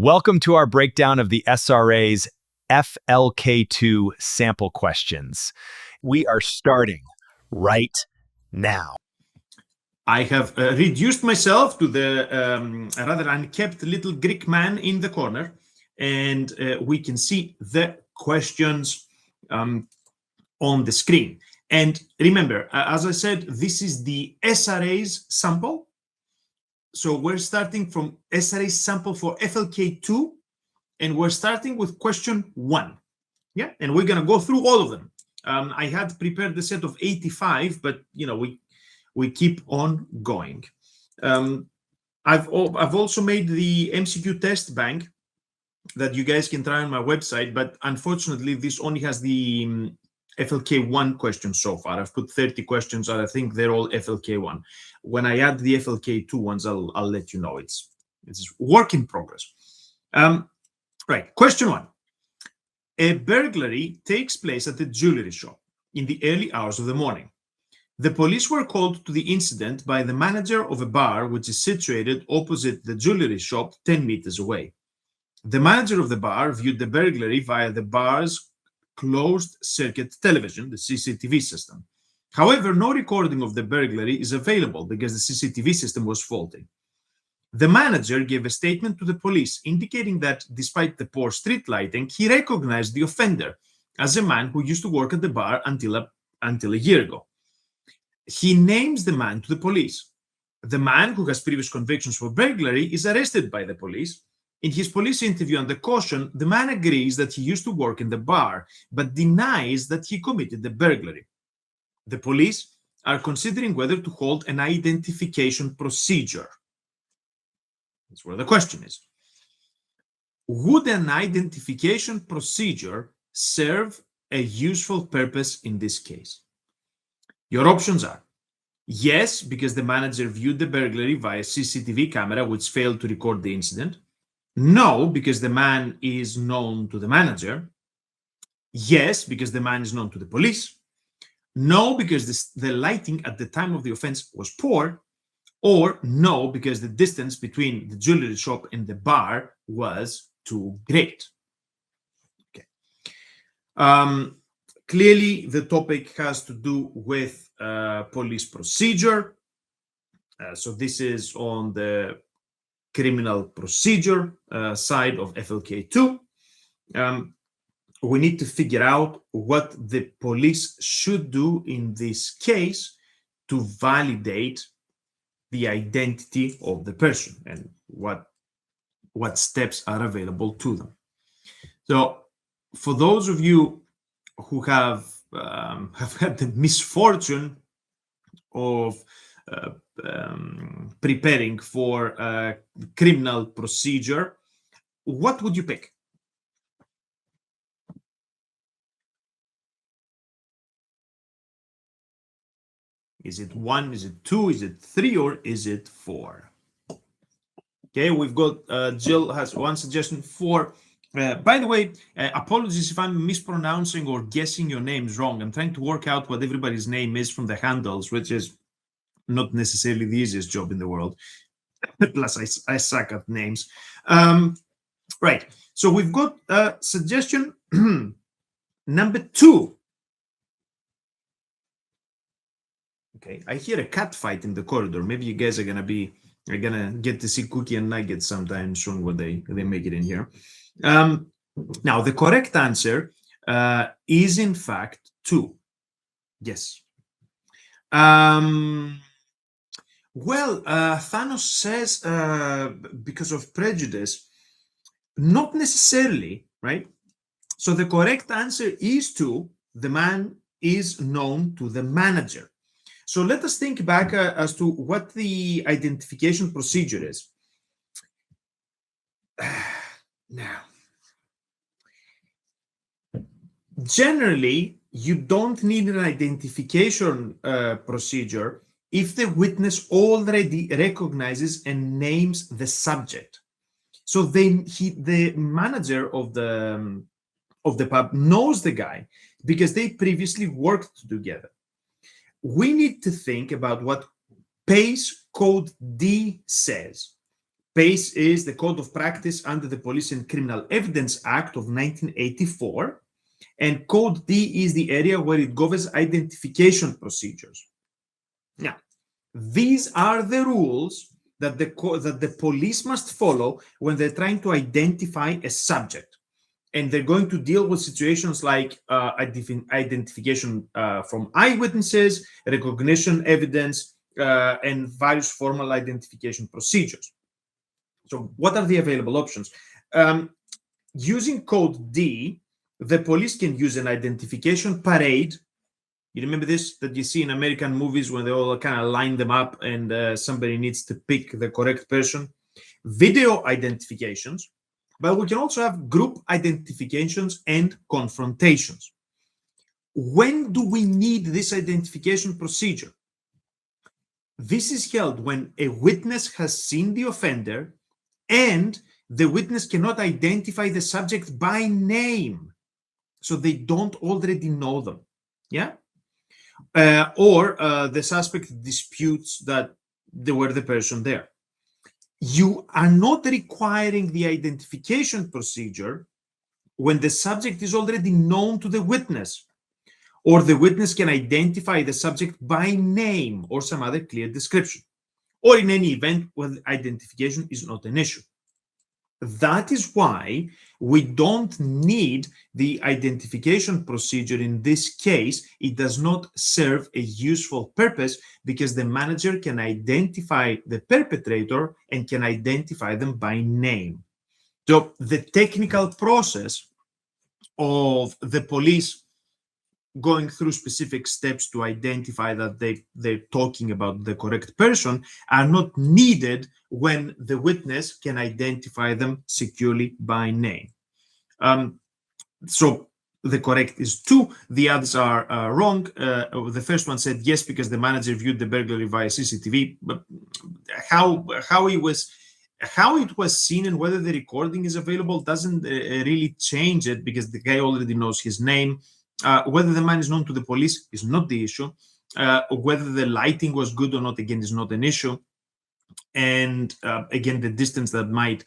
Welcome to our breakdown of the SRA's FLK2 sample questions. We are starting right now. I have reduced myself to the rather unkempt little Greek man in the corner, and we can see the questions on the screen. And remember, as I said, this is the SRA's sample. So we're starting from SRA's sample for FLK2, and we're starting with question 1. Yeah, and we're going to go through all of them. I had prepared the set of 85, but we keep on going. I've also made the MCQ test bank that you guys can try on my website, but unfortunately this only has the FLK1 questions so far. I've put 30 questions and I think they're all FLK1. When I add the FLK2 ones, I'll let you know. It's work in progress. Right, question 1. A burglary takes place at the jewelry shop in the early hours of the morning. The police were called to the incident by the manager of a bar which is situated opposite the jewelry shop 10 meters away. The manager of the bar viewed the burglary via the bar's closed-circuit television, the CCTV system. However, no recording of the burglary is available because the CCTV system was faulty. The manager gave a statement to the police indicating that despite the poor street lighting, he recognized the offender as a man who used to work at the bar until a year ago. He names the man to the police. The man, who has previous convictions for burglary, is arrested by the police. In his police interview under caution, the man agrees that he used to work in the bar, but denies that he committed the burglary. The police are considering whether to hold an identification procedure. That's where the question is. Would an identification procedure serve a useful purpose in this case? Your options are yes, because the manager viewed the burglary via CCTV camera which failed to record the incident. No, because the man is known to the manager. Yes, because the man is known to the police. No, because the lighting at the time of the offense was poor. Or no, because the distance between the jewelry shop and the bar was too great. Okay. Clearly, the topic has to do with police procedure. So this is on the criminal procedure side of FLK2. We need to figure out what the police should do in this case to validate the identity of the person and what steps are available to them. So for those of you who have had the misfortune of preparing for a criminal procedure, what would you pick? Is it 1, is it 2, is it 3, or is it 4? Okay, we've got Jill has one suggestion, 4. By the way, apologies if I'm mispronouncing or guessing your names wrong. I'm trying to work out what everybody's name is from the handles, which is not necessarily the easiest job in the world. Plus, I suck at names. Right, so we've got suggestion number 2. Okay, I hear a cat fight in the corridor. Maybe you guys are gonna get to see Cookie and Nugget sometime soon when they make it in here. Now, the correct answer is in fact 2. Yes. Well, Thanos says because of prejudice, not necessarily, right? So the correct answer is 2. The man is known to the manager. So let us think back as to what the identification procedure is. Now, generally, you don't need an identification procedure if the witness already recognizes and names the subject. So the manager of the pub knows the guy because they previously worked together. We need to think about what PACE Code D says. PACE is the Code of Practice under the Police and Criminal Evidence Act of 1984. And Code D is the area where it governs identification procedures. Now, these are the rules that the police must follow when they're trying to identify a subject. And they're going to deal with situations like identification from eyewitnesses, recognition evidence, and various formal identification procedures. So what are the available options? Using Code D, the police can use an identification parade. You remember this that you see in American movies when they all kind of line them up and somebody needs to pick the correct person. Video identifications, but we can also have group identifications and confrontations. When do we need this identification procedure? This is held when a witness has seen the offender and the witness cannot identify the subject by name, so they don't already know them. Yeah? Or the suspect disputes that they were the person there. You are not requiring the identification procedure when the subject is already known to the witness, or the witness can identify the subject by name or some other clear description, or in any event when identification is not an issue. That is why we don't need the identification procedure in this case. It does not serve a useful purpose because the manager can identify the perpetrator and can identify them by name. So the technical process of the police going through specific steps to identify that they're talking about the correct person are not needed when the witness can identify them securely by name. So the correct is 2. The others are wrong. The first one said yes because the manager viewed the burglary via CCTV, but how it was seen and whether the recording is available doesn't really change it because the guy already knows his name. Whether the man is known to the police is not the issue. Whether the lighting was good or not, again, is not an issue. And again, the distance that might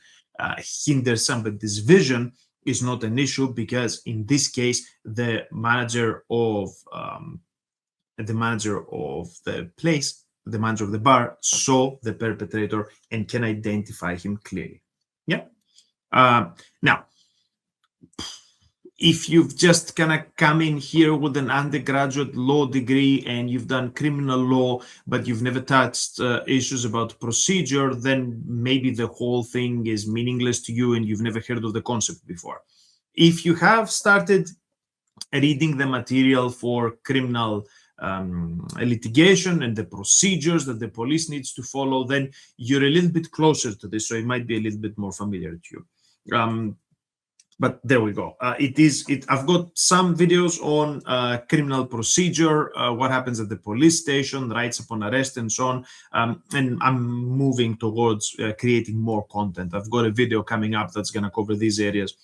hinder somebody's vision is not an issue because in this case, the manager of the place, the manager of the bar, saw the perpetrator and can identify him clearly. Yeah. Now, if you've just kind of come in here with an undergraduate law degree and you've done criminal law, but you've never touched issues about procedure, then maybe the whole thing is meaningless to you and you've never heard of the concept before. If you have started reading the material for criminal litigation and the procedures that the police needs to follow, then you're a little bit closer to this, so it might be a little bit more familiar to you. But there we go. I've got some videos on criminal procedure, what happens at the police station, rights upon arrest, and so on. And I'm moving towards creating more content. I've got a video coming up that's going to cover these areas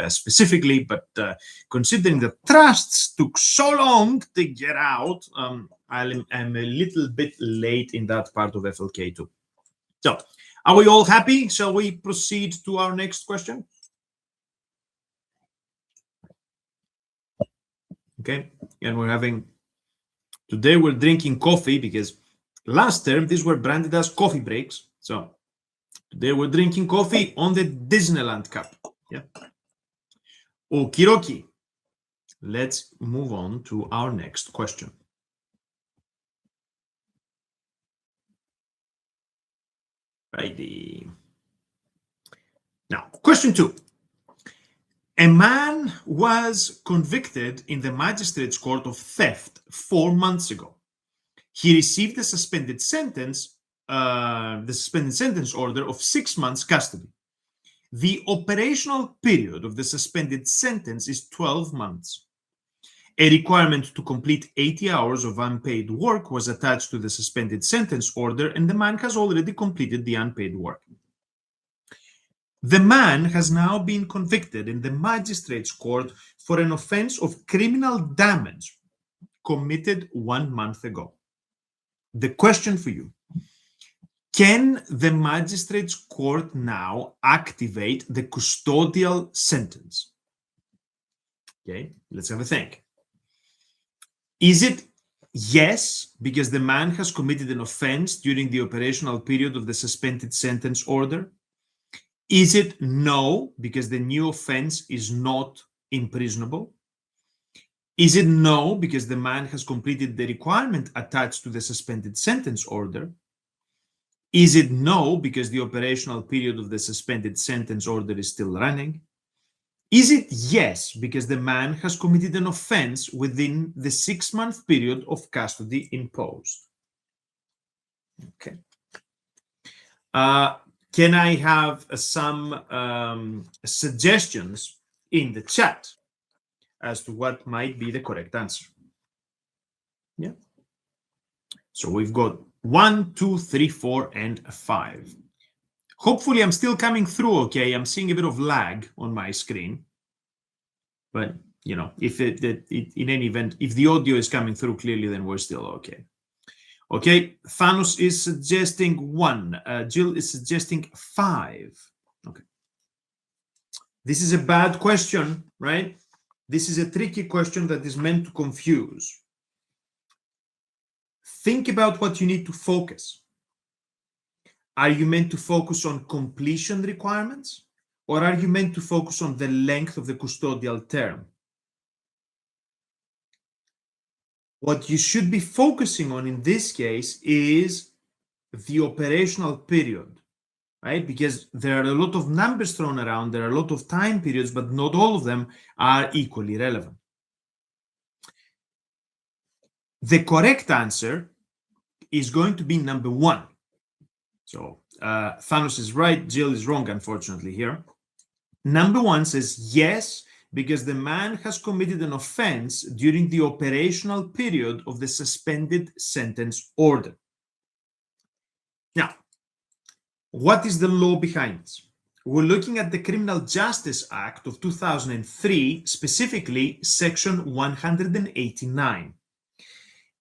specifically. But considering the trusts took so long to get out, I'm a little bit late in that part of FLK2. So, are we all happy? Shall we proceed to our next question? Okay, and today we're drinking coffee because last term these were branded as coffee breaks. So today we're drinking coffee on the Disneyland cup. Yeah. Okie dokie. Let's move on to our next question. Righty. Now, question 2. A man was convicted in the magistrate's court of theft 4 months ago. He received the suspended sentence order of 6 months custody. The operational period of the suspended sentence is 12 months. A requirement to complete 80 hours of unpaid work was attached to the suspended sentence order, and the man has already completed the unpaid work. The man has now been convicted in the magistrate's court for an offense of criminal damage committed 1 month ago. The question for you: Can the magistrate's court now activate the custodial sentence? Okay, let's have a think. Is it yes, because the man has committed an offense during the operational period of the suspended sentence order? Is it no, because the new offense is not imprisonable? Is it no, because the man has completed the requirement attached to the suspended sentence order? Is it no, because the operational period of the suspended sentence order is still running? Is it yes, because the man has committed an offense within the 6-month period of custody imposed? Okay. Can I have some suggestions in the chat as to what might be the correct answer? Yeah. So we've got 1, 2, 3, 4, and 5. Hopefully I'm still coming through okay. I'm seeing a bit of lag on my screen. But, you know, if in any event, if the audio is coming through clearly, then we're still okay. Okay, Thanos is suggesting 1. Jill is suggesting 5. Okay. This is a bad question, right? This is a tricky question that is meant to confuse. Think about what you need to focus. Are you meant to focus on completion requirements, or are you meant to focus on the length of the custodial term? What you should be focusing on in this case is the operational period, right? Because there are a lot of numbers thrown around, there are a lot of time periods, but not all of them are equally relevant. The correct answer is going to be number 1. So Thanos is right, Jill is wrong, unfortunately, here. Number 1 says yes, because the man has committed an offense during the operational period of the suspended sentence order. Now, what is the law behind this? We're looking at the Criminal Justice Act of 2003, specifically Section 189.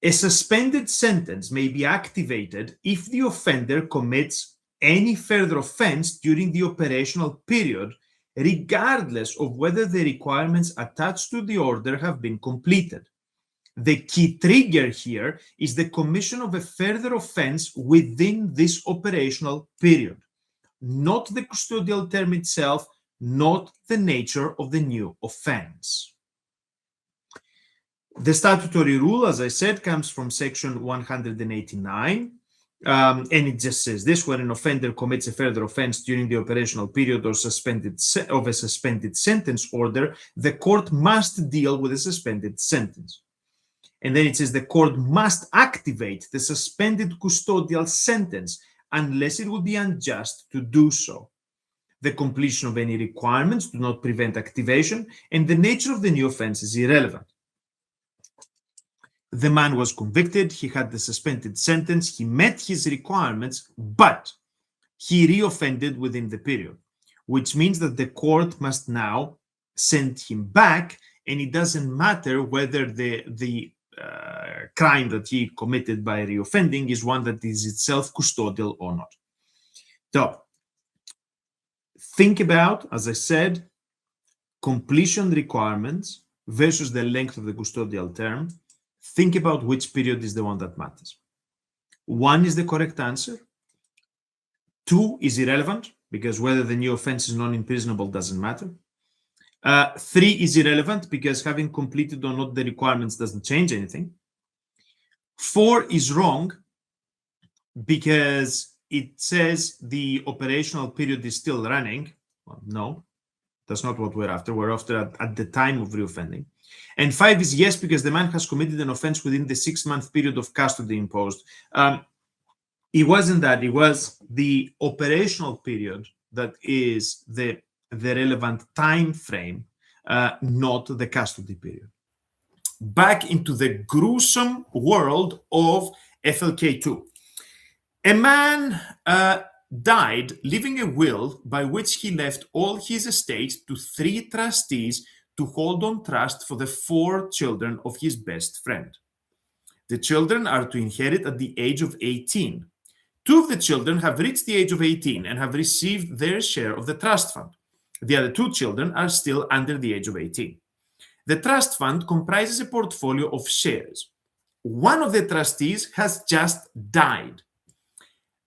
A suspended sentence may be activated if the offender commits any further offense during the operational period, regardless of whether the requirements attached to the order have been completed. The key trigger here is the commission of a further offense within this operational period, not the custodial term itself, not the nature of the new offense. The statutory rule, as I said, comes from Section 189. And it just says this: when an offender commits a further offense during the operational period or of a suspended sentence order, the court must deal with a suspended sentence. And then it says the court must activate the suspended custodial sentence unless it would be unjust to do so. The completion of any requirements do not prevent activation, and the nature of the new offense is irrelevant. The man was convicted, he had the suspended sentence, he met his requirements, but he reoffended within the period, which means that the court must now send him back, and it doesn't matter whether the crime that he committed by reoffending is one that is itself custodial or not. So, think about, as I said, completion requirements versus the length of the custodial term. Think about which period is the one that matters. 1 is the correct answer. 2 is irrelevant, because whether the new offense is non-imprisonable doesn't matter. 3 is irrelevant, because having completed or not the requirements doesn't change anything. 4 is wrong, because it says the operational period is still running. Well, no, that's not what we're after. We're after at the time of reoffending. And 5 is yes, because the man has committed an offense within the 6-month period of custody imposed. It wasn't that. It was the operational period that is the relevant time frame, not the custody period. Back into the gruesome world of FLK2. A man died leaving a will by which he left all his estate to 3 trustees to hold on trust for the 4 children of his best friend. The children are to inherit at the age of 18. 2 of the children have reached the age of 18 and have received their share of the trust fund. The other 2 children are still under the age of 18. The trust fund comprises a portfolio of shares. One of the trustees has just died.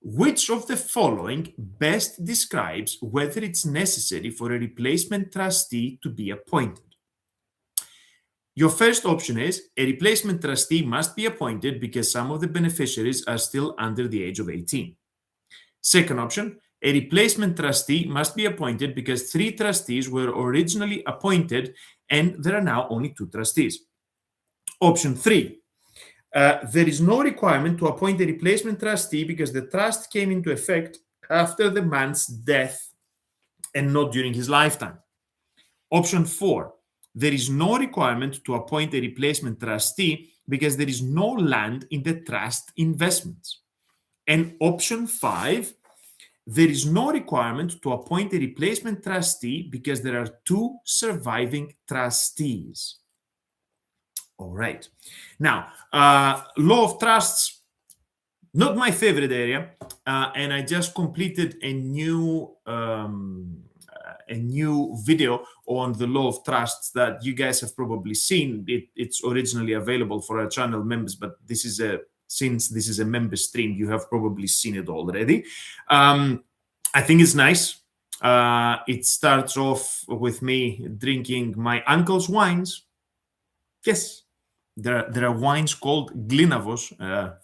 Which of the following best describes whether it's necessary for a replacement trustee to be appointed? Your first option is a replacement trustee must be appointed because some of the beneficiaries are still under the age of 18. Second option, a replacement trustee must be appointed because 3 trustees were originally appointed and there are now only 2 trustees. Option 3, there is no requirement to appoint a replacement trustee because the trust came into effect after the man's death and not during his lifetime. Option 4, there is no requirement to appoint a replacement trustee because there is no land in the trust investments. And option 5, there is no requirement to appoint a replacement trustee because there are 2 surviving trustees. All right. Now, law of trusts, not my favorite area, and I just completed a new video on the law of trusts that you guys have probably seen. It's originally available for our channel members, but since this is a member stream, you have probably seen it already. I think it's nice. It starts off with me drinking my uncle's wines. Yes, there are wines called Glinavos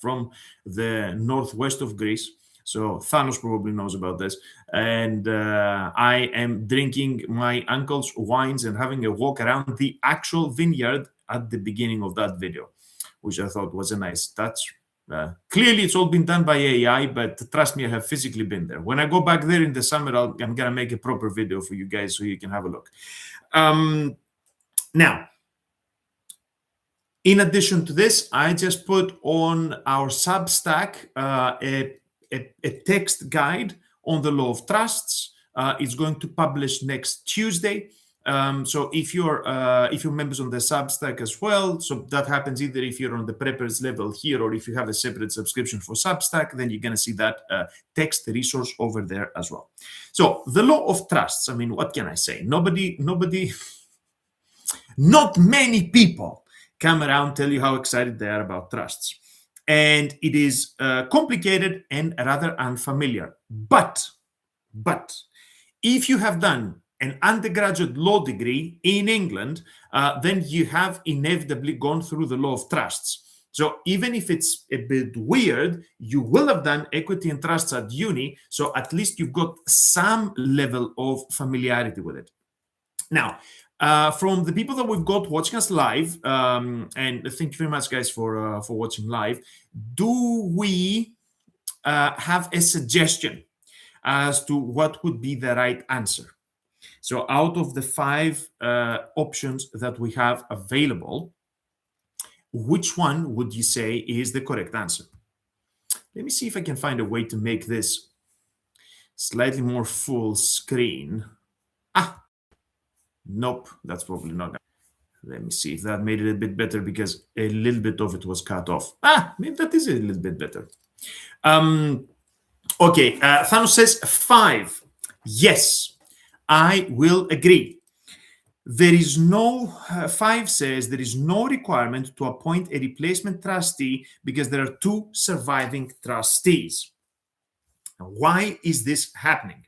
from the northwest of Greece. So Thanos probably knows about this. And I am drinking my uncle's wines and having a walk around the actual vineyard at the beginning of that video, which I thought was a nice touch. Clearly, it's all been done by AI, but trust me, I have physically been there. When I go back there in the summer, I'm going to make a proper video for you guys so you can have a look. Now, in addition to this, I just put on our Substack a text guide on the law of trusts. It's going to publish next Tuesday. So if you're members on the Substack as well, so that happens either if you're on the preppers level here or if you have a separate subscription for Substack, then you're going to see that text resource over there as well. So the law of trusts, I mean, what can I say? Not many people come around, tell you how excited they are about trusts. And it is complicated and rather unfamiliar. But if you have done an undergraduate law degree in England, then you have inevitably gone through the law of trusts. So even if it's a bit weird, you will have done equity and trusts at uni, so at least you've got some level of familiarity with it. Now, from the people that we've got watching us live, and thank you very much, guys, for watching live, do we have a suggestion as to what would be the right answer? So out of the 5 options that we have available, which one would you say is the correct answer? Let me see if I can find a way to make this slightly more full screen. Nope, that's probably not. Let me see if that made it a bit better because a little bit of it was cut off. Maybe that is a little bit better. Okay, Thanos says 5. Yes, I will agree. There is no, 5 says there is no requirement to appoint a replacement trustee because there are 2 surviving trustees. Now, why is this happening?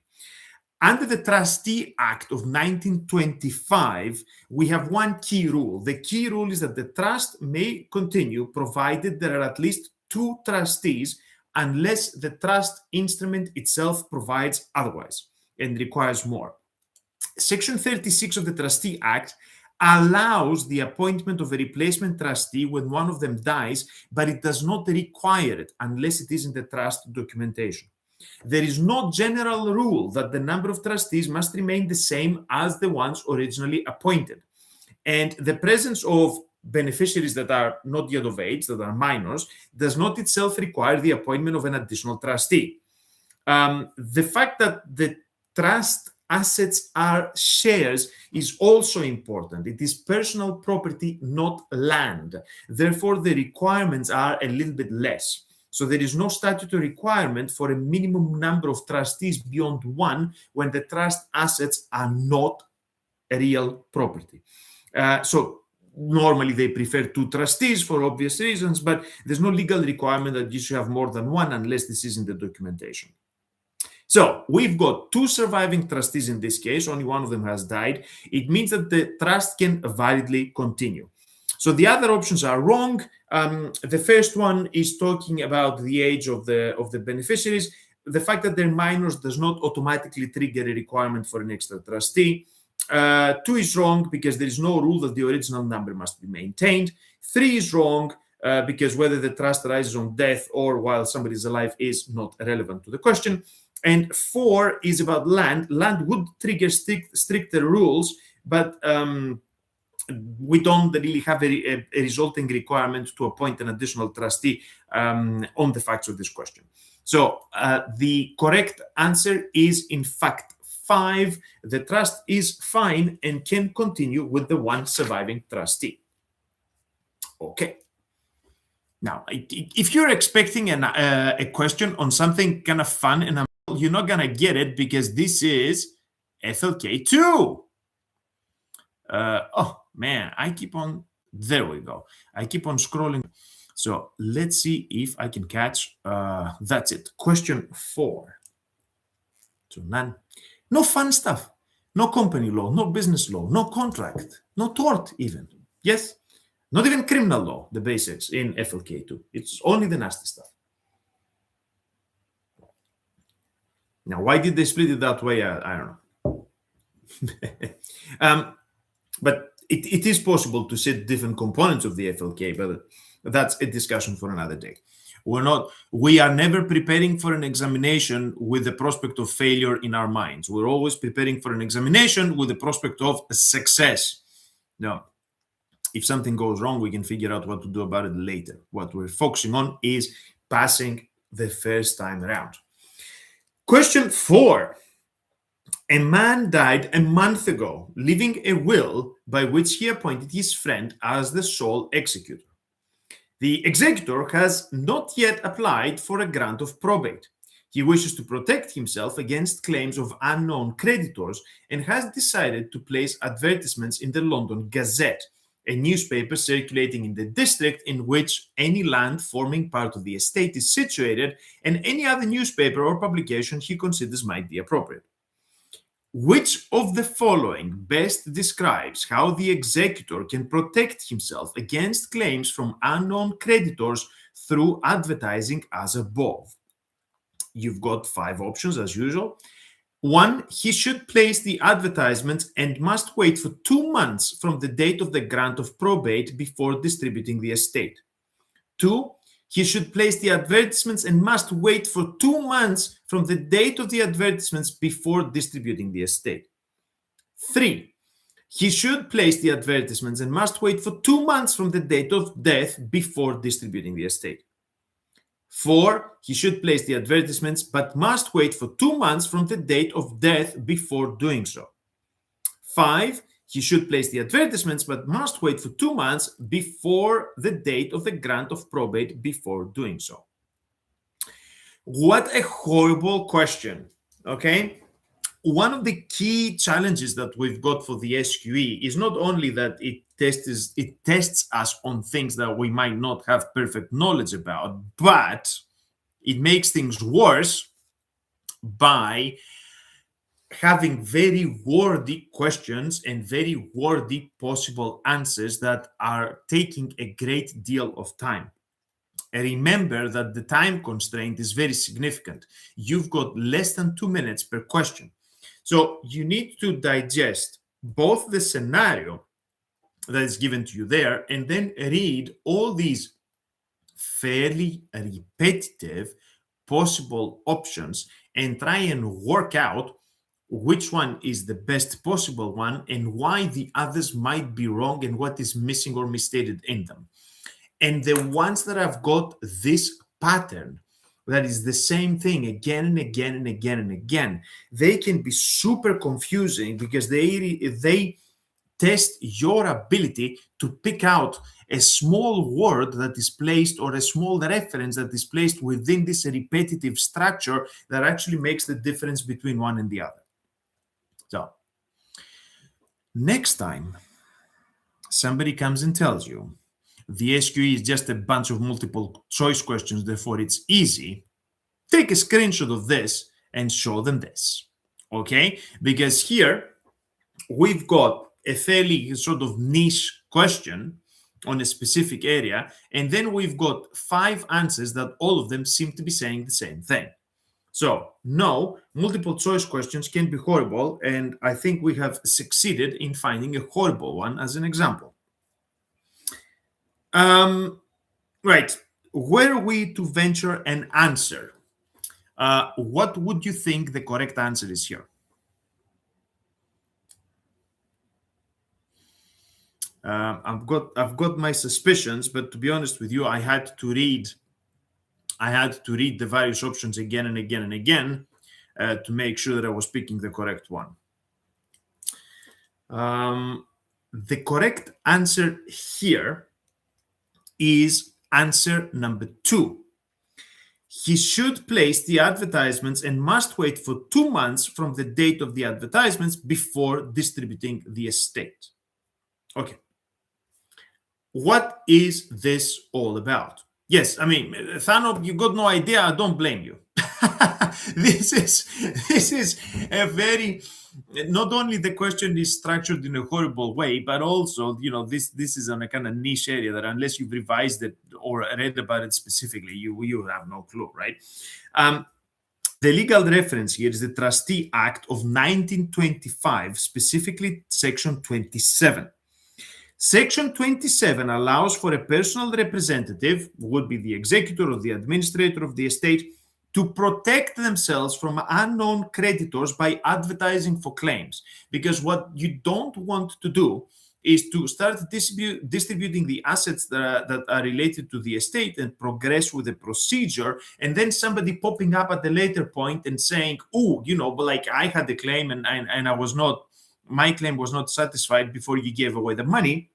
Under the Trustee Act of 1925, we have one key rule. The key rule is that the trust may continue provided there are at least 2 trustees unless the trust instrument itself provides otherwise and requires more. Section 36 of the Trustee Act allows the appointment of a replacement trustee when one of them dies, but it does not require it unless it is in the trust documentation. There is no general rule that the number of trustees must remain the same as the ones originally appointed. And the presence of beneficiaries that are not yet of age, that are minors, does not itself require the appointment of an additional trustee. The fact that the trust assets are shares is also important. It is personal property, not land. Therefore, the requirements are a little bit less. So there is no statutory requirement for a minimum number of trustees beyond one when the trust assets are not a real property. So normally they prefer 2 trustees for obvious reasons, but there's no legal requirement that you should have more than one unless this is in the documentation. So we've got 2 surviving trustees in this case, only one of them has died. It means that the trust can validly continue. So the other options are wrong. The first one is talking about the age of the beneficiaries. The fact that they're minors does not automatically trigger a requirement for an extra trustee. 2 is wrong because there is no rule that the original number must be maintained. 3 is wrong because whether the trust arises on death or while somebody is alive is not relevant to the question. And 4 is about land. Land would trigger stricter rules, but we don't really have a resulting requirement to appoint an additional trustee on the facts of this question. So the correct answer is, in fact, 5. The trust is fine and can continue with the one surviving trustee. Okay. Now, if you're expecting a question on something kind of fun, and you're not going to get it because this is FLK2. Oh, man, there we go. I keep on scrolling. So let's see if I can catch, that's it. Question 4. So none. No fun stuff. No company law, no business law, no contract, no tort even. Yes? Not even criminal law, the basics in FLK2. It's only the nasty stuff. Now, why did they split it that way? I don't know. But it is possible to set different components of the FLK, but that's a discussion for another day. We are never preparing for an examination with the prospect of failure in our minds. We're always preparing for an examination with the prospect of success. Now, if something goes wrong, we can figure out what to do about it later. What we're focusing on is passing the first time around. Question 4. A man died a month ago, leaving a will by which he appointed his friend as the sole executor. The executor has not yet applied for a grant of probate. He wishes to protect himself against claims of unknown creditors and has decided to place advertisements in the London Gazette, a newspaper circulating in the district in which any land forming part of the estate is situated, and any other newspaper or publication he considers might be appropriate. Which of the following best describes how the executor can protect himself against claims from unknown creditors through advertising as above? You've got 5 options as usual. 1, he should place the advertisements and must wait for 2 months from the date of the grant of probate before distributing the estate. 2, he should place the advertisements and must wait for 2 months from the date of the advertisements before distributing the estate. 3, he should place the advertisements and must wait for 2 months from the date of death before distributing the estate. 4, he should place the advertisements but must wait for 2 months from the date of death before doing so. 5, he should place the advertisements but must wait for 2 months before the date of the grant of probate before doing so. What a horrible question, okay? One of the key challenges that we've got for the SQE is not only that it tests us on things that we might not have perfect knowledge about, but it makes things worse by having very wordy questions and very wordy possible answers that are taking a great deal of time. And remember that the time constraint is very significant. You've got less than 2 minutes per question. So you need to digest both the scenario that is given to you there and then read all these fairly repetitive possible options and try and work out which one is the best possible one and why the others might be wrong and what is missing or misstated in them. And the ones that have got this pattern, that is the same thing again and again and again and again, they can be super confusing because they test your ability to pick out a small word that is placed or a small reference that is placed within this repetitive structure that actually makes the difference between one and the other. So, next time somebody comes and tells you the SQE is just a bunch of multiple choice questions, therefore it's easy, take a screenshot of this and show them this, okay? Because here we've got a fairly sort of niche question on a specific area, and then we've got 5 answers that all of them seem to be saying the same thing. So, no, multiple choice questions can be horrible, and I think we have succeeded in finding a horrible one as an example. Right, were we to venture an answer, what would you think the correct answer is here? I've got my suspicions, but to be honest with you, I had to read the various options again and again and again to make sure that I was picking the correct one. The correct answer here is answer number 2. He should place the advertisements and must wait for 2 months from the date of the advertisements before distributing the estate. Okay. What is this all about? Yes, I mean, Thano, you got no idea. I don't blame you. This is a very, not only the question is structured in a horrible way, but also, you know, this is on a kind of niche area that unless you've revised it or read about it specifically, you have no clue, right? The legal reference here is the Trustee Act of 1925, specifically Section 27. Section 27 allows for a personal representative, who would be the executor or the administrator of the estate, to protect themselves from unknown creditors by advertising for claims. Because what you don't want to do is to start distributing the assets that are related to the estate and progress with the procedure, and then somebody popping up at a later point and saying, oh, you know, but like I had the claim and I was not, my claim was not satisfied before you gave away the money,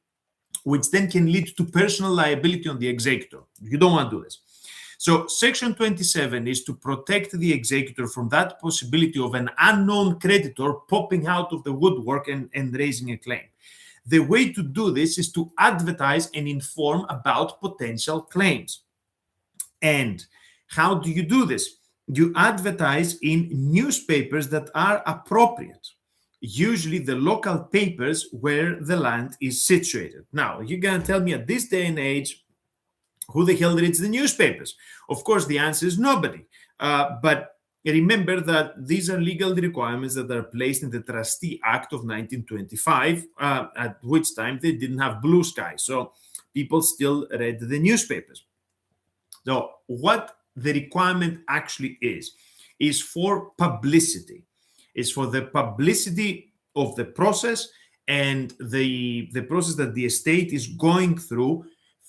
which then can lead to personal liability on the executor. You don't want to do this. So Section 27 is to protect the executor from that possibility of an unknown creditor popping out of the woodwork and raising a claim. The way to do this is to advertise and inform about potential claims. And how do you do this? You advertise in newspapers that are appropriate, usually the local papers where the land is situated. Now, you're going to tell me at this day and age, who the hell reads the newspapers? Of course, the answer is nobody. But remember that these are legal requirements that are placed in the Trustee Act of 1925, at which time they didn't have blue sky. So people still read the newspapers. So what the requirement actually is for publicity. It's for the publicity of the process and the process that the estate is going through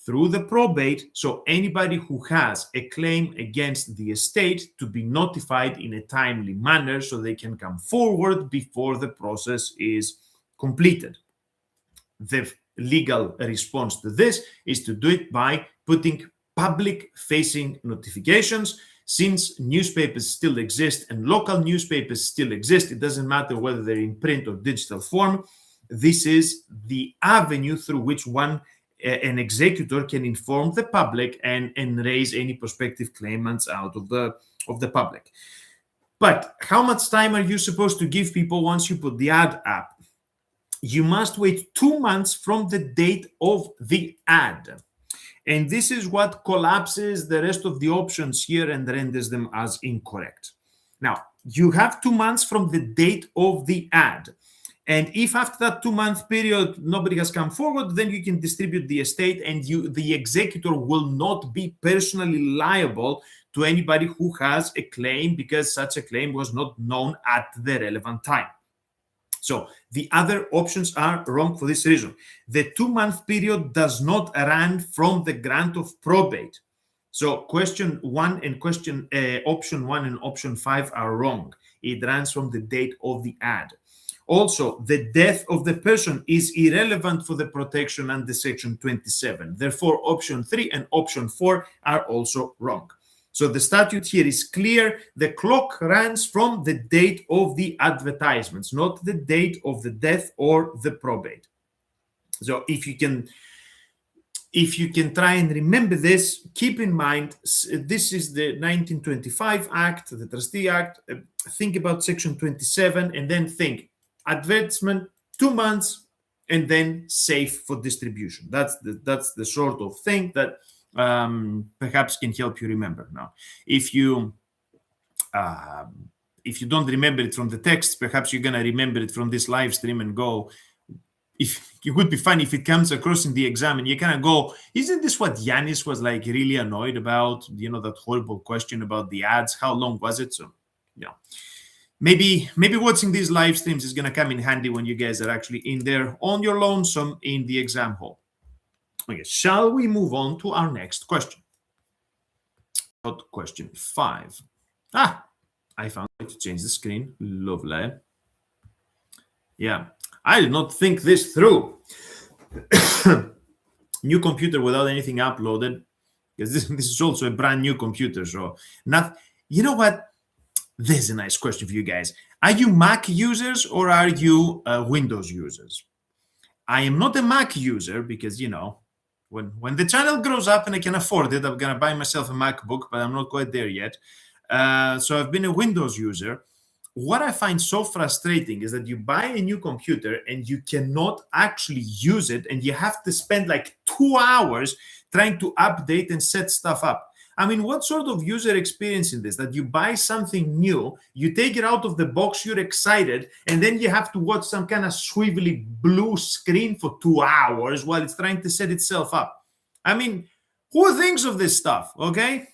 the probate, so anybody who has a claim against the estate to be notified in a timely manner so they can come forward before the process is completed. The legal response to this is to do it by putting public-facing notifications. Since newspapers still exist and local newspapers still exist, it doesn't matter whether they're in print or digital form. This is the avenue through which an executor can inform the public and raise any prospective claimants out of the public. But how much time are you supposed to give people once you put the ad up? You must wait 2 months from the date of the ad. And this is what collapses the rest of the options here and renders them as incorrect. Now, you have 2 months from the date of the ad. And if after that 2-month period nobody has come forward, then you can distribute the estate and the executor will not be personally liable to anybody who has a claim because such a claim was not known at the relevant time. So the other options are wrong for this reason. The 2-month period does not run from the grant of probate. So question 1 and option 1 and option 5 are wrong. It runs from the date of the ad. Also, the death of the person is irrelevant for the protection under Section 27. Therefore, option 3 and option 4 are also wrong. So the statute here is clear. The clock runs from the date of the advertisements, not the date of the death or the probate. So if you can try and remember this, keep in mind, this is the 1925 Act, the Trustee Act. Think about Section 27 and then think advertisement, 2 months, and then safe for distribution. That's the sort of thing that perhaps can help you remember. Now, if you don't remember it from the text, perhaps you're going to remember it from this live stream and go, if it would be fun if it comes across in the exam and you kind of go, isn't this what Yannis was like really annoyed about? You know, that horrible question about the ads, how long was it? So, yeah, maybe watching these live streams is going to come in handy when you guys are actually in there on your lonesome in the exam hall. Okay, shall we move on to our next question? Question 5. I found a way to change the screen. Lovely. Yeah, I did not think this through. New computer without anything uploaded, because this is also a brand new computer. So, you know what? There's a nice question for you guys. Are you Mac users or are you Windows users? I am not a Mac user because, you know, when the channel grows up and I can afford it, I'm going to buy myself a MacBook, but I'm not quite there yet. So I've been a Windows user. What I find so frustrating is that you buy a new computer and you cannot actually use it, and you have to spend like 2 hours trying to update and set stuff up. I mean, what sort of user experience in this? That you buy something new, you take it out of the box, you're excited, and then you have to watch some kind of swivelly blue screen for 2 hours while it's trying to set itself up. I mean, who thinks of this stuff, okay?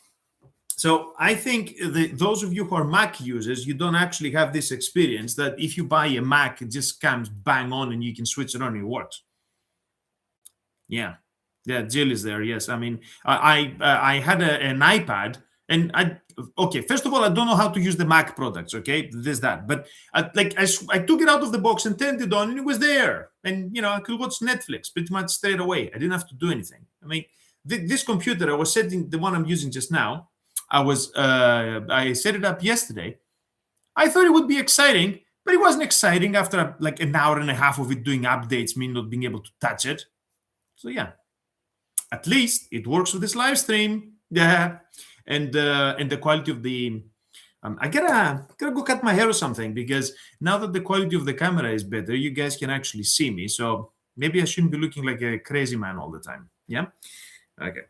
So I think those of you who are Mac users, you don't actually have this experience that if you buy a Mac, it just comes bang on and you can switch it on and it works. Yeah, Jill is there. Yes, I mean, I had an iPad, and okay. First of all, I don't know how to use the Mac products. Okay, there's that. But I took it out of the box and turned it on, and it was there. And you know, I could watch Netflix pretty much straight away. I didn't have to do anything. I mean, this computer I was setting, the one I'm using just now, I set it up yesterday. I thought it would be exciting, but it wasn't exciting after like an hour and a half of it doing updates, me not being able to touch it. So yeah, at least it works with this live stream. Yeah, and the quality of the I gotta go cut my hair or something, because now that the quality of the camera is better, you guys can actually see me. So maybe I shouldn't be looking like a crazy man all the time. Yeah. Okay.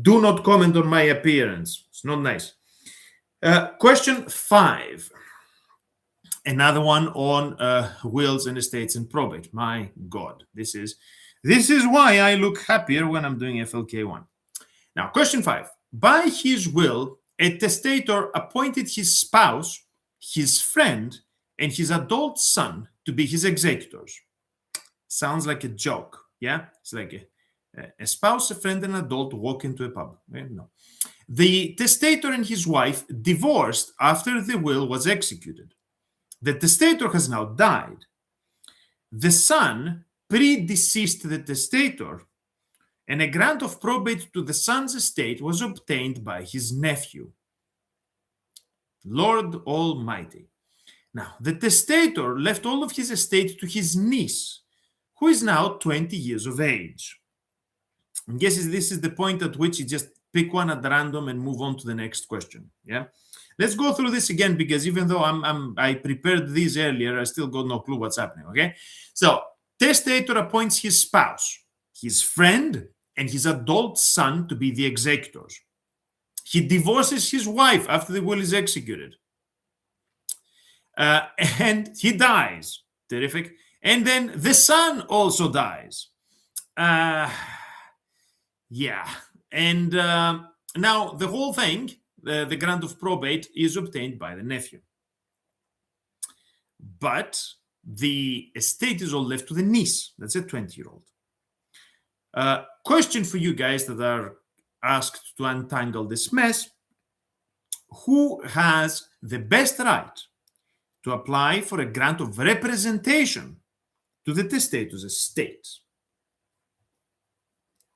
Do not comment on my appearance. It's not nice. Question 5. Another one on wills and estates and probate. My God, this is why I look happier when I'm doing FLK1. Now, question 5. By his will, a testator appointed his spouse, his friend, and his adult son to be his executors. Sounds like a joke. Yeah, it's like a spouse, a friend, and an adult walk into a pub. No. The testator and his wife divorced after the will was executed. The testator has now died. The son predeceased the testator, and a grant of probate to the son's estate was obtained by his nephew. Lord Almighty. Now, the testator left all of his estate to his niece, who is now 20 years of age. I guess this is the point at which you just pick one at random and move on to the next question. Yeah, let's go through this again, because even though I prepared these earlier, I still got no clue what's happening. Okay, so testator appoints his spouse, his friend, and his adult son to be the executors. He divorces his wife after the will is executed, and he dies. Terrific. And then the son also dies. Yeah, and now the whole thing, the grant of probate, is obtained by the nephew. But the estate is all left to the niece. That's a 20-year-old. Question for you guys that are asked to untangle this mess. Who has the best right to apply for a grant of representation to the testator's estate?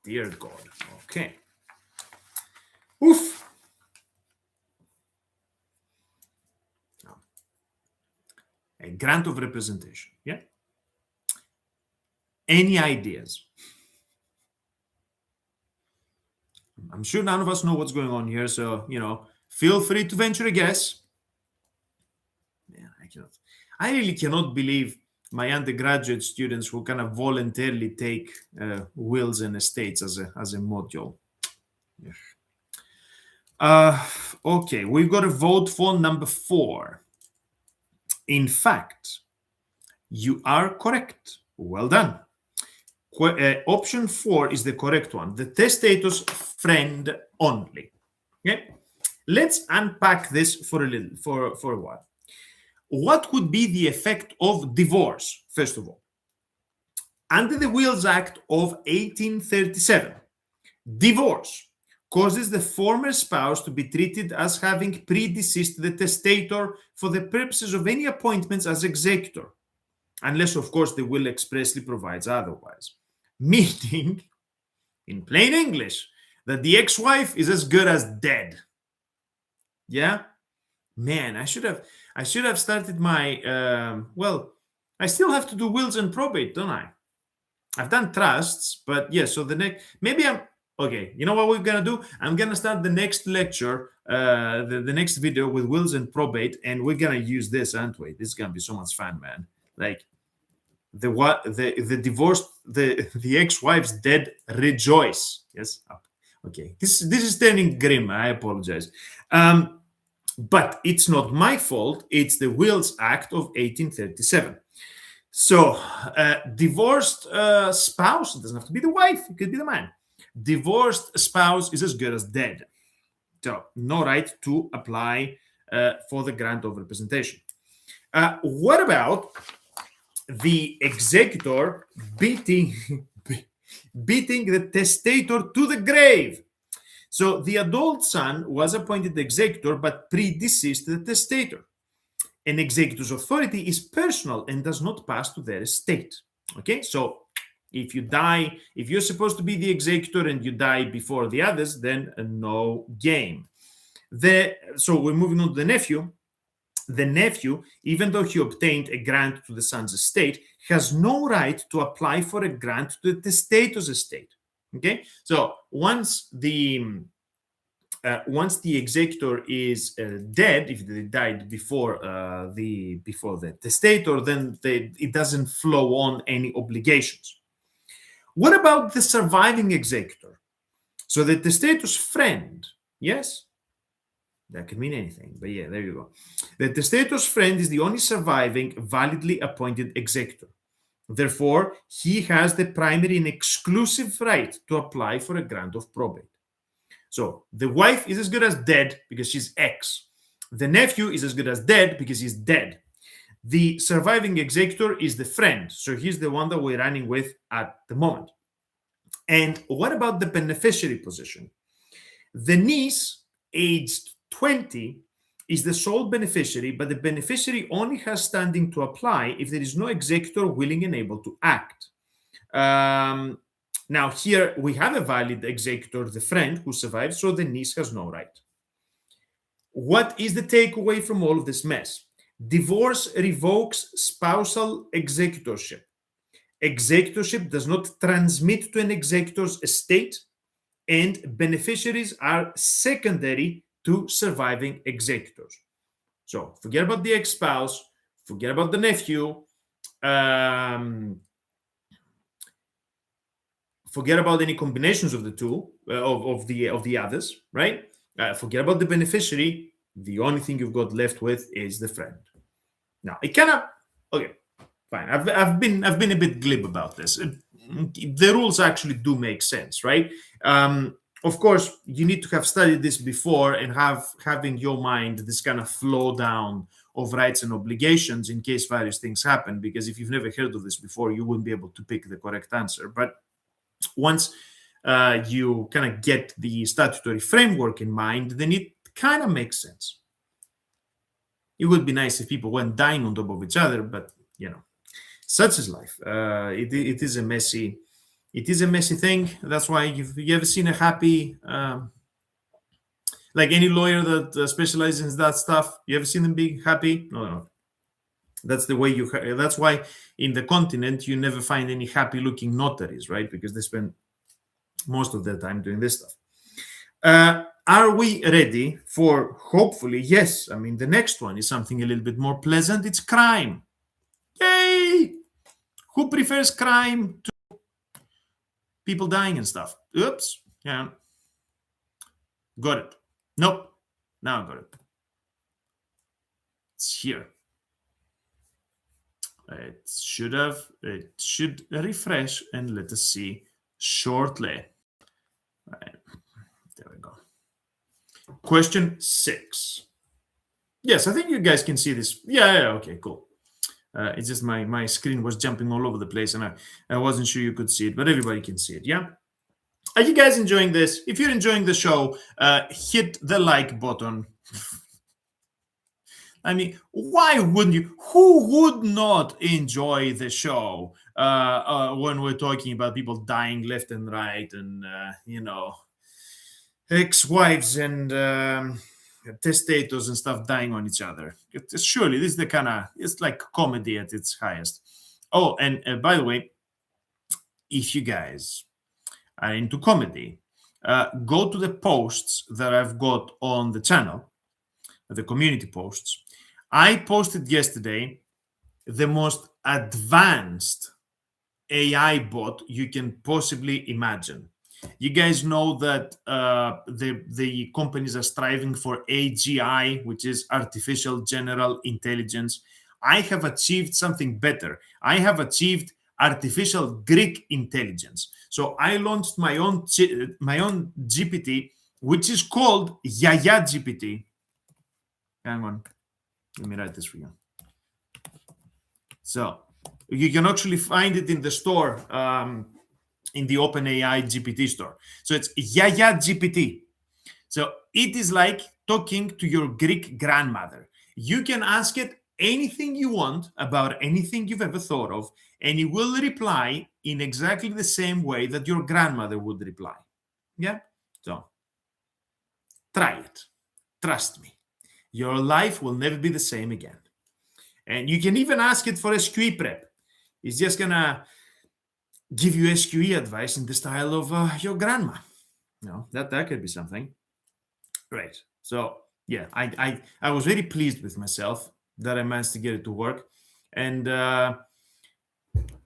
Dear God. Okay. Oof. A grant of representation. Yeah. Any ideas? I'm sure none of us know what's going on here, so feel free to venture a guess. Man, I really cannot believe my undergraduate students who kind of voluntarily take wills and estates as a module. Okay, we've got a vote for number 4. In fact, you are correct. Well done. Option 4 is the correct one. The testator's friend only. Okay, let's unpack this for a while. What would be the effect of divorce? First of all, under the Wills Act of 1837, divorce causes the former spouse to be treated as having predeceased the testator for the purposes of any appointments as executor, unless, of course, the will expressly provides otherwise. Meaning, in plain English, that the ex-wife is as good as dead. Yeah? Man, I should have started my, I still have to do wills and probate, don't I? I've done trusts, but yeah, so okay, you know what we're gonna do? I'm gonna start the next lecture, the next video with wills and probate, and we're gonna use this, aren't we? This is gonna be so much fun, man. Like, the divorced, the ex-wife's dead, rejoice. Yes. Okay. This is turning grim. I apologize. But it's not my fault. It's the Wills Act of 1837. So, divorced spouse, it doesn't have to be the wife, it could be the man. Divorced spouse is as good as dead. So, no right to apply for the grant of representation. What about the executor beating the testator to the grave? So the adult son was appointed executor but predeceased the testator. An executor's authority is personal and does not pass to their estate. Okay, so if you die, if you're supposed to be the executor and you die before the others, then no game. So we're moving on to the nephew. The nephew, even though he obtained a grant to the son's estate, has no right to apply for a grant to the testator's estate. Okay, so once the executor is dead, if they died before the testator, then it doesn't flow on any obligations. What about the surviving executor? So the testator's friend, yes? That could mean anything, but yeah, there you go. The testator's friend is the only surviving validly appointed executor. Therefore, he has the primary and exclusive right to apply for a grant of probate. So the wife is as good as dead because she's ex. The nephew is as good as dead because he's dead. The surviving executor is the friend, so he's the one that we're running with at the moment. And what about the beneficiary position? The niece, aged 20, is the sole beneficiary, but the beneficiary only has standing to apply if there is no executor willing and able to act. Now, here we have a valid executor, the friend who survives, so the niece has no right. What is the takeaway from all of this mess? Divorce revokes spousal executorship. Executorship does not transmit to an executor's estate, and beneficiaries are secondary to surviving executors. So forget about the ex-spouse, forget about the nephew, forget about any combinations of the two, of the others, right? Forget about the beneficiary. The only thing you've got left with is the friend. Now, it cannot. Okay, fine. I've been a bit glib about this. The rules actually do make sense, right? Of course, you need to have studied this before and have in your mind this kind of flow down of rights and obligations in case various things happen. Because if you've never heard of this before, you wouldn't be able to pick the correct answer. But once you kind of get the statutory framework in mind, then it kind of makes sense. It would be nice if people went dying on top of each other, but such is life. It is a messy thing. That's why you ever seen a happy, like any lawyer that specializes in that stuff, you ever seen them being happy? No. That's the way that's why in the continent you never find any happy looking notaries, right? Because they spend most of their time doing this stuff. Are we ready for, hopefully, yes. I mean, the next one is something a little bit more pleasant. It's crime. Yay! Who prefers crime to people dying and stuff? Oops. Yeah. Got it. Nope. Now I got it. It's here. It should refresh and let us see shortly. Right. There we go. Question 6. Yes, I think you guys can see this. Yeah, okay, cool. It's just my screen was jumping all over the place and I wasn't sure you could see it, but everybody can see it, yeah? Are you guys enjoying this? If you're enjoying the show, hit the like button. I mean, why wouldn't you? Who would not enjoy the show when we're talking about people dying left and right and, ex-wives and testators and stuff dying on each other? Surely this is the kind of, it's like comedy at its highest. Oh, and by the way, if you guys are into comedy, go to the posts that I've got on the channel, the community posts. I posted yesterday the most advanced AI bot you can possibly imagine. You guys know that the companies are striving for AGI, which is artificial general intelligence. I have achieved something better. I have achieved artificial Greek intelligence. So I launched my own GPT, which is called Yaya GPT. Hang on. Let me write this for you. So you can actually find it in the store, in the OpenAI GPT store. So it's Yaya GPT. So it is like talking to your Greek grandmother. You can ask it anything you want about anything you've ever thought of, and it will reply in exactly the same way that your grandmother would reply. Yeah? So try it. Trust me. Your life will never be the same again. And you can even ask it for SQE prep. It's just going to give you SQE advice in the style of your grandma. That could be something. Right. So, yeah, I was very pleased with myself that I managed to get it to work. And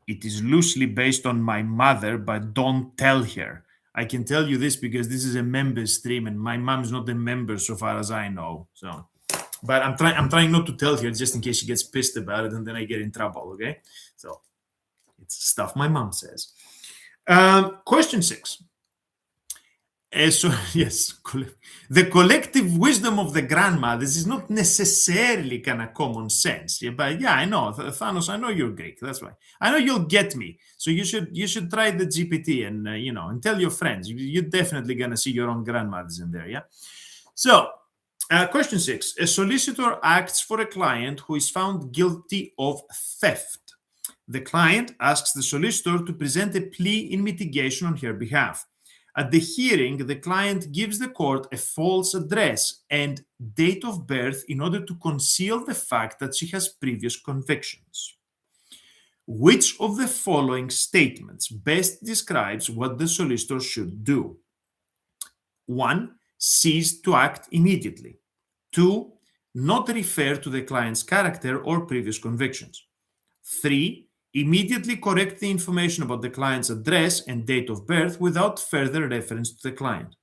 it is loosely based on my mother, but don't tell her. I can tell you this because this is a member stream and my mom's not a member so far as I know. So, but I'm trying not to tell her just in case she gets pissed about it and then I get in trouble, okay? So it's stuff my mom says. Question 6. So yes, the collective wisdom of the grandmothers is not necessarily kind of common sense. Yeah, but yeah, I know, Thanos, I know you're Greek. That's why I know you'll get me. So you should try the GPT and and tell your friends. You're definitely gonna see your own grandmothers in there. Yeah. So question 6: a solicitor acts for a client who is found guilty of theft. The client asks the solicitor to present a plea in mitigation on her behalf. At the hearing, the client gives the court a false address and date of birth in order to conceal the fact that she has previous convictions. Which of the following statements best describes what the solicitor should do? 1. Cease to act immediately. 2. Not refer to the client's character or previous convictions. 3. Immediately correct the information about the client's address and date of birth without further reference to the client.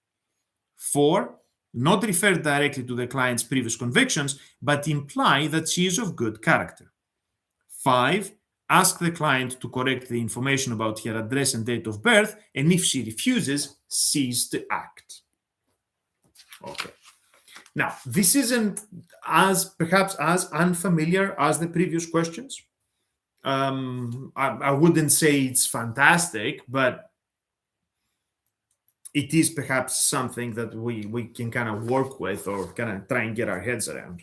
4. Not refer directly to the client's previous convictions, but imply that she is of good character. 5. Ask the client to correct the information about her address and date of birth, and if she refuses, cease to act. Okay. Now, this isn't perhaps as unfamiliar as the previous questions. I wouldn't say it's fantastic, but it is perhaps something that we can kind of work with or kind of try and get our heads around.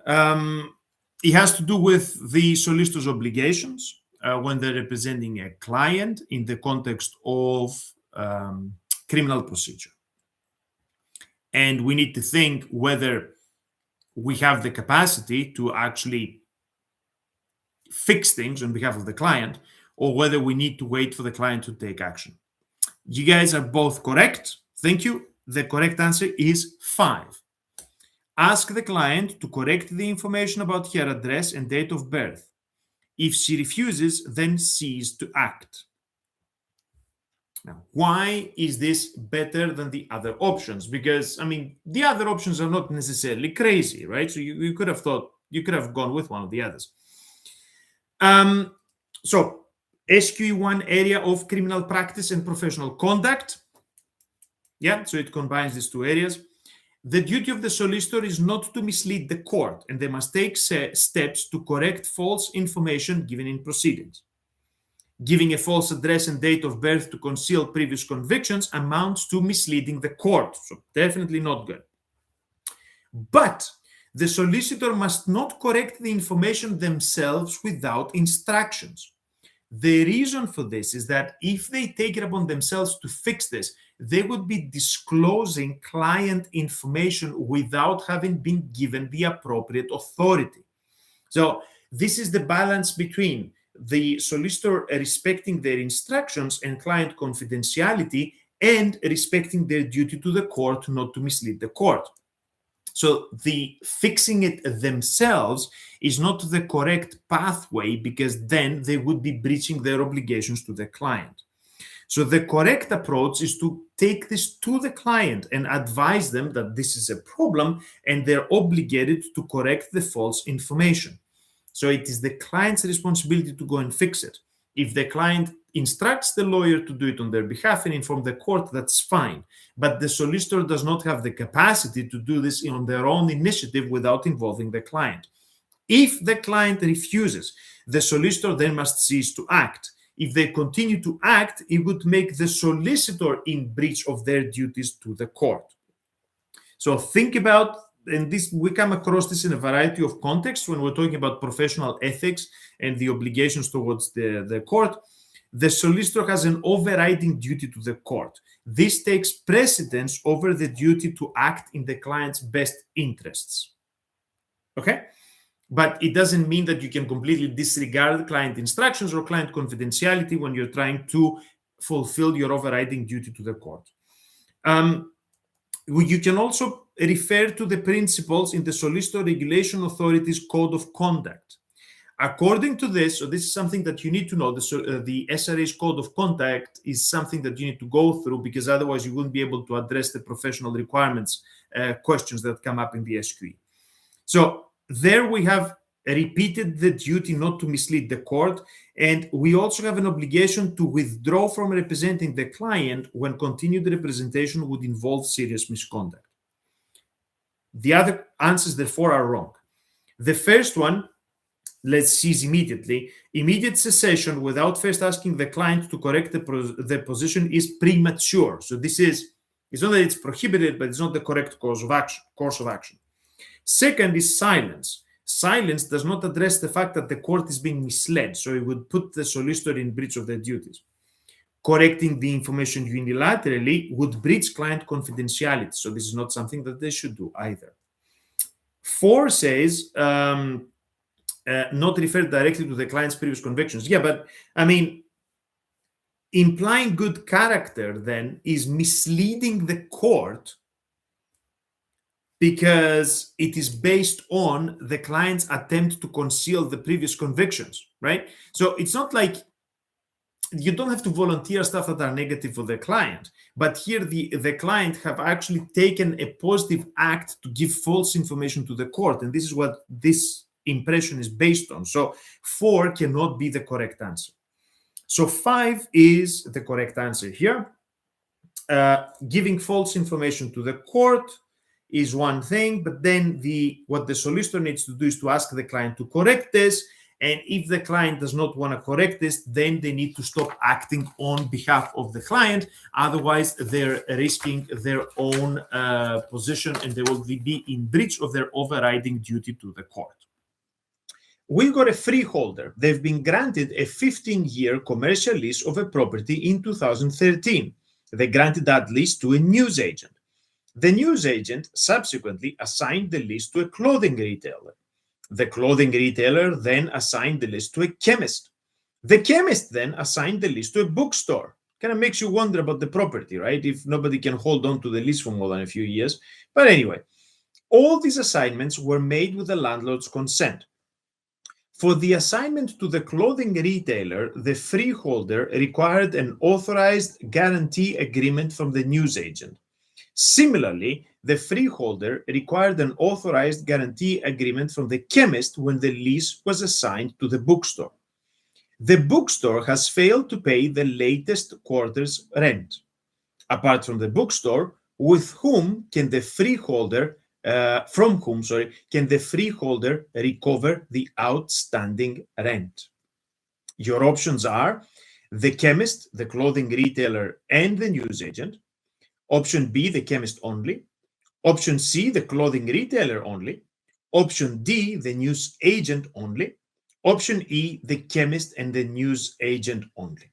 It has to do with the solicitor's obligations when they're representing a client in the context of criminal procedure. And we need to think whether we have the capacity to actually fix things on behalf of the client, or whether we need to wait for the client to take action. You guys are both correct. Thank you. The correct answer is 5. Ask the client to correct the information about her address and date of birth. If she refuses, then cease to act. Now, why is this better than the other options? Because, I mean, the other options are not necessarily crazy, right? So you could have thought, you could have gone with one of the others. So, SQE1 area of criminal practice and professional conduct. Yeah, so it combines these two areas. The duty of the solicitor is not to mislead the court, and they must take steps to correct false information given in proceedings. Giving a false address and date of birth to conceal previous convictions amounts to misleading the court, so definitely not good. But the solicitor must not correct the information themselves without instructions. The reason for this is that if they take it upon themselves to fix this, they would be disclosing client information without having been given the appropriate authority. So this is the balance between the solicitor respecting their instructions and client confidentiality, and respecting their duty to the court not to mislead the court. So the fixing it themselves is not the correct pathway, because then they would be breaching their obligations to the client. So the correct approach is to take this to the client and advise them that this is a problem and they're obligated to correct the false information. So it is the client's responsibility to go and fix it. If the client instructs the lawyer to do it on their behalf and inform the court, that's fine. But the solicitor does not have the capacity to do this on their own initiative without involving the client. If the client refuses, the solicitor then must cease to act. If they continue to act, it would make the solicitor in breach of their duties to the court. So think about, and this, we come across this in a variety of contexts when we're talking about professional ethics and the obligations towards the court. The solicitor has an overriding duty to the court. This takes precedence over the duty to act in the client's best interests. Okay? But it doesn't mean that you can completely disregard client instructions or client confidentiality when you're trying to fulfill your overriding duty to the court. You can also refer to the principles in the Solicitor Regulation Authority's Code of Conduct. According to this, so this is something that you need to know, the SRA's Code of Conduct is something that you need to go through, because otherwise you wouldn't be able to address the professional requirements questions that come up in the SQE. So there we have repeated the duty not to mislead the court, and we also have an obligation to withdraw from representing the client when continued representation would involve serious misconduct. The other answers, therefore, are wrong. The first one, let's seize immediately. Immediate cessation without first asking the client to correct the position is premature. So this is, it's not that it's prohibited, but it's not the correct course of action. Second is silence. Silence does not address the fact that the court is being misled, so it would put the solicitor in breach of their duties. Correcting the information unilaterally would breach client confidentiality, so this is not something that they should do either. 4 says not refer directly to the client's previous convictions. Yeah, but I mean, implying good character then is misleading the court, because it is based on the client's attempt to conceal the previous convictions, right? So it's not like you don't have to volunteer stuff that are negative for the client, but here the client have actually taken a positive act to give false information to the court, and this is what this impression is based on. So 4 cannot be the correct answer. So 5 is the correct answer here. Giving false information to the court is one thing, but then what the solicitor needs to do is to ask the client to correct this, And if the client does not want to correct this, then they need to stop acting on behalf of the client. Otherwise, they're risking their own position, and they will be in breach of their overriding duty to the court. We've got a freeholder. They've been granted a 15-year commercial lease of a property in 2013. They granted that lease to a newsagent. The newsagent subsequently assigned the lease to a clothing retailer. The clothing retailer then assigned the lease to a chemist. The chemist then assigned the lease to a bookstore. Kind of makes you wonder about the property, right? If nobody can hold on to the lease for more than a few years. But anyway, all these assignments were made with the landlord's consent. For the assignment to the clothing retailer, the freeholder required an authorized guarantee agreement from the newsagent. Similarly, the freeholder required an authorized guarantee agreement from the chemist when the lease was assigned to the bookstore. The bookstore has failed to pay the latest quarter's rent. Apart from the bookstore, with whom can the freeholder can the freeholder recover the outstanding rent? Your options are the chemist, the clothing retailer, and the newsagent. Option B, the chemist only. Option C, the clothing retailer only. Option D, the newsagent only. Option E, the chemist and the newsagent only.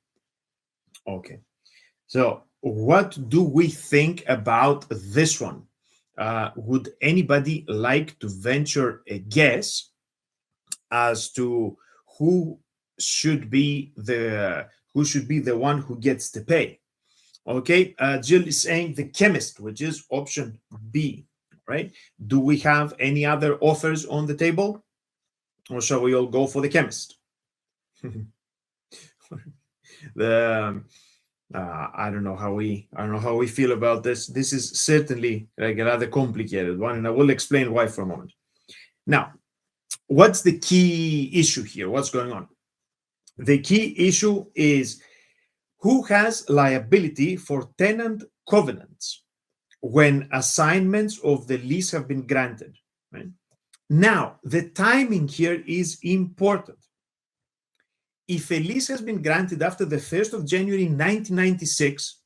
Okay, so what do we think about this one? Would anybody like to venture a guess as to who should be the one who gets to pay? Okay, Jill is saying the chemist, which is option B, right? Do we have any other offers on the table, or shall we all go for the chemist? I don't know how we feel about this. This is certainly like a rather complicated one, and I will explain why for a moment. Now, what's the key issue here? What's going on? The key issue is who has liability for tenant covenants when assignments of the lease have been granted, right? Now, the timing here is important. If a lease has been granted after the 1st of January 1996,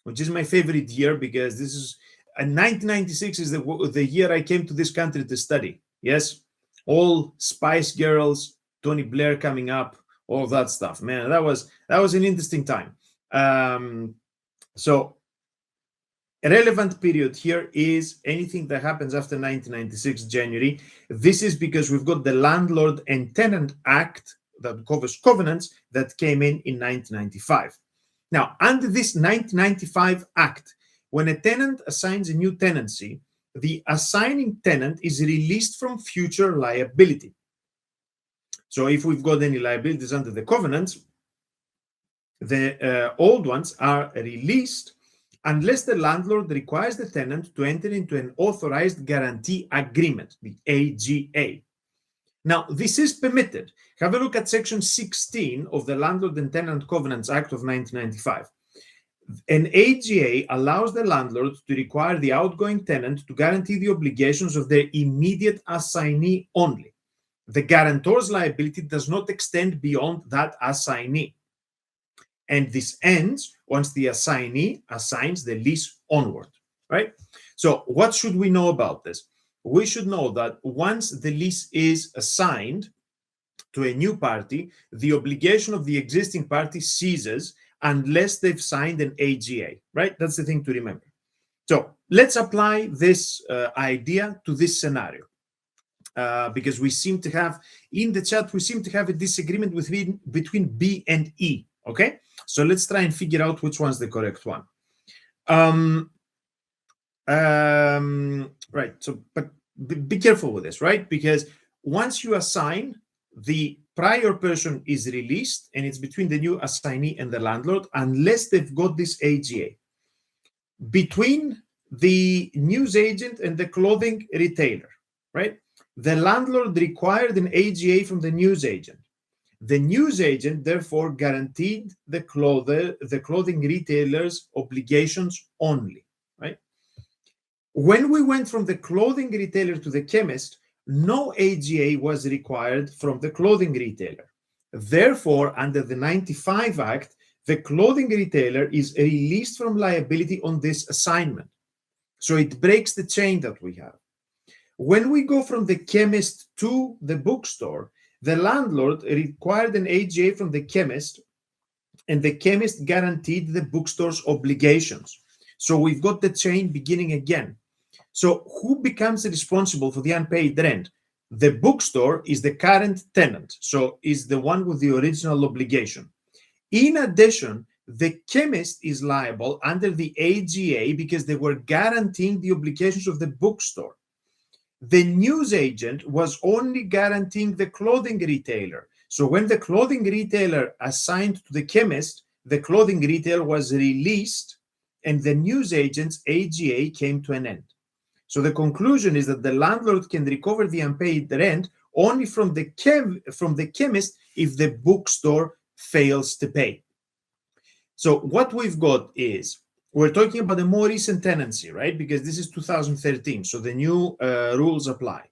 which is my favorite year because this is 1996 is the year I came to this country to study. Yes, all Spice Girls, Tony Blair coming up, all that stuff. Man, that was an interesting time. So a relevant period here is anything that happens after 1996 January. This is because we've got the Landlord and Tenant Act that covers covenants that came in 1995. Now, under this 1995 Act, when a tenant assigns a new tenancy, the assigning tenant is released from future liability. So if we've got any liabilities under the covenants, the old ones are released unless the landlord requires the tenant to enter into an authorized guarantee agreement, the AGA. Now, this is permitted. Have a look at Section 16 of the Landlord and Tenant Covenants Act of 1995. An AGA allows the landlord to require the outgoing tenant to guarantee the obligations of their immediate assignee only. The guarantor's liability does not extend beyond that assignee. And this ends once the assignee assigns the lease onward, right? So what should we know about this? We should know that once the lease is assigned to a new party, the obligation of the existing party ceases unless they've signed an AGA, right? That's the thing to remember. So let's apply this idea to this scenario. Because we seem to have, in the chat, we seem to have a disagreement between B and E, okay? So let's try and figure out which one's the correct one. Right, so, but be careful with this, right? Because once you assign, the prior person is released, and it's between the new assignee and the landlord, unless they've got this AGA. Between the newsagent and the clothing retailer, right? The landlord required an AGA from the newsagent. The newsagent therefore guaranteed the clothing retailer's obligations only, right? When we went from the clothing retailer to the chemist, no AGA was required from the clothing retailer. Therefore, under the 95 Act, the clothing retailer is released from liability on this assignment. So it breaks the chain that we have. When we go from the chemist to the bookstore, the landlord required an AGA from the chemist, and the chemist guaranteed the bookstore's obligations. So we've got the chain beginning again. So who becomes responsible for the unpaid rent? The bookstore is the current tenant, so is the one with the original obligation. In addition, the chemist is liable under the AGA because they were guaranteeing the obligations of the bookstore. The newsagent was only guaranteeing the clothing retailer. So when the clothing retailer assigned to the chemist, the clothing retailer was released and the newsagent's AGA came to an end. So the conclusion is that the landlord can recover the unpaid rent only from the chemist if the bookstore fails to pay. So what we've got is, we're talking about a more recent tenancy, right? Because this is 2013, so the new rules apply.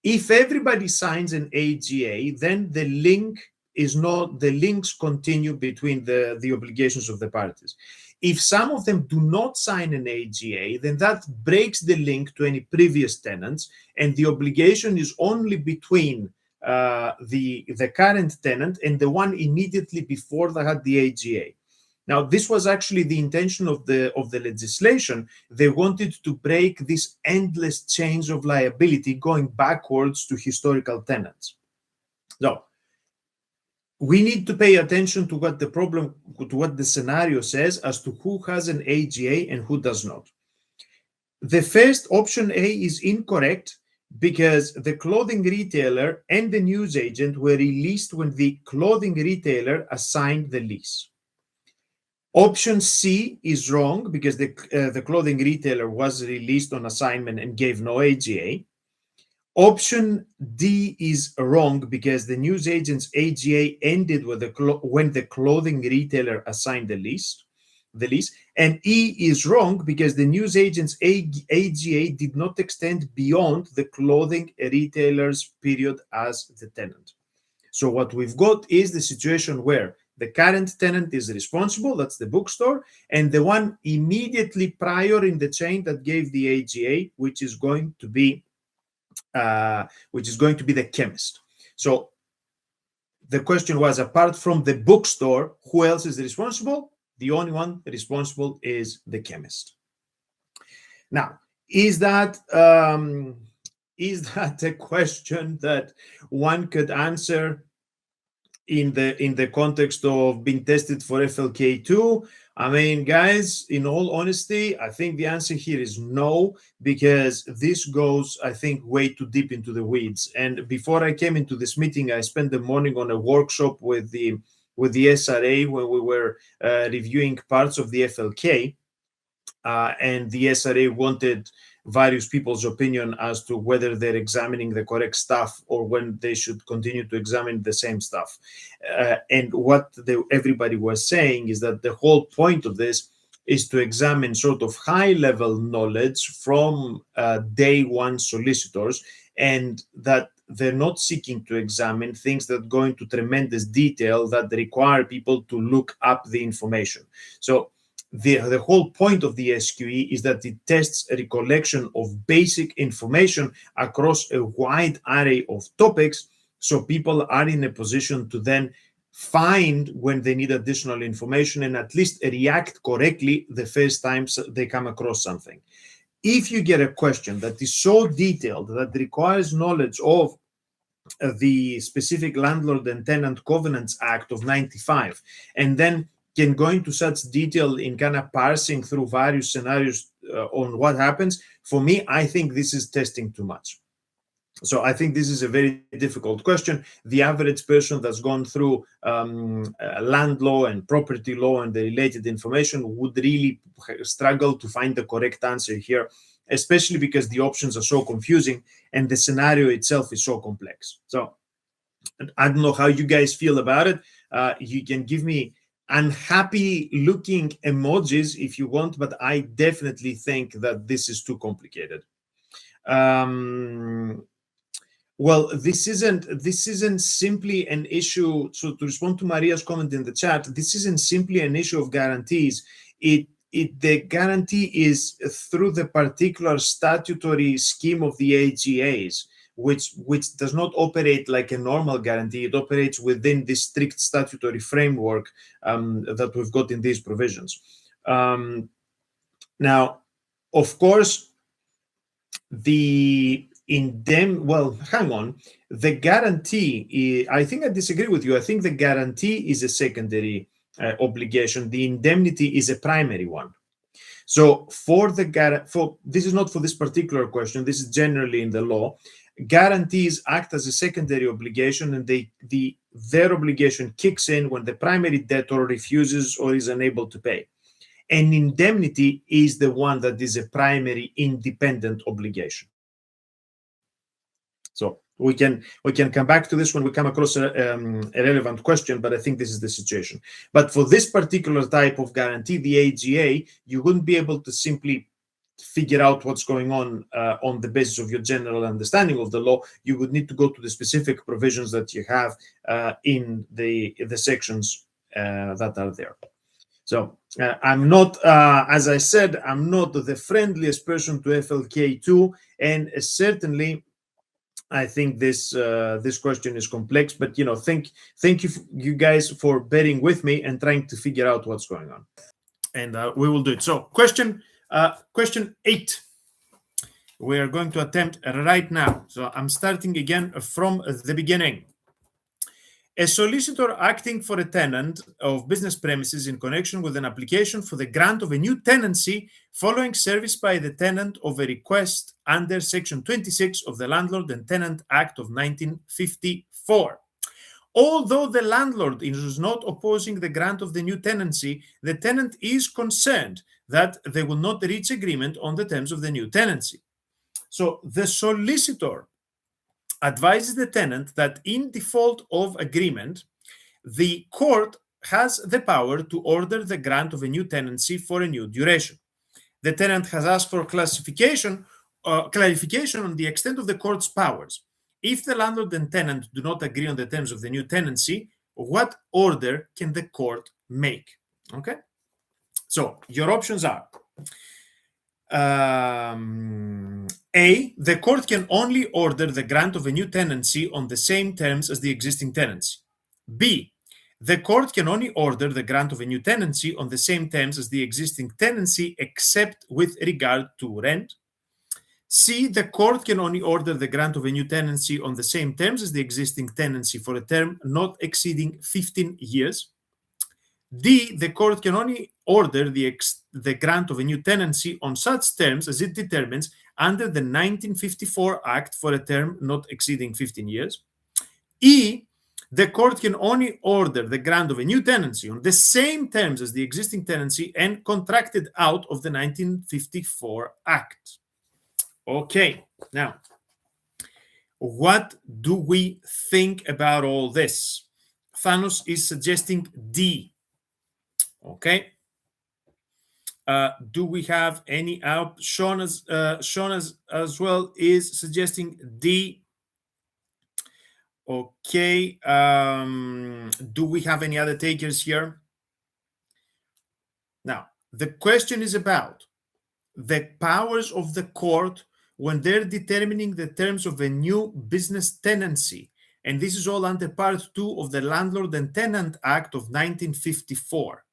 If everybody signs an AGA, then the links continue between the obligations of the parties. If some of them do not sign an AGA, then that breaks the link to any previous tenants, and the obligation is only between the current tenant and the one immediately before they had the AGA. Now, this was actually the intention of the legislation. They wanted to break this endless chains of liability going backwards to historical tenants. So we need to pay attention to what the scenario says as to who has an AGA and who does not. The first option A is incorrect because the clothing retailer and the newsagent were released when the clothing retailer assigned the lease. Option C is wrong because the clothing retailer was released on assignment and gave no AGA. Option D is wrong because the newsagent's AGA ended with when the clothing retailer assigned the lease. And E is wrong because the newsagent's AGA did not extend beyond the clothing retailer's period as the tenant. So what we've got is the situation where the current tenant is responsible, that's the bookstore, and the one immediately prior in the chain that gave the AGA, which is going to be the chemist. So the question was, apart from the bookstore, who else is responsible? The only one responsible is the chemist. Now, is that a question that one could answer in the context of being tested for FLK2? I mean, guys, in all honesty, I think the answer here is no, because this goes, I think, way too deep into the weeds. And before I came into this meeting, I spent the morning on a workshop with the SRA where we were reviewing parts of the FLK, and the SRA wanted various people's opinion as to whether they're examining the correct stuff or when they should continue to examine the same stuff. And what everybody was saying is that the whole point of this is to examine sort of high-level knowledge from day one solicitors, and that they're not seeking to examine things that go into tremendous detail that require people to look up the information. So the whole point of the SQE is that it tests a recollection of basic information across a wide array of topics, so people are in a position to then find when they need additional information and at least react correctly the first time they come across something. If you get a question that is so detailed that requires knowledge of the specific Landlord and Tenant Covenants Act of 95, and then can go into such detail in kind of parsing through various scenarios on what happens, for me, I think this is testing too much. So I think this is a very difficult question. The average person that's gone through land law and property law and the related information would really struggle to find the correct answer here, especially because the options are so confusing and the scenario itself is so complex. So I don't know how you guys feel about it. You can give me unhappy looking emojis if you want, but I definitely think that this is too complicated. Well, this isn't simply an issue. So to respond to Maria's comment in the chat, this isn't simply an issue of guarantees. The guarantee is through the particular statutory scheme of the AGAs, which does not operate like a normal guarantee. It operates within this strict statutory framework that we've got in these provisions. Now, of course, hang on. The guarantee, I think I disagree with you. I think the guarantee is a secondary obligation. The indemnity is a primary one. So this is not for this particular question. This is generally in the law. Guarantees act as a secondary obligation, and their obligation kicks in when the primary debtor refuses or is unable to pay. And indemnity is the one that is a primary independent obligation. So we can come back to this when we come across a relevant question, but I think this is the situation. But for this particular type of guarantee, the AGA, you wouldn't be able to simply figure out what's going on the basis of your general understanding of the law. You would need to go to the specific provisions that you have in the sections that are there. So I'm not, as I said, I'm not the friendliest person to FLK2, and certainly I think this question is complex. But thank you guys for bearing with me and trying to figure out what's going on, and we will do it. So question 8. We are going to attempt right now. So I'm starting again from the beginning. A solicitor acting for a tenant of business premises in connection with an application for the grant of a new tenancy following service by the tenant of a request under Section 26 of the Landlord and Tenant Act of 1954. Although the landlord is not opposing the grant of the new tenancy, the tenant is concerned that they will not reach agreement on the terms of the new tenancy. So the solicitor advises the tenant that in default of agreement, the court has the power to order the grant of a new tenancy for a new duration. The tenant has asked for clarification on the extent of the court's powers. If the landlord and tenant do not agree on the terms of the new tenancy, what order can the court make? Okay, so your options are A, the court can only order the grant of a new tenancy on the same terms as the existing tenancy. B, the court can only order the grant of a new tenancy on the same terms as the existing tenancy except with regard to rent. C, the court can only order the grant of a new tenancy on the same terms as the existing tenancy for a term not exceeding 15 years. D, the court can only order the grant of a new tenancy on such terms as it determines under the 1954 Act for a term not exceeding 15 years. E, the court can only order the grant of a new tenancy on the same terms as the existing tenancy and contracted out of the 1954 Act. Okay, now, what do we think about all this? Thanos is suggesting D. Okay. Do we have any out? Sean as well is suggesting D. Okay. Do we have any other takers here? Now, the question is about the powers of the court when they're determining the terms of a new business tenancy. And this is all under Part 2 of the Landlord and Tenant Act of 1954.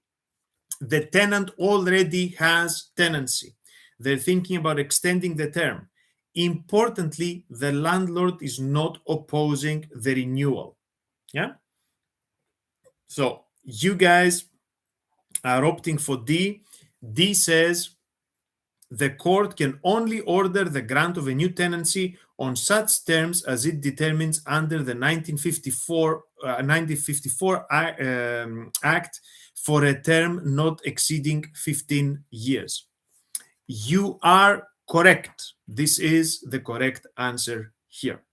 The tenant already has tenancy. They're thinking about extending the term. Importantly, the landlord is not opposing the renewal. Yeah. So you guys are opting for D. D says the court can only order the grant of a new tenancy on such terms as it determines under the 1954 Act for a term not exceeding 15 years. You are correct. This is the correct answer here.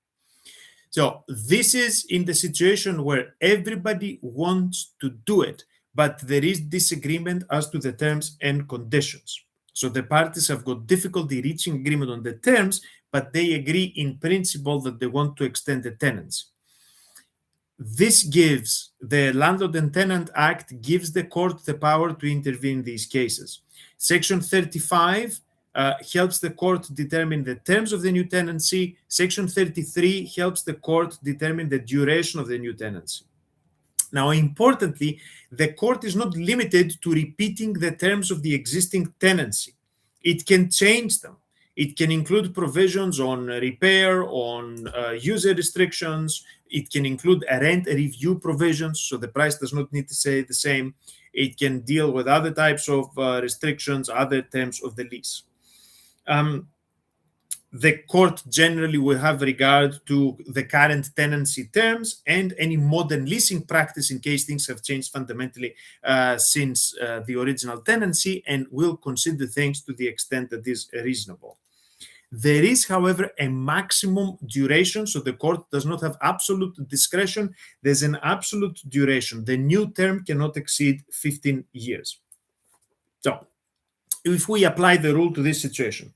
So this is in the situation where everybody wants to do it, but there is disagreement as to the terms and conditions. So the parties have got difficulty reaching agreement on the terms, but they agree in principle that they want to extend the tenancy. This gives the Landlord and Tenant Act gives the court the power to intervene in these cases. Section 35 helps the court determine the terms of the new tenancy. Section 33 helps the court determine the duration of the new tenancy. Now, importantly, the court is not limited to repeating the terms of the existing tenancy. It can change them. It can include provisions on repair, on user restrictions. It can include a rent review provisions, so the price does not need to stay the same. It can deal with other types of restrictions, other terms of the lease. The court generally will have regard to the current tenancy terms and any modern leasing practice in case things have changed fundamentally since the original tenancy, and will consider things to the extent that is reasonable. There is, however, a maximum duration, so the court does not have absolute discretion. There's an absolute duration. The new term cannot exceed 15 years. So, if we apply the rule to this situation,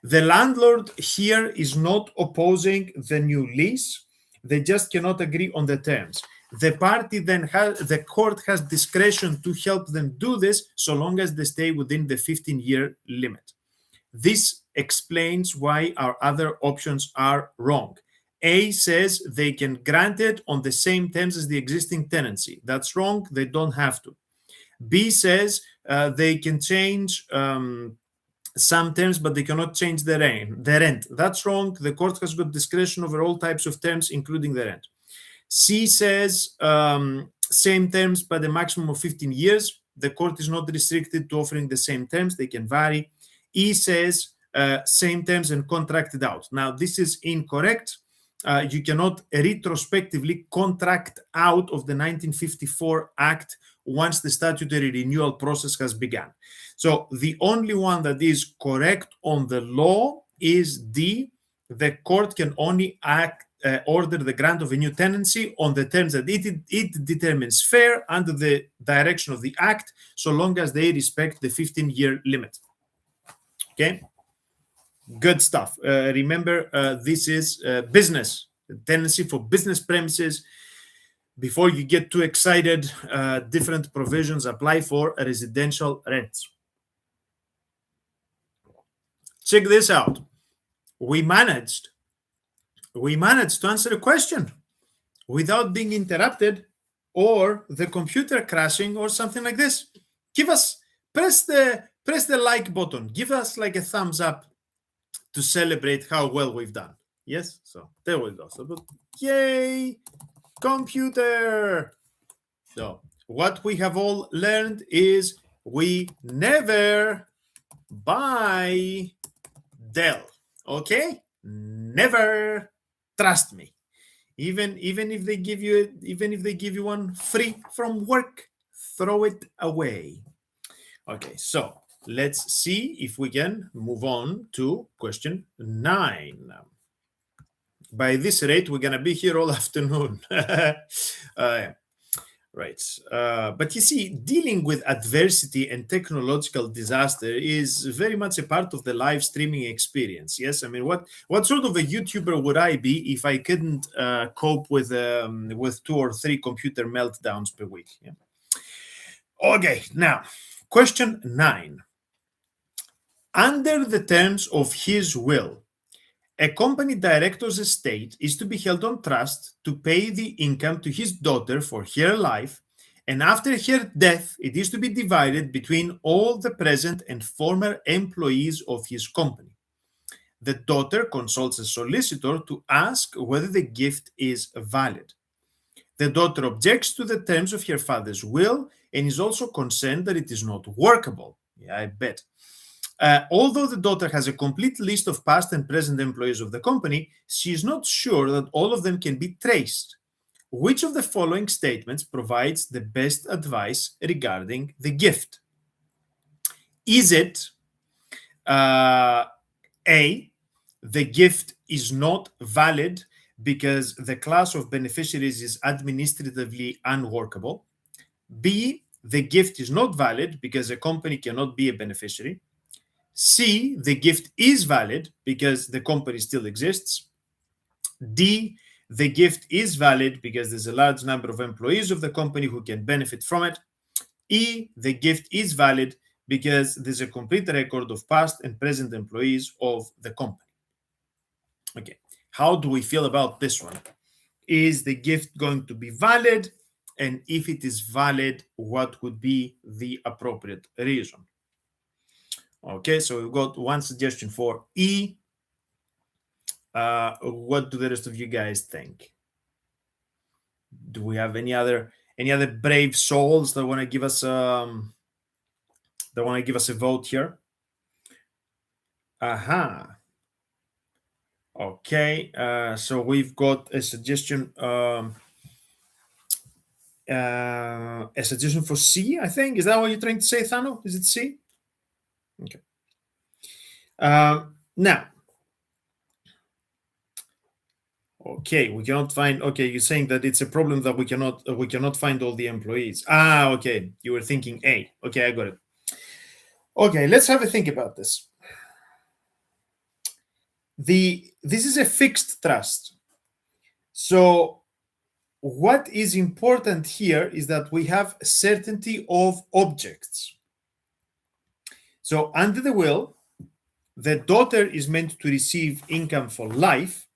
the landlord here is not opposing the new lease. They just cannot agree on the terms. The party then the court has discretion to help them do this so long as they stay within the 15-year limit. This explains why our other options are wrong. A says they can grant it on the same terms as the existing tenancy. That's wrong. They don't have to. B says they can change some terms, but they cannot change the rent. That's wrong. The court has got discretion over all types of terms, including the rent. C says same terms, but a maximum of 15 years. The court is not restricted to offering the same terms. They can vary. E says same terms and contracted out. Now, this is incorrect. You cannot retrospectively contract out of the 1954 Act once the statutory renewal process has begun. So the only one that is correct on the law is D. The court can only order the grant of a new tenancy on the terms that it determines fair under the direction of the Act, so long as they respect the 15-year limit. Okay? Good stuff. Remember, this is business, tenancy for business premises. Before you get too excited, different provisions apply for residential rents. Check this out. We managed to answer a question without being interrupted or the computer crashing or something like this. Press the like button. Give us like a thumbs up to celebrate how well we've done. Yes? So there we go. So, yay, computer. So what we have all learned is we never buy Dell. Okay? Never. Trust me. Even if they give you one free from work, throw it away. Okay, so let's see if we can move on to question 9. By this rate, we're gonna be here all afternoon. Right. But you see, dealing with adversity and technological disaster is very much a part of the live streaming experience. Yes, I mean, what sort of a YouTuber would I be if I couldn't cope with 2 or 3 computer meltdowns per week? Yeah. Okay, now, question 9. Under the terms of his will, a company director's estate is to be held on trust to pay the income to his daughter for her life, and after her death, it is to be divided between all the present and former employees of his company. The daughter consults a solicitor to ask whether the gift is valid. The daughter objects to the terms of her father's will and is also concerned that it is not workable. Yeah, I bet. Although the daughter has a complete list of past and present employees of the company, she is not sure that all of them can be traced. Which of the following statements provides the best advice regarding the gift? Is it A, the gift is not valid because the class of beneficiaries is administratively unworkable? B, the gift is not valid because a company cannot be a beneficiary? C, the gift is valid because the company still exists. D, the gift is valid because there's a large number of employees of the company who can benefit from it. E, the gift is valid because there's a complete record of past and present employees of the company. Okay, how do we feel about this one? Is the gift going to be valid? And if it is valid, what would be the appropriate reason? Okay, so we've got one suggestion for E. What do the rest of you guys think? Do we have any other brave souls that want to give us a vote here? Aha. Okay, so we've got a suggestion. A suggestion for C, I think. Is that what you're trying to say, Thano? Is it C? Okay. Now, okay, we cannot find. Okay, you're saying that it's a problem that we cannot find all the employees. Okay, you were thinking A. Okay, I got it. Okay, let's have a think about this. This is a fixed trust. So what is important here is that we have certainty of objects. So under the will, the daughter is meant to receive income for life.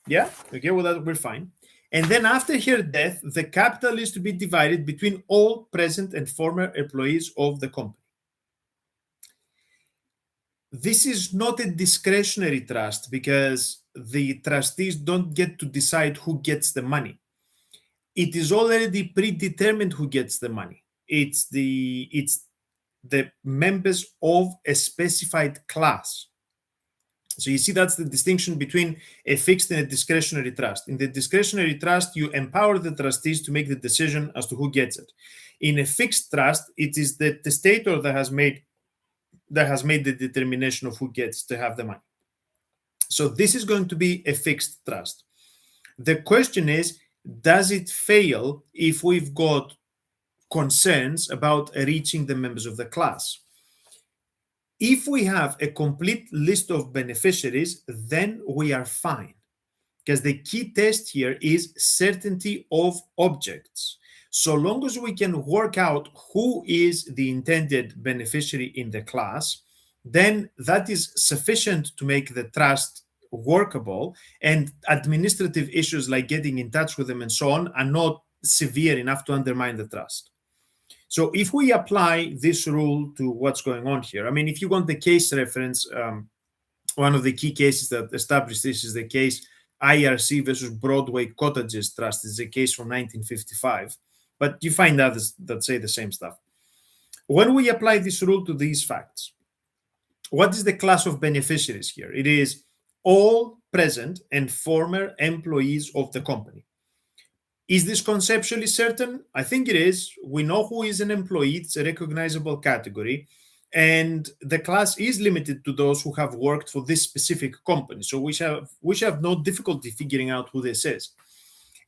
Yeah, okay, well, that we're fine. And then after her death, the capital is to be divided between all present and former employees of the company. This is not a discretionary trust because the trustees don't get to decide who gets the money. It is already predetermined who gets the money. It's the members of a specified class. So you see, that's the distinction between a fixed and a discretionary trust. In the discretionary trust, you empower the trustees to make the decision as to who gets it. In a fixed trust, it is the testator that has made the determination of who gets to have the money. So this is going to be a fixed trust. The question is, does it fail if we've got concerns about reaching the members of the class? If we have a complete list of beneficiaries, then we are fine, because the key test here is certainty of objects. So long as we can work out who is the intended beneficiary in the class, then that is sufficient to make the trust workable, and administrative issues like getting in touch with them and so on are not severe enough to undermine the trust. So if we apply this rule to what's going on here, I mean, if you want the case reference, one of the key cases that established this is the case IRC versus Broadway Cottages Trust. It's a case from 1955, but you find others that say the same stuff. When we apply this rule to these facts, what is the class of beneficiaries here? It is all present and former employees of the company. Is this conceptually certain? I think it is. We know who is an employee. It's a recognizable category. And the class is limited to those who have worked for this specific company. So we have no difficulty figuring out who this is.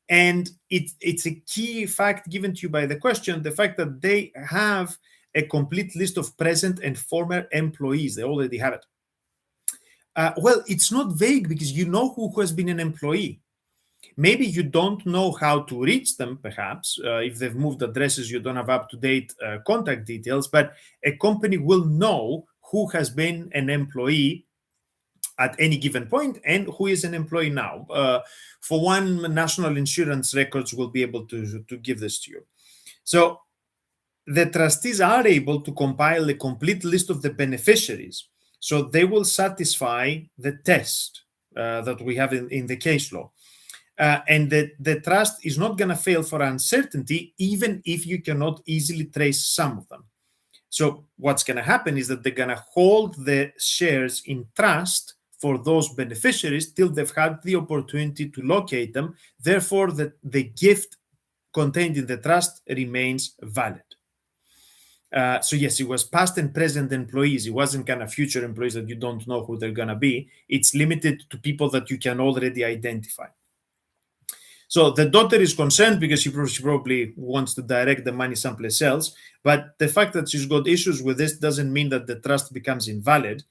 And it's a key fact given to you by the question, the fact that they have a complete list of present and former employees. They already have it. Well, it's not vague because you know who has been an employee. Maybe you don't know how to reach them, perhaps. If they've moved addresses, you don't have up-to-date contact details, but a company will know who has been an employee at any given point and who is an employee now. For one, national insurance records will be able to give this to you. So the trustees are able to compile a complete list of the beneficiaries. So they will satisfy the test that we have in the case law. And the trust is not going to fail for uncertainty, even if you cannot easily trace some of them. So what's going to happen is that they're going to hold the shares in trust for those beneficiaries till they've had the opportunity to locate them. Therefore, the gift contained in the trust remains valid. So yes, it was past and present employees. It wasn't kind of future employees that you don't know who they're going to be. It's limited to people that you can already identify. So the daughter is concerned because she probably wants to direct the money someplace else. But the fact that she's got issues with this doesn't mean that the trust becomes invalid.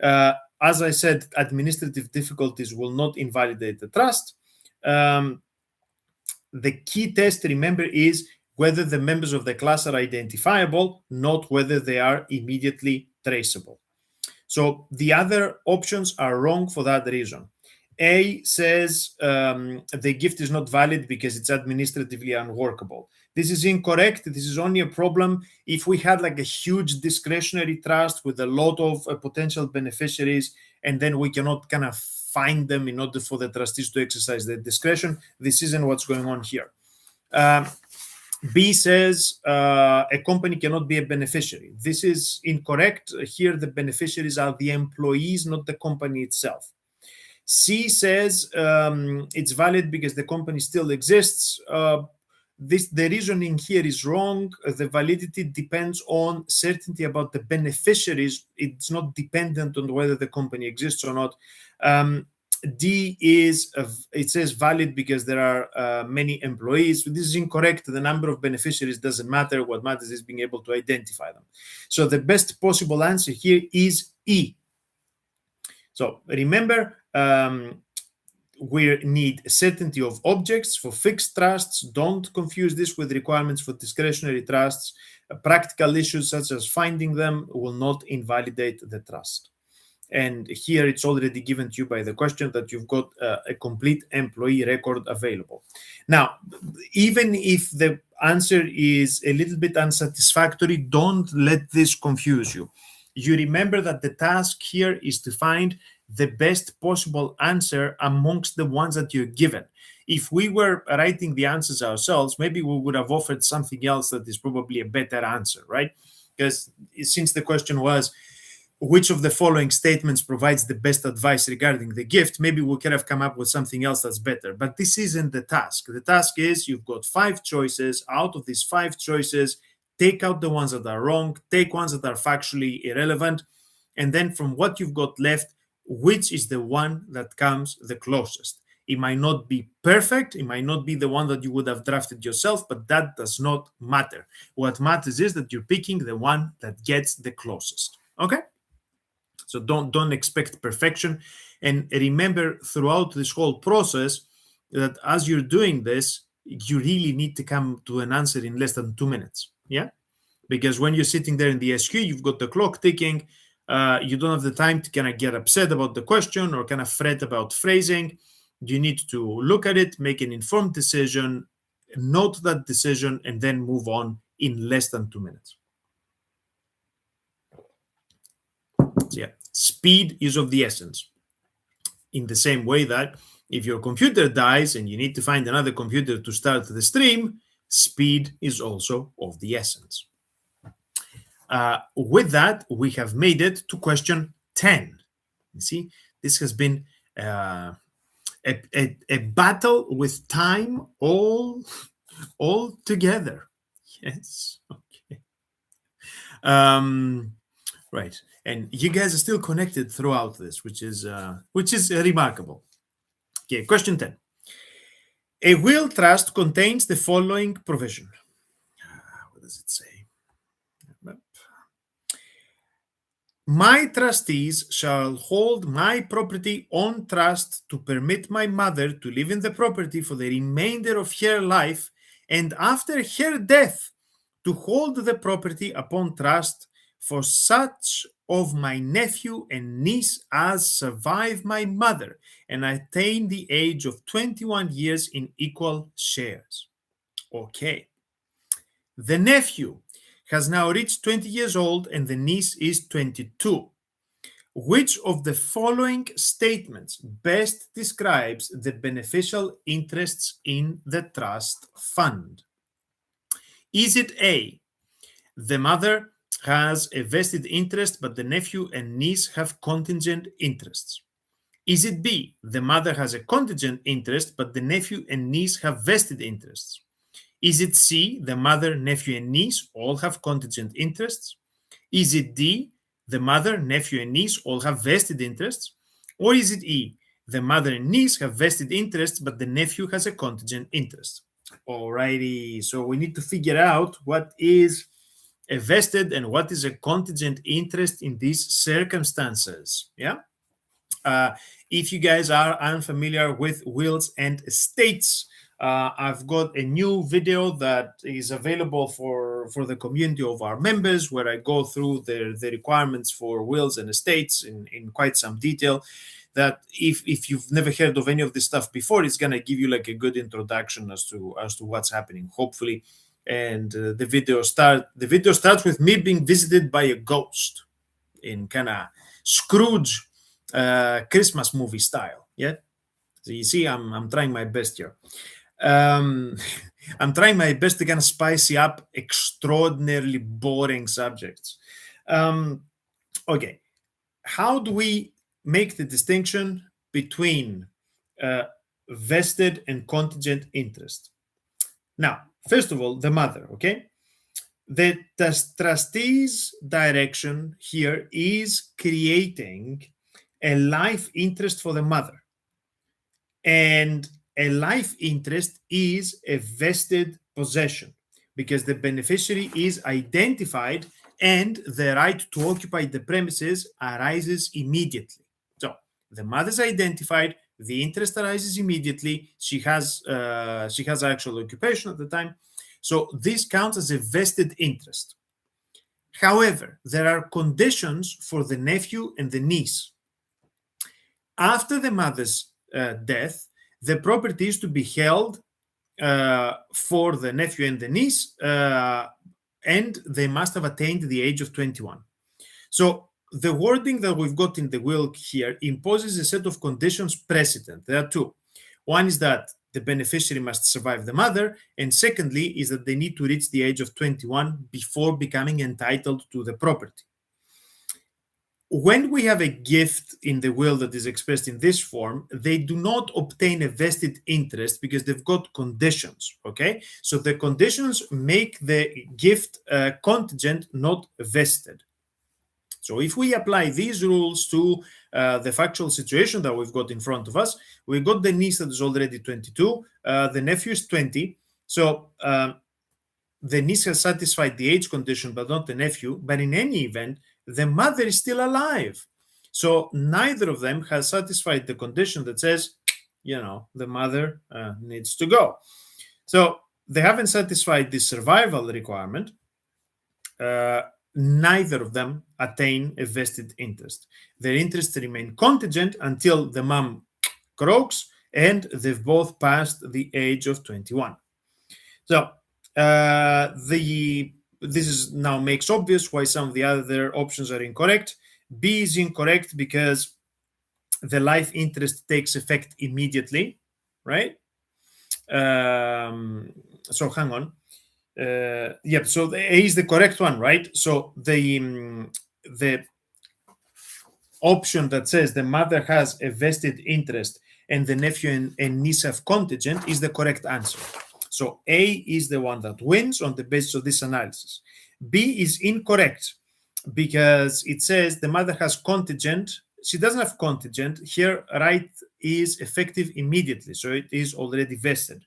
As I said, administrative difficulties will not invalidate the trust. The key test, remember, is whether the members of the class are identifiable, not whether they are immediately traceable. So the other options are wrong for that reason. A says the gift is not valid because it's administratively unworkable. This is incorrect. This is only a problem if we had like a huge discretionary trust with a lot of potential beneficiaries, and then we cannot kind of find them in order for the trustees to exercise their discretion. This isn't what's going on here. B says a company cannot be a beneficiary. This is incorrect. Here, the beneficiaries are the employees, not the company itself. C says it's valid because the company still exists. The reasoning here is wrong. The validity depends on certainty about the beneficiaries. It's not dependent on whether the company exists or not. D is, it says valid because there are many employees. This is incorrect. The number of beneficiaries doesn't matter. What matters is being able to identify them. So the best possible answer here is E. So remember, we need certainty of objects for fixed trusts. Don't confuse this with requirements for discretionary trusts. Practical issues such as finding them will not invalidate the trust. And here it's already given to you by the question that you've got a complete employee record available. Now, even if the answer is a little bit unsatisfactory, don't let this confuse you. You remember that the task here is to find the best possible answer amongst the ones that you're given. If we were writing the answers ourselves, maybe we would have offered something else that is probably a better answer, right? Because since the question was, which of the following statements provides the best advice regarding the gift, maybe we could have come up with something else that's better. But this isn't the task. The task is you've got 5 choices. Out of these 5 choices, take out the ones that are wrong, take ones that are factually irrelevant, and then from what you've got left, which is the one that comes the closest. It might not be perfect. It might not be the one that you would have drafted yourself, but that does not matter. What matters is that you're picking the one that gets the closest. Okay? So don't expect perfection. And remember throughout this whole process that as you're doing this, you really need to come to an answer in less than 2 minutes. Yeah? Because when you're sitting there in the SQ, you've got the clock ticking. You don't have the time to kind of get upset about the question or kind of fret about phrasing. You need to look at it, make an informed decision, note that decision, and then move on in less than 2 minutes. So yeah, speed is of the essence. In the same way that if your computer dies and you need to find another computer to start the stream, speed is also of the essence. With that, we have made it to question 10. You see, this has been a battle with time all together. Yes. Okay. Right. And you guys are still connected throughout this, which is remarkable. Okay, question 10. A will trust contains the following provision. What does it say? My trustees shall hold my property on trust to permit my mother to live in the property for the remainder of her life, and after her death to hold the property upon trust for such of my nephew and niece as survive my mother and attain the age of 21 years in equal shares. Okay. The nephew has now reached 20 years old and the niece is 22. Which of the following statements best describes the beneficial interests in the trust fund? Is it A, the mother has a vested interest, but the nephew and niece have contingent interests? Is it B, the mother has a contingent interest, but the nephew and niece have vested interests? Is it C, the mother, nephew, and niece all have contingent interests? Is it D, the mother, nephew, and niece all have vested interests? Or is it E, The mother and niece have vested interests, but the nephew has a contingent interest. Alrighty, so we need to figure out what is a vested and what is a contingent interest in these circumstances. Yeah. If you guys are unfamiliar with wills and estates, I've got a new video that is available for the community of our members, where I go through the requirements for wills and estates in quite some detail. That if you've never heard of any of this stuff before, it's gonna give you like a good introduction as to what's happening, hopefully. And the video starts with me being visited by a ghost in kind of Scrooge Christmas movie style. Yeah, so you see, I'm trying my best here. I'm trying my best to kind of spicy up extraordinarily boring subjects. Okay, how do we make the distinction between vested and contingent interest? Now, first of all, the mother. Okay, the trustee's direction here is creating a life interest for the mother. And a life interest is a vested possession because the beneficiary is identified and the right to occupy the premises arises immediately. So the mother's identified, the interest arises immediately. She has actual occupation at the time. So this counts as a vested interest. However, there are conditions for the nephew and the niece. After the mother's death, the property is to be held for the nephew and the niece, and they must have attained the age of 21. So the wording that we've got in the will here imposes a set of conditions precedent. There are two. One is that the beneficiary must survive the mother, and secondly is that they need to reach the age of 21 before becoming entitled to the property. When we have a gift in the will that is expressed in this form, they do not obtain a vested interest because they've got conditions, okay? So the conditions make the gift contingent, not vested. So if we apply these rules to the factual situation that we've got in front of us, we've got the niece that is already 22, the nephew is 20. So the niece has satisfied the age condition, but not the nephew. But in any event, the mother is still alive. So neither of them has satisfied the condition that says, the mother needs to go. So they haven't satisfied the survival requirement. Neither of them attain a vested interest. Their interests remain contingent until the mom croaks and they've both passed the age of 21. So this is now makes obvious why some of the other options are incorrect. B is incorrect because the life interest takes effect immediately, right? So hang on. So the A is the correct one, right? So the option that says the mother has a vested interest and the nephew and niece have contingent is the correct answer. So A is the one that wins on the basis of this analysis. B is incorrect because it says the mother has contingent. She doesn't have contingent. Here, right is effective immediately, so it is already vested.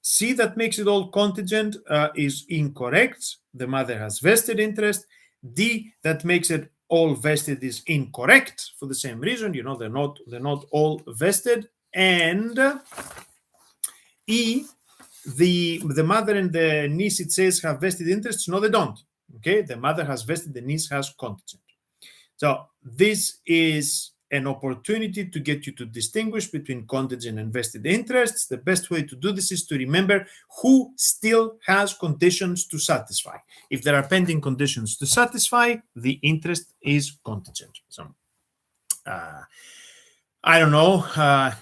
C, that makes it all contingent, is incorrect. The mother has vested interest. D, that makes it all vested, is incorrect for the same reason. They're not all vested. And E, the mother and the niece, it says, have vested interests. No, they don't. Okay, the mother has vested, the niece has contingent. So this is an opportunity to get you to distinguish between contingent and vested interests. The best way to do this is to remember who still has conditions to satisfy. If there are pending conditions to satisfy, the interest is contingent. So I don't know,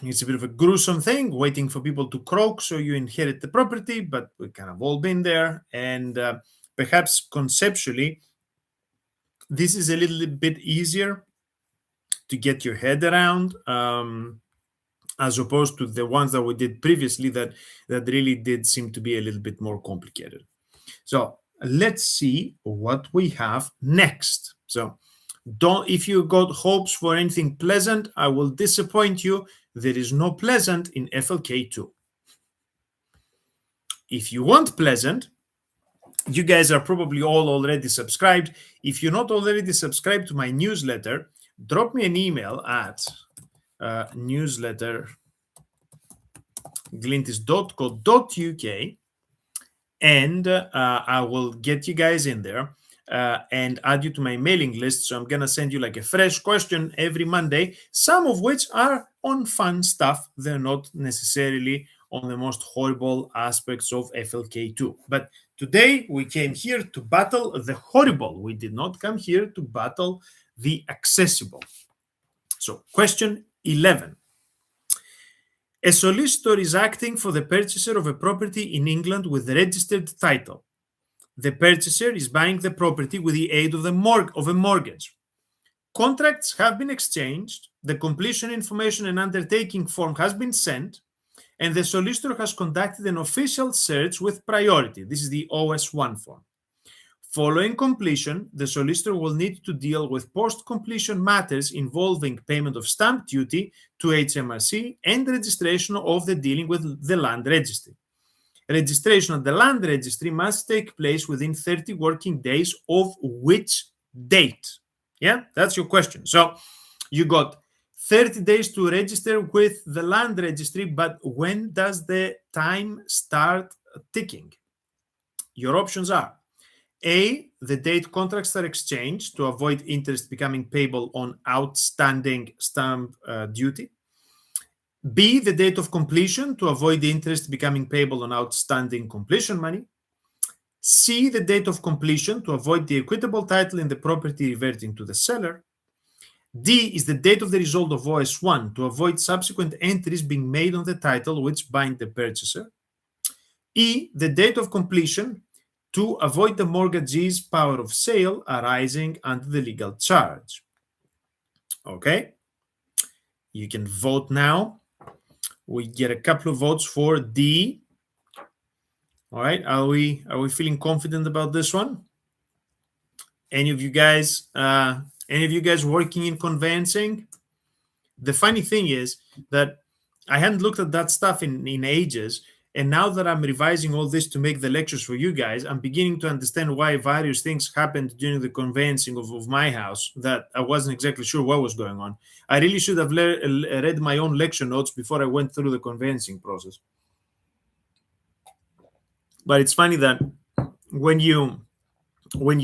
it's a bit of a gruesome thing, waiting for people to croak so you inherit the property, but we've kind of all been there. And perhaps conceptually, this is a little bit easier to get your head around, as opposed to the ones that we did previously that really did seem to be a little bit more complicated. So let's see what we have next. So If you got hopes for anything pleasant, I will disappoint you. There is no pleasant in FLK2. If you want pleasant, you guys are probably all already subscribed. If you're not already subscribed to my newsletter, drop me an email at newsletter@glintis.co.uk, and I will get you guys in there and add you to my mailing list. So I'm going to send you like a fresh question every Monday, some of which are on fun stuff. They're not necessarily on the most horrible aspects of FLK2. But today we came here to battle the horrible. We did not come here to battle the accessible. So question 11. A solicitor is acting for the purchaser of a property in England with registered title. The purchaser is buying the property with the aid of a mortgage. Contracts have been exchanged, the completion information and undertaking form has been sent, and the solicitor has conducted an official search with priority. This is the OS1 form. Following completion, the solicitor will need to deal with post-completion matters involving payment of stamp duty to HMRC and registration of the dealing with the land registry. Registration of the land registry must take place within 30 working days of which date? Yeah, that's your question. So you got 30 days to register with the land registry, but when does the time start ticking? Your options are A, the date contracts are exchanged to avoid interest becoming payable on outstanding stamp duty. B, the date of completion to avoid the interest becoming payable on outstanding completion money. C, the date of completion to avoid the equitable title in the property reverting to the seller. D is the date of the result of OS1 to avoid subsequent entries being made on the title which bind the purchaser. E, the date of completion to avoid the mortgagee's power of sale arising under the legal charge. Okay, you can vote now. We get a couple of votes for D. All right, are we feeling confident about this one? Any of you guys working in conveyancing? The funny thing is that I hadn't looked at that stuff in ages, and now that I'm revising all this to make the lectures for you guys, I'm beginning to understand why various things happened during the conveyancing of my house that I wasn't exactly sure what was going on. I really should have read my own lecture notes before I went through the conveyancing process. But it's funny that when you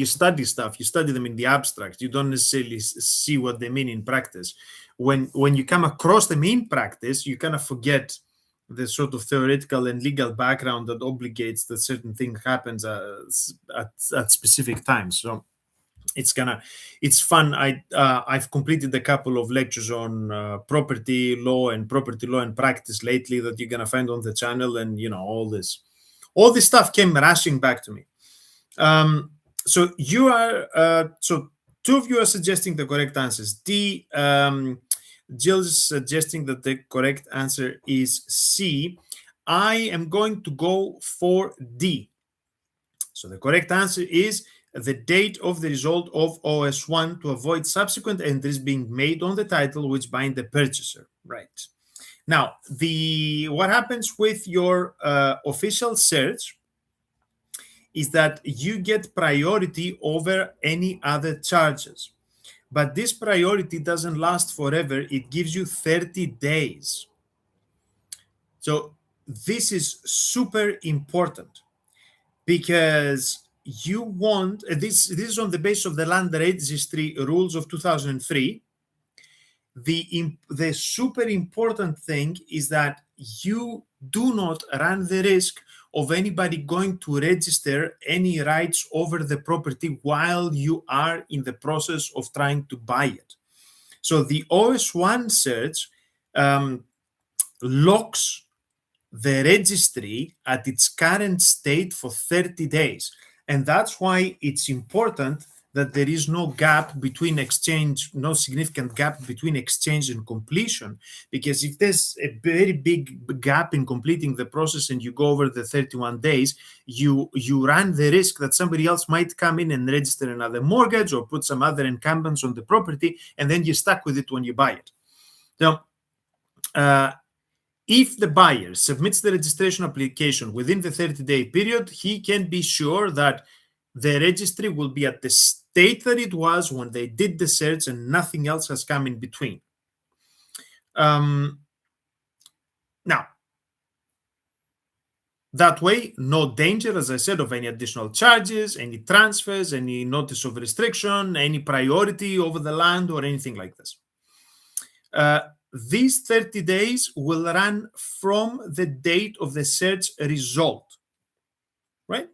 study stuff, you study them in the abstract. You don't necessarily see what they mean in practice. When you come across them in practice, you kind of forget the sort of theoretical and legal background that obligates that certain thing happens at specific times. So it's fun. I've completed a couple of lectures on property law and practice lately that you're gonna find on the channel, and all this stuff came rushing back to me. So you are so two of you are suggesting the correct answers. D, Jill's suggesting that the correct answer is C. I am going to go for D. So the correct answer is the date of the result of OS1 to avoid subsequent entries being made on the title which bind the purchaser. Right. Now, what happens with your official search is that you get priority over any other charges. But this priority doesn't last forever. It gives you 30 days. So this is super important because you want, this is on the basis of the land registry rules of 2003. The super important thing is that you do not run the risk of anybody going to register any rights over the property while you are in the process of trying to buy it. So the OS1 search locks the registry at its current state for 30 days. And that's why it's important that there is no gap between exchange, no significant gap between exchange and completion. Because if there's a very big gap in completing the process and you go over the 31 days, you run the risk that somebody else might come in and register another mortgage or put some other incumbents on the property, and then you're stuck with it when you buy it. So, if the buyer submits the registration application within the 30-day period, he can be sure that the registry will be at the state that it was when they did the search and nothing else has come in between. Now, that way, no danger, as I said, of any additional charges, any transfers, any notice of restriction, any priority over the land or anything like this. These 30 days will run from the date of the search result, right?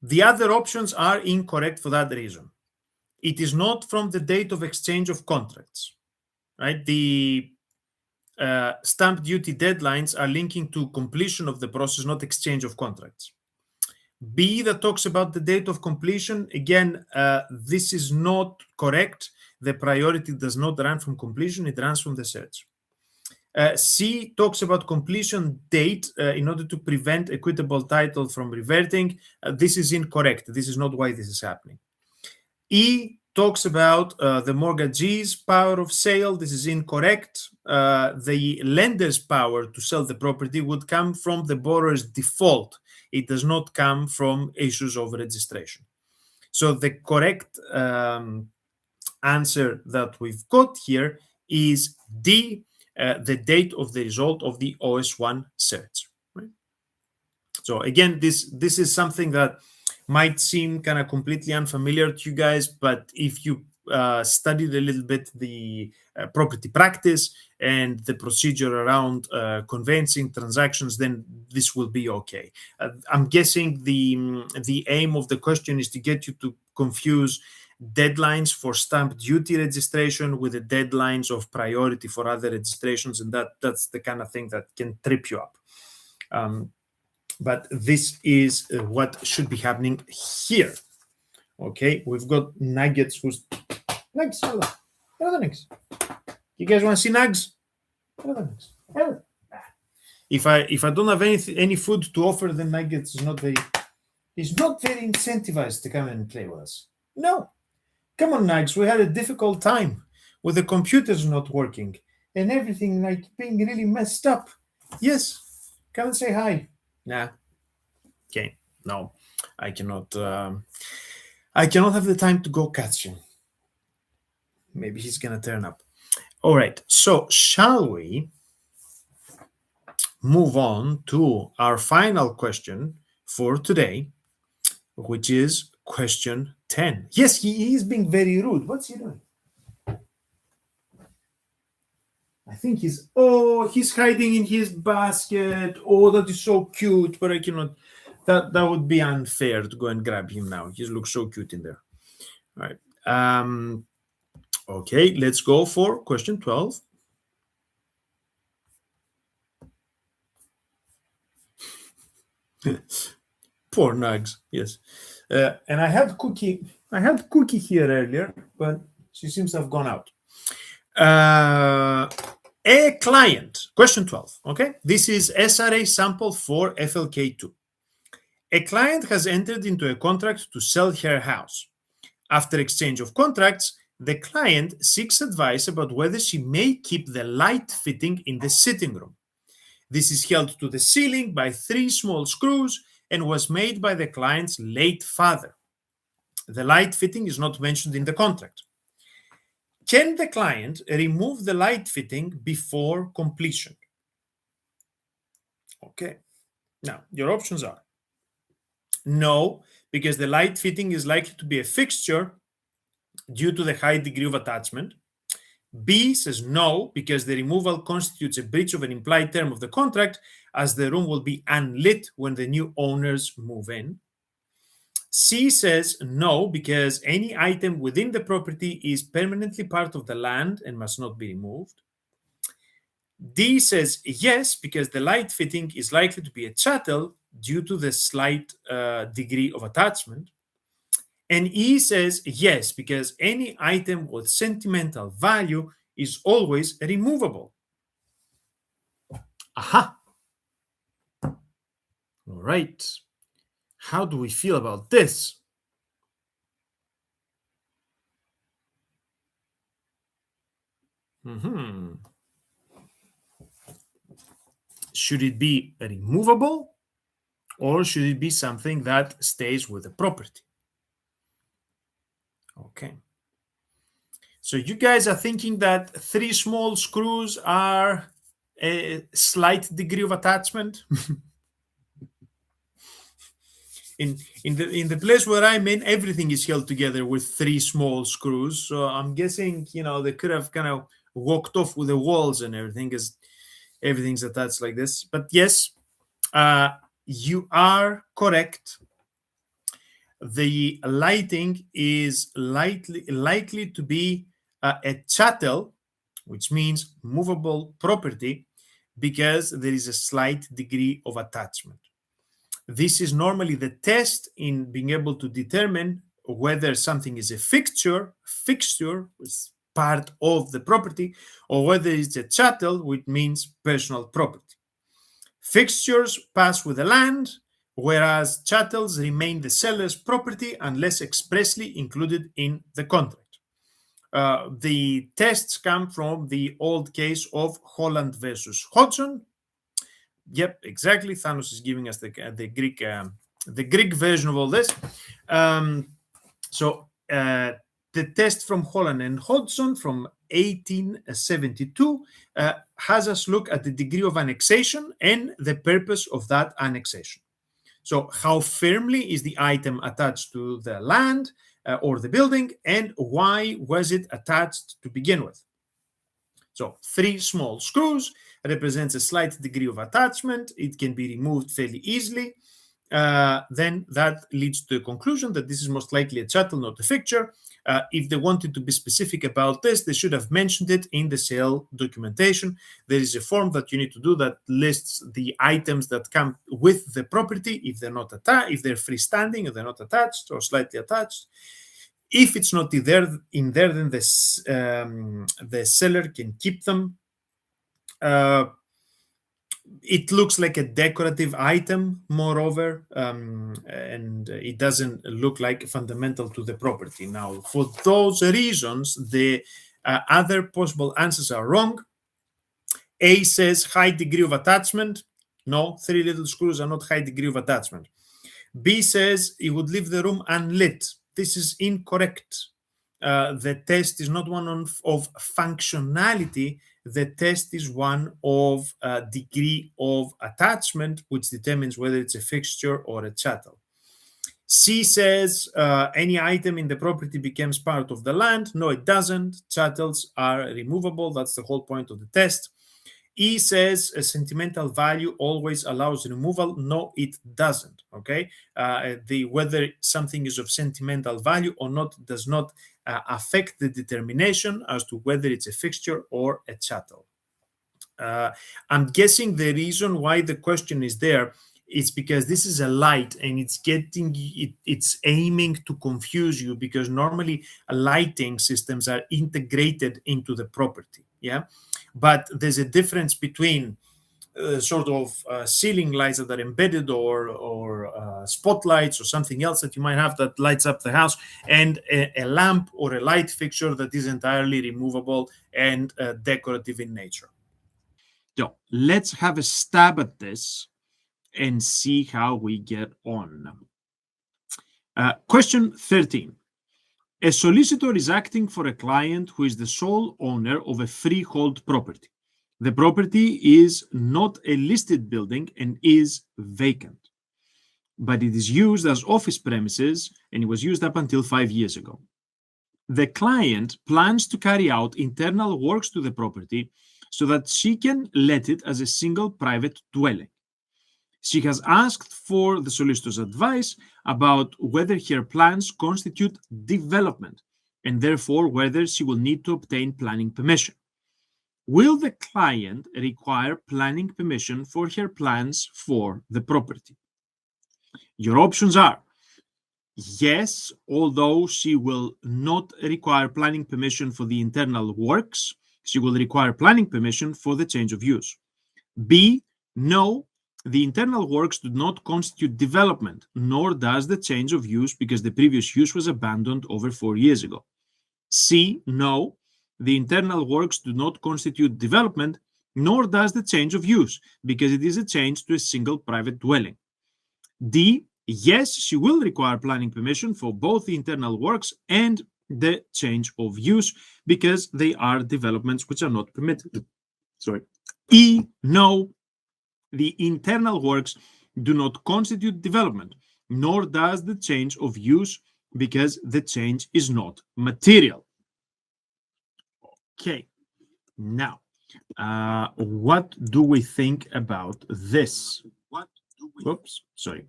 The other options are incorrect for that reason. It is not from the date of exchange of contracts, right? The stamp duty deadlines are linking to completion of the process, not exchange of contracts. B, that talks about the date of completion. Again, this is not correct. The priority does not run from completion, it runs from the search. C talks about completion date in order to prevent equitable title from reverting. This is incorrect. This is not why this is happening. E talks about the mortgagee's power of sale. This is incorrect. The lender's power to sell the property would come from the borrower's default. It does not come from issues of registration. So the correct answer that we've got here is D, the date of the result of the OS1 search. Right? So again, this is something that might seem kind of completely unfamiliar to you guys, but if you studied a little bit the property practice and the procedure around conveyancing transactions, then this will be okay. I'm guessing the aim of the question is to get you to confuse deadlines for stamp duty registration with the deadlines of priority for other registrations, and that's the kind of thing that can trip you up. But this is what should be happening here. Okay, we've got Nuggets. Who's Nugs? Hello, Nugs. You guys want to see Nugs? Hello, Nugs. Hello. If I don't have any food to offer, then Nuggets is not very incentivized to come and play with us. No, come on, Nugs. We had a difficult time with the computers not working and everything like being really messed up. Yes, come and say hi. Nah. Okay. No, I cannot. I cannot have the time to go catch him. Maybe he's gonna turn up. All right. So shall we move on to our final question for today, which is question 10. Yes, he is being very rude. What's he doing? I think he's hiding in his basket. Oh, that is so cute, but I cannot. That would be unfair to go and grab him now. He looks so cute in there. All right. Okay, let's go for question 12. Poor Nugs. Yes. And I had Cookie here earlier, but she seems to have gone out. A client, question 12, okay? This is SRA sample for FLK2. A client has entered into a contract to sell her house. After exchange of contracts, the client seeks advice about whether she may keep the light fitting in the sitting room. This is held to the ceiling by 3 small screws and was made by the client's late father. The light fitting is not mentioned in the contract. Can the client remove the light fitting before completion? Okay. Now, your options are no, because the light fitting is likely to be a fixture due to the high degree of attachment. B says no, because the removal constitutes a breach of an implied term of the contract, as the room will be unlit when the new owners move in. C says no, because any item within the property is permanently part of the land and must not be removed. D says yes, because the light fitting is likely to be a chattel due to the slight degree of attachment. And E says yes, because any item with sentimental value is always removable. Aha. All right. How do we feel about this? Should it be removable, or should it be something that stays with the property? Okay. So you guys are thinking that 3 small screws are a slight degree of attachment? in the place where I'm in, everything is held together with 3 small screws. So I'm guessing, they could have kind of walked off with the walls and everything, because everything's attached like this. But yes, you are correct. The lighting is likely to be a chattel, which means movable property, because there is a slight degree of attachment. This is normally the test in being able to determine whether something is a fixture, which is part of the property, or whether it's a chattel, which means personal property. Fixtures pass with the land, whereas chattels remain the seller's property unless expressly included in the contract. The tests come from the old case of Holland versus Hodgson. Yep, exactly. Thanos is giving us the Greek version of all this. The test from Holland and Hodgson from 1872 has us look at the degree of annexation and the purpose of that annexation. So how firmly is the item attached to the land or the building, and why was it attached to begin with? So 3 small screws represents a slight degree of attachment. It can be removed fairly easily. Then that leads to a conclusion that this is most likely a chattel, not a fixture. If they wanted to be specific about this, they should have mentioned it in the sale documentation. There is a form that you need to do that lists the items that come with the property, if they're not attached, if they're freestanding, if they're not attached or slightly attached. If it's not in there, then the seller can keep them. It looks like a decorative item, moreover, and it doesn't look like fundamental to the property. Now, for those reasons, the other possible answers are wrong. A says high degree of attachment. No, 3 little screws are not high degree of attachment. B says it would leave the room unlit. This is incorrect. The test is not one of functionality. The test is one of degree of attachment, which determines whether it's a fixture or a chattel. C says any item in the property becomes part of the land. No, it doesn't. Chattels are removable. That's the whole point of the test. E says a sentimental value always allows removal. No, it doesn't. Okay, whether something is of sentimental value or not does not affect the determination as to whether it's a fixture or a chattel. I'm guessing the reason why the question is there is because this is a light and it's aiming to confuse you, because normally lighting systems are integrated into the property. Yeah. But there's a difference between ceiling lights that are embedded or spotlights or something else that you might have that lights up the house, and a lamp or a light fixture that is entirely removable and decorative in nature. So let's have a stab at this and see how we get on. Question 13. A solicitor is acting for a client who is the sole owner of a freehold property. The property is not a listed building and is vacant, but it is used as office premises and it was used up until 5 years ago. The client plans to carry out internal works to the property so that she can let it as a single private dwelling. She has asked for the solicitor's advice about whether her plans constitute development and therefore whether she will need to obtain planning permission. Will the client require planning permission for her plans for the property? Your options are yes, although she will not require planning permission for the internal works, she will require planning permission for the change of use. B, no, the internal works do not constitute development, nor does the change of use because the previous use was abandoned over 4 years ago. C, no, the internal works do not constitute development, nor does the change of use because it is a change to a single private dwelling. D, yes, she will require planning permission for both the internal works and the change of use because they are developments which are not permitted. Sorry. E, no, the internal works do not constitute development, nor does the change of use because the change is not material. Okay, now, what do we think about this? Oops, sorry.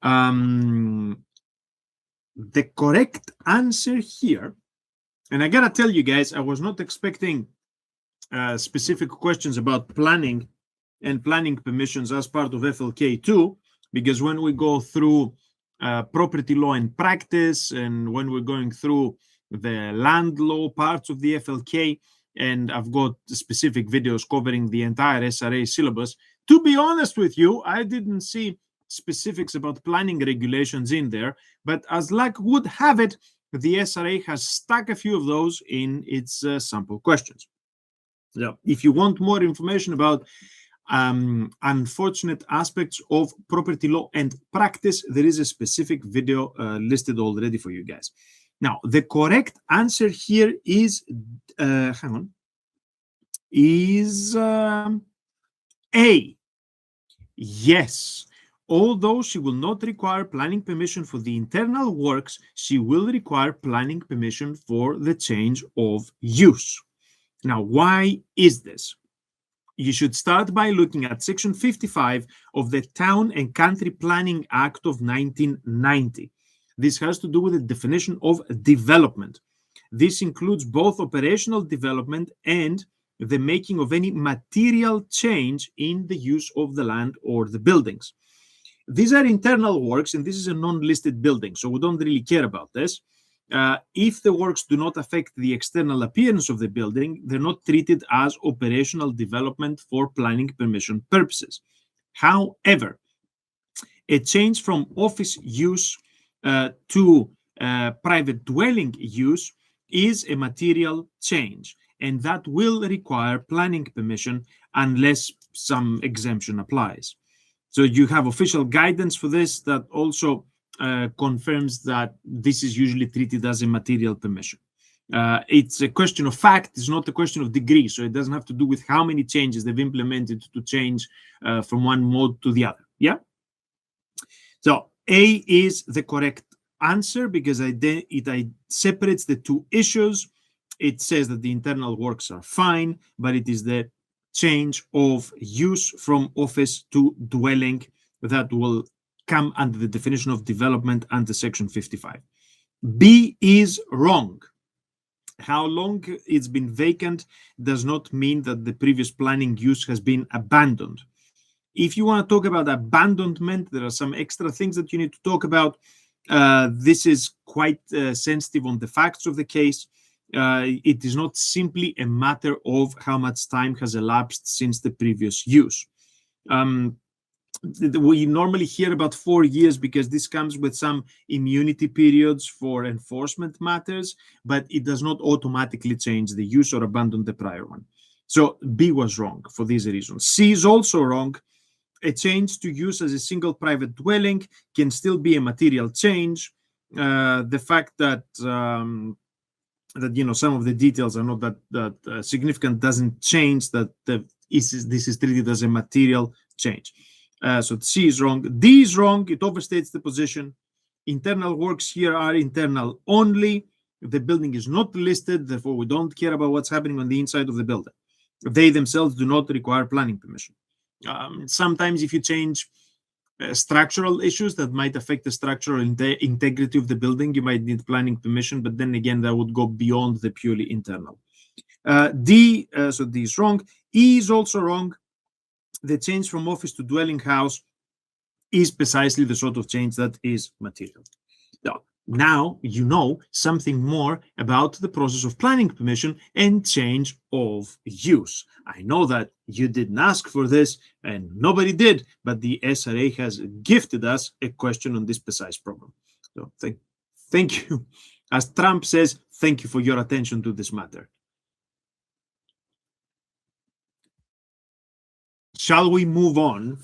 The correct answer here, and I gotta tell you guys, I was not expecting specific questions about planning and planning permissions as part of FLK2, because when we go through property law and practice, and when we're going through the land law parts of the FLK, and I've got specific videos covering the entire SRA syllabus, to be honest with you, I didn't see specifics about planning regulations in there, but as luck would have it, the SRA has stuck a few of those in its sample questions. So if you want more information about unfortunate aspects of property law and practice, there is a specific video listed already for you guys. Now, the correct answer here is, A. Yes. Although she will not require planning permission for the internal works, she will require planning permission for the change of use. Now, why is this? You should start by looking at Section 55 of the Town and Country Planning Act of 1990. This has to do with the definition of development. This includes both operational development and the making of any material change in the use of the land or the buildings. These are internal works, and this is a non-listed building, so we don't really care about this. If the works do not affect the external appearance of the building, they're not treated as operational development for planning permission purposes. However, a change from office use to private dwelling use is a material change, and that will require planning permission unless some exemption applies. So you have official guidance for this that also confirms that this is usually treated as a material permission. It's a question of fact, it's not a question of degree, so it doesn't have to do with how many changes they've implemented to change from one mode to the other. Yeah? So A is the correct answer because it separates the two issues. It says that the internal works are fine, but it is the change of use from office to dwelling that will come under the definition of development under Section 55. B is wrong. How long it's been vacant does not mean that the previous planning use has been abandoned. If you want to talk about abandonment, there are some extra things that you need to talk about. This is quite sensitive on the facts of the case. It is not simply a matter of how much time has elapsed since the previous use. We normally hear about 4 years because this comes with some immunity periods for enforcement matters, but it does not automatically change the use or abandon the prior one. So B was wrong for these reasons. C is also wrong. A change to use as a single private dwelling can still be a material change. The fact that some of the details are not that significant doesn't change that this is treated as a material change. So C is wrong. D is wrong. It overstates the position. Internal works here are internal only. The building is not listed, therefore we don't care about what's happening on the inside of the building. They themselves do not require planning permission. Sometimes if you change structural issues that might affect the structural integrity of the building, you might need planning permission, but then again, that would go beyond the purely internal. So D is wrong. E is also wrong. The change from office to dwelling house is precisely the sort of change that is material. Now you know something more about the process of planning permission and change of use. I know that you didn't ask for this and nobody did, but the SRA has gifted us a question on this precise problem. So thank you. As Trump says, thank you for your attention to this matter. Shall we move on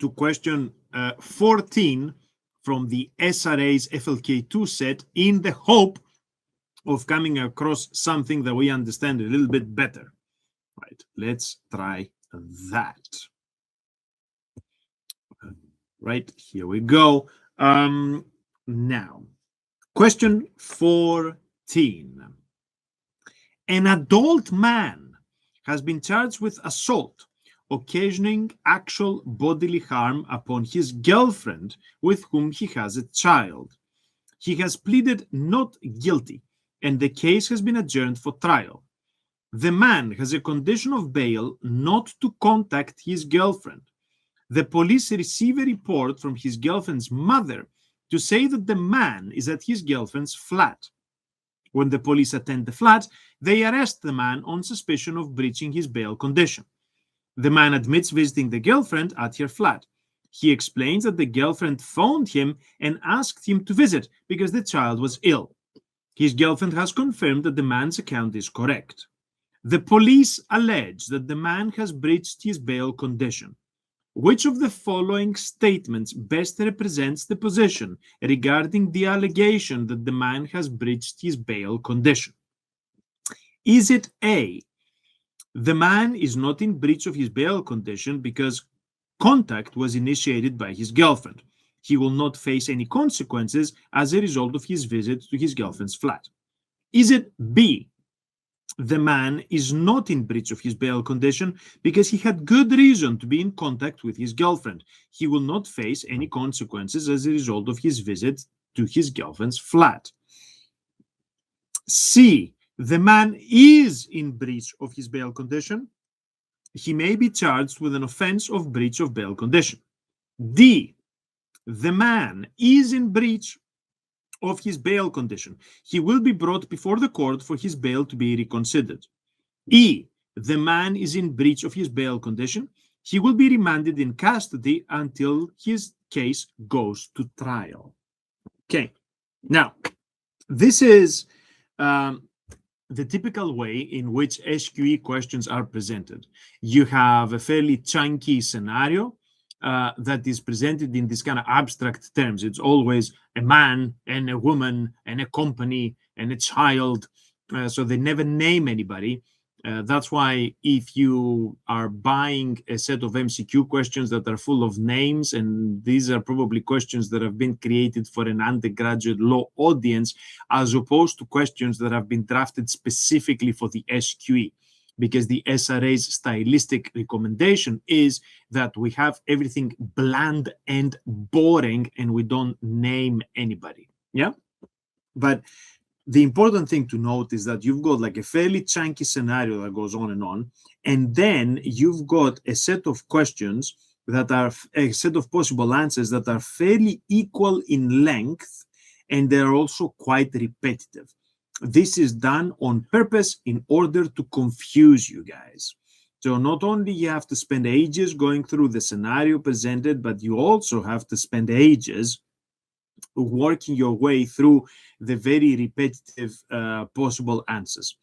to question 14 from the SRA's FLK2 set, in the hope of coming across something that we understand a little bit better? Right, let's try that. Right, here we go. Now, question 14. An adult man has been charged with assault, occasioning actual bodily harm upon his girlfriend with whom he has a child. He has pleaded not guilty, and the case has been adjourned for trial. The man has a condition of bail not to contact his girlfriend. The police receive a report from his girlfriend's mother to say that the man is at his girlfriend's flat. When the police attend the flat, they arrest the man on suspicion of breaching his bail condition. The man admits visiting the girlfriend at her flat. He explains that the girlfriend phoned him and asked him to visit because the child was ill. His girlfriend has confirmed that the man's account is correct. The police allege that the man has breached his bail condition. Which of the following statements best represents the position regarding the allegation that the man has breached his bail condition? Is it A, the man is not in breach of his bail condition because contact was initiated by his girlfriend? He will not face any consequences as a result of his visit to his girlfriend's flat. Is it B, the man is not in breach of his bail condition because he had good reason to be in contact with his girlfriend? He will not face any consequences as a result of his visit to his girlfriend's flat. C, the man is in breach of his bail condition. He may be charged with an offense of breach of bail condition. D, the man is in breach of his bail condition. He will be brought before the court for his bail to be reconsidered. E, the man is in breach of his bail condition. He will be remanded in custody until his case goes to trial. Okay, now this is the typical way in which SQE questions are presented. You have a fairly chunky scenario that is presented in this kind of abstract terms. It's always a man and a woman and a company and a child. So they never name anybody. That's why if you are buying a set of MCQ questions that are full of names, and these are probably questions that have been created for an undergraduate law audience, as opposed to questions that have been drafted specifically for the SQE. Because the SRA's stylistic recommendation is that we have everything bland and boring and we don't name anybody. Yeah. But the important thing to note is that you've got like a fairly chunky scenario that goes on, and then you've got a set of questions that are a set of possible answers that are fairly equal in length, and they're also quite repetitive. This is done on purpose in order to confuse you guys. So not only you have to spend ages going through the scenario presented, but you also have to spend ages working your way through the very repetitive possible answers.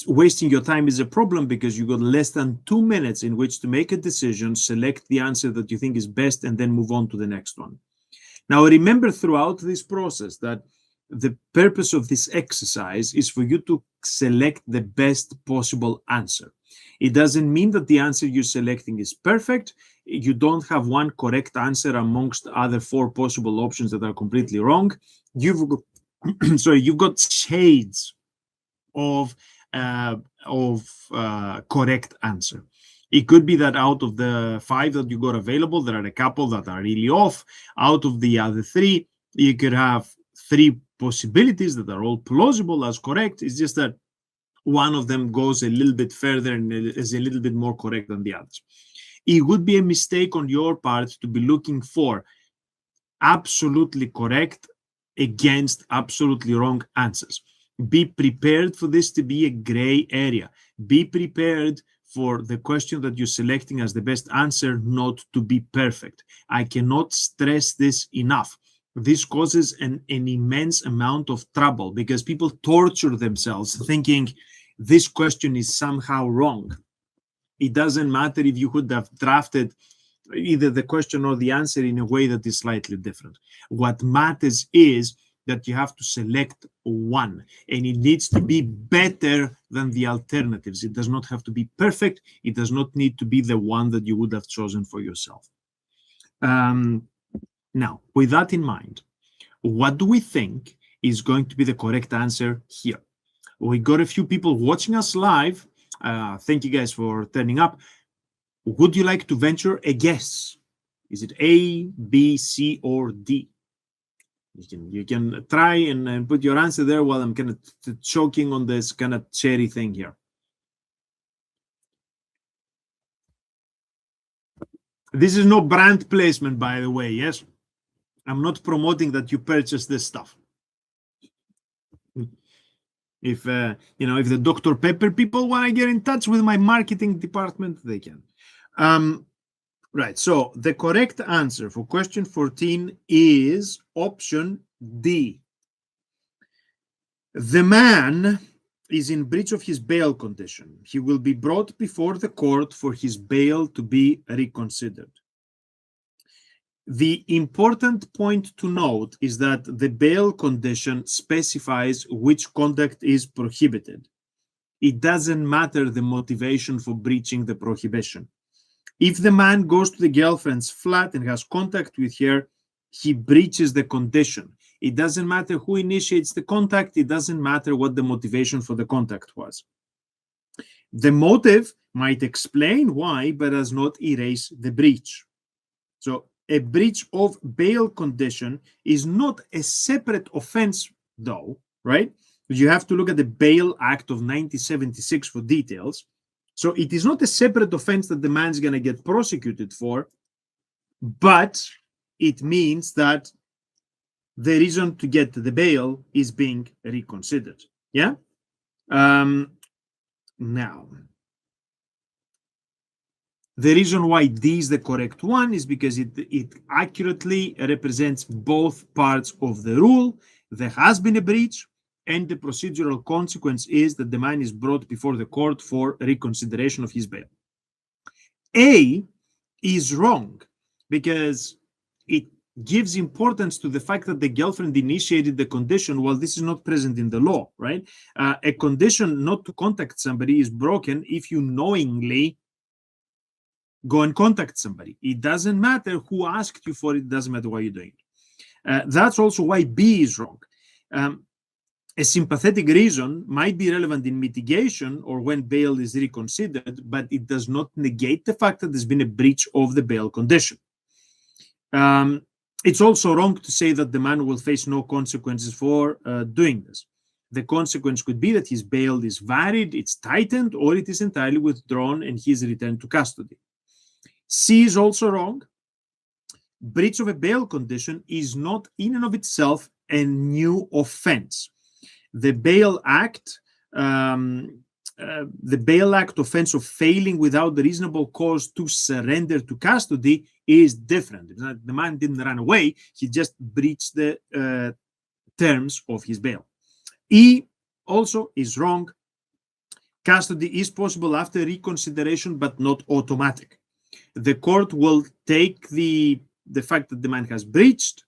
Wasting your time is a problem because you got less than 2 minutes in which to make a decision, select the answer that you think is best, and then move on to the next one. Now, remember throughout this process that the purpose of this exercise is for you to select the best possible answer. It doesn't mean that the answer you're selecting is perfect. You don't have one correct answer amongst other 4 possible options that are completely wrong. You've got, you've got shades of correct answer. It could be that out of the 5 that you got available, there are a couple that are really off. Out of the other 3, you could have 3 possibilities that are all plausible as correct. It's just that one of them goes a little bit further and is a little bit more correct than the others. It would be a mistake on your part to be looking for absolutely correct against absolutely wrong answers. Be prepared for this to be a gray area. Be prepared for the question that you're selecting as the best answer not to be perfect. I cannot stress this enough. This causes an immense amount of trouble because people torture themselves thinking this question is somehow wrong. It doesn't matter if you could have drafted either the question or the answer in a way that is slightly different. What matters is that you have to select one, and it needs to be better than the alternatives. It does not have to be perfect. It does not need to be the one that you would have chosen for yourself. Now, with that in mind, what do we think is going to be the correct answer here? We got a few people watching us live. Thank you guys for turning up. Would you like to venture a guess? Is it A, B, C, or D? You can try and put your answer there while I'm kind of choking on this kind of cherry thing here. This is no brand placement, by the way, yes? I'm not promoting that you purchase this stuff. If if the Dr. Pepper people want to get in touch with my marketing department, they can. Right, so the correct answer for question 14 is option D. The man is in breach of his bail condition. He will be brought before the court for his bail to be reconsidered. The important point to note is that the bail condition specifies which conduct is prohibited. It doesn't matter the motivation for breaching the prohibition. If the man goes to the girlfriend's flat and has contact with her, he breaches the condition. It doesn't matter who initiates the contact. It doesn't matter what the motivation for the contact was. The motive might explain why, but does not erase the breach. So a breach of bail condition is not a separate offense, though, right? You have to look at the Bail Act of 1976 for details. So it is not a separate offense that the man's going to get prosecuted for, but it means that the reason to get the bail is being reconsidered. Yeah? Now, the reason why D is the correct one is because it accurately represents both parts of the rule. There has been a breach, and the procedural consequence is that the man is brought before the court for reconsideration of his bail. A is wrong because it gives importance to the fact that the girlfriend initiated the condition while this is not present in the law, right? A condition not to contact somebody is broken if you knowingly go and contact somebody. It doesn't matter who asked you for it. It doesn't matter why you're doing it. That's also why B is wrong. A sympathetic reason might be relevant in mitigation or when bail is reconsidered, but it does not negate the fact that there's been a breach of the bail condition. It's also wrong to say that the man will face no consequences for doing this. The consequence could be that his bail is varied, it's tightened, or it is entirely withdrawn and he is returned to custody. C is also wrong. Breach of a bail condition is not in and of itself a new offense. The Bail Act, offense of failing without the reasonable cause to surrender to custody is different. The man didn't run away; he just breached the terms of his bail. E also is wrong. Custody is possible after reconsideration, but not automatic. The court will take the fact that the man has breached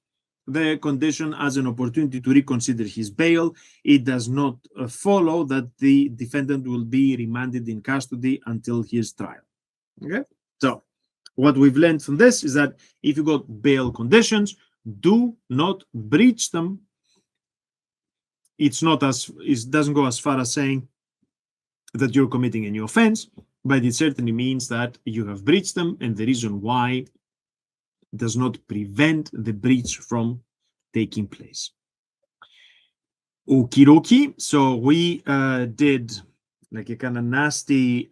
the condition as an opportunity to reconsider his bail. It does not follow that the defendant will be remanded in custody until his trial. Okay, so what we've learned from this is that if you got bail conditions, do not breach them. It doesn't go as far as saying that you're committing a new offense, but it certainly means that you have breached them, and the reason why does not prevent the breach from taking place. Okie dokie. So we did like a kind of nasty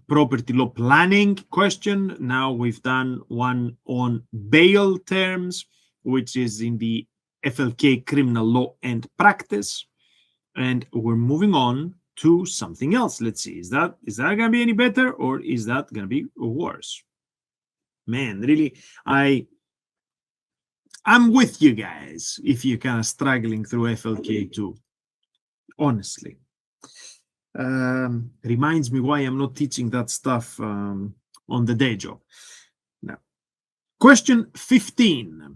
property law planning question. Now we've done one on bail terms. which is in the FLK criminal law and practice. And we're moving on to something else. Let's see. Is that going to be any better, or is that going to be worse? Man, really, I'm with you guys if you're kind of struggling through FLK2. Honestly. Reminds me why I'm not teaching that stuff on the day job. Now, question 15.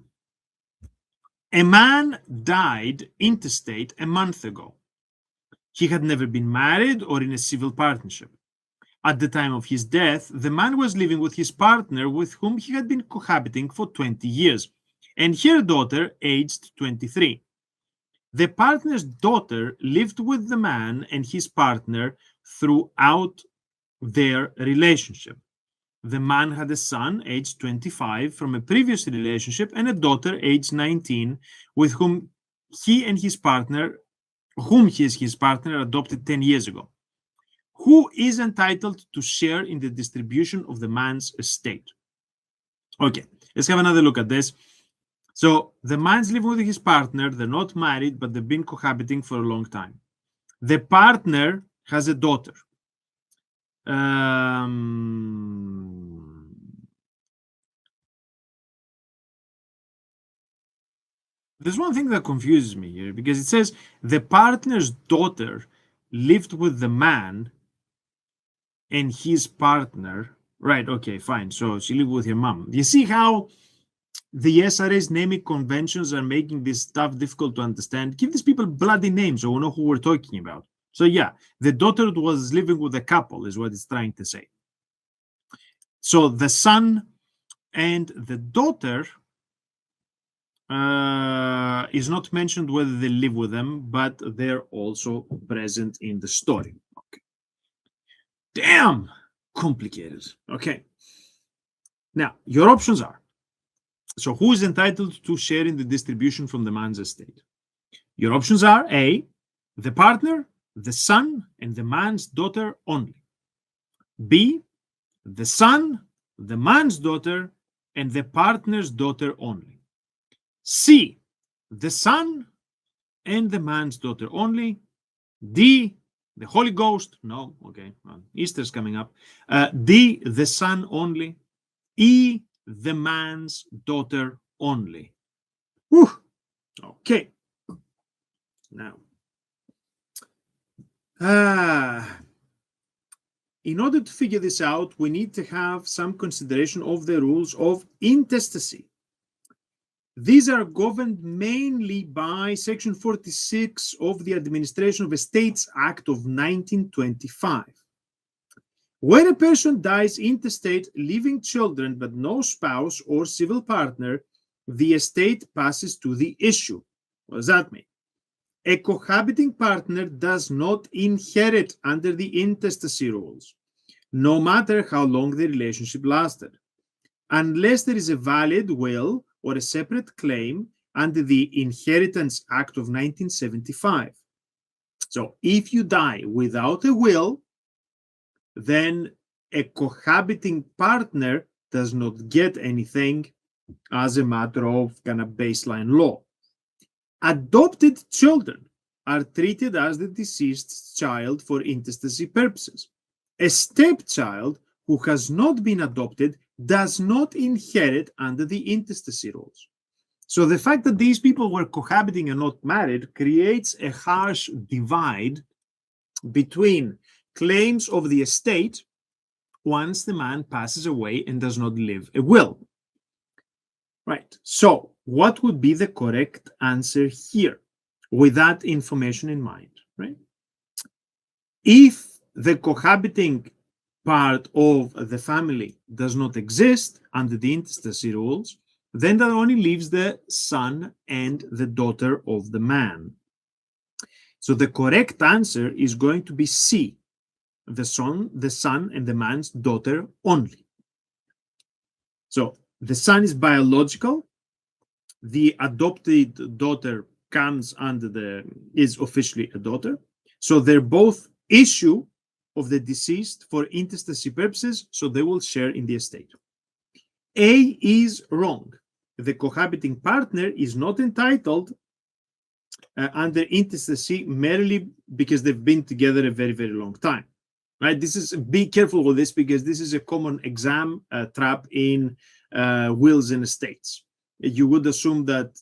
A man died intestate a month ago. He had never been married or in a civil partnership. At the time of his death, the man was living with his partner with whom he had been cohabiting for 20 years, and her daughter aged 23. The partner's daughter lived with the man and his partner throughout their relationship. The man had a son aged 25 from a previous relationship and a daughter aged 19 with whom he is his partner adopted 10 years ago. Who is entitled to share in the distribution of the man's estate? Okay, let's have another look at this. So the man's living with his partner. They're not married, but they've been cohabiting for a long time. The partner has a daughter. There's one thing that confuses me here, because it says the partner's daughter lived with the man and his partner. Right, okay, fine. So she lived with her mom. You see how the SRA's naming conventions are making this stuff difficult to understand? Give these people bloody names so we know who we're talking about. So yeah, the daughter was living with a couple is what it's trying to say. So the son and the daughter is not mentioned whether they live with them, but they're also present in the story. Okay. Damn complicated. Okay. Now, your options are, so who is entitled to share in the distribution from the man's estate? Your options are A, the partner, the son, and the man's daughter only. B, the son, the man's daughter, and the partner's daughter only. C, the son and the man's daughter only. D, the Holy Ghost. No, okay, well, Easter's coming up. D, the son only. E, the man's daughter only. Whew. Okay. Now, in order to figure this out, we need to have some consideration of the rules of intestacy. These are governed mainly by Section 46 of the Administration of Estates Act of 1925. When a person dies intestate, leaving children but no spouse or civil partner, the estate passes to the issue. What does that mean? A cohabiting partner does not inherit under the intestacy rules, no matter how long the relationship lasted, unless there is a valid will or a separate claim under the Inheritance Act of 1975. So if you die without a will, then a cohabiting partner does not get anything as a matter of kind of baseline law. Adopted children are treated as the deceased child for intestacy purposes. A stepchild who has not been adopted does not inherit under the intestacy rules. So the fact that these people were cohabiting and not married creates a harsh divide between claims of the estate once the man passes away and does not leave a will. Right. So what would be the correct answer here with that information in mind, right? If the cohabiting part of the family does not exist under the intestacy rules, then that only leaves the son and the daughter of the man. So the correct answer is going to be C, the son and the man's daughter only. So the son is biological. The adopted daughter comes under is officially a daughter. So they're both issue of the deceased for intestacy purposes, so they will share in the estate. A is wrong. the cohabiting partner is not entitled under intestacy merely because they've been together a very, very long time. Right? Be careful with this, because this is a common exam trap in wills and estates. You would assume that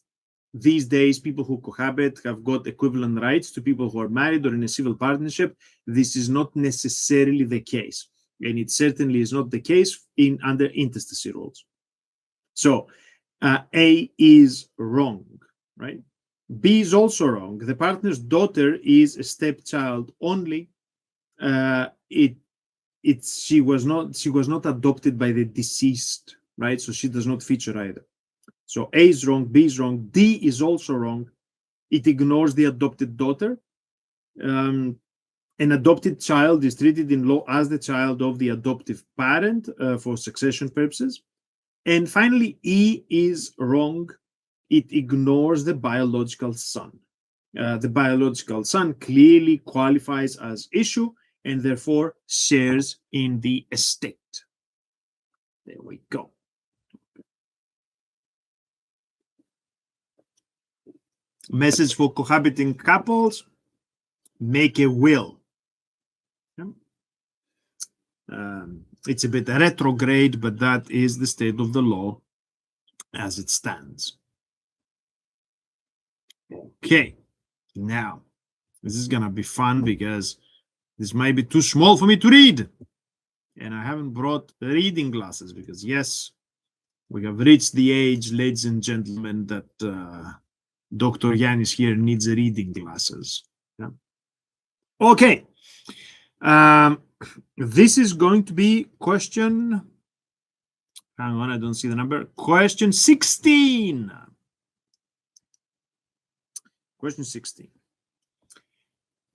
these days people who cohabit have got equivalent rights to people who are married or in a civil partnership. This is not necessarily the case, and it certainly is not the case under intestacy rules. So A is wrong, right? B is also wrong. The partner's daughter is a stepchild only. She was not adopted by the deceased, right? So she does not feature either. So A is wrong, B is wrong, D is also wrong. It ignores the adopted daughter. An adopted child is treated in law as the child of the adoptive parent for succession purposes. And finally, E is wrong. It ignores the biological son. The biological son clearly qualifies as issue and therefore shares in the estate. There we go. Message for cohabiting couples: make a will. It's a bit retrograde, but that is the state of the law as it stands. Okay, now this is gonna be fun because this might be too small for me to read, and I haven't brought reading glasses because, yes, we have reached the age, ladies and gentlemen, that Dr. Yannis here needs reading glasses. Yeah. Okay. This is going to be question, hang on, I don't see the number. Question 16. Question 16.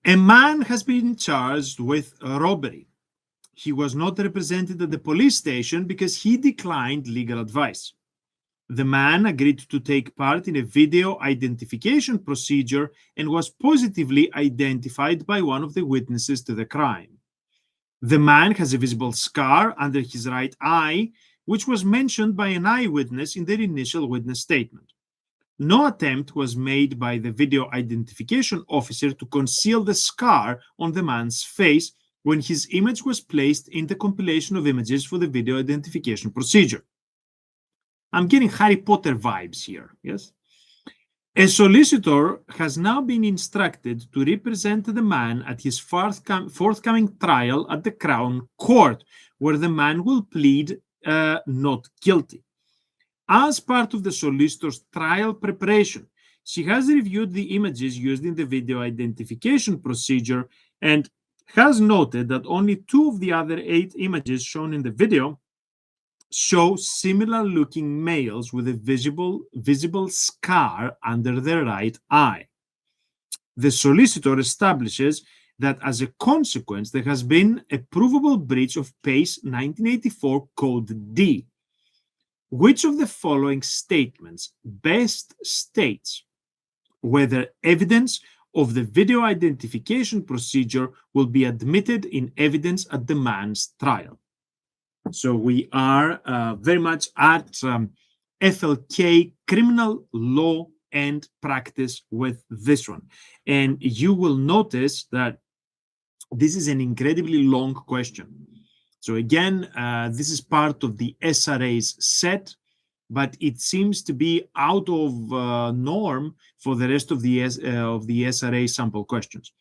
A man has been charged with robbery. He was not represented at the police station because he declined legal advice. The man agreed to take part in a video identification procedure and was positively identified by one of the witnesses to the crime. The man has a visible scar under his right eye, which was mentioned by an eyewitness in their initial witness statement. No attempt was made by the video identification officer to conceal the scar on the man's face when his image was placed in the compilation of images for the video identification procedure. I'm getting Harry Potter vibes here, yes? A solicitor has now been instructed to represent the man at his forthcoming trial at the Crown Court, where the man will plead not guilty. As part of the solicitor's trial preparation, she has reviewed the images used in the video identification procedure and has noted that only 2 of the other 8 images shown in the video show similar-looking males with a visible scar under their right eye. The solicitor establishes that as a consequence, there has been a provable breach of PACE 1984 Code D. Which of the following statements best states whether evidence of the video identification procedure will be admitted in evidence at the man's trial? So we are very much at FLK criminal law and practice with this one. And you will notice that this is an incredibly long question. So again, this is part of the SRA's set, but it seems to be out of norm for the rest of the SRA sample questions.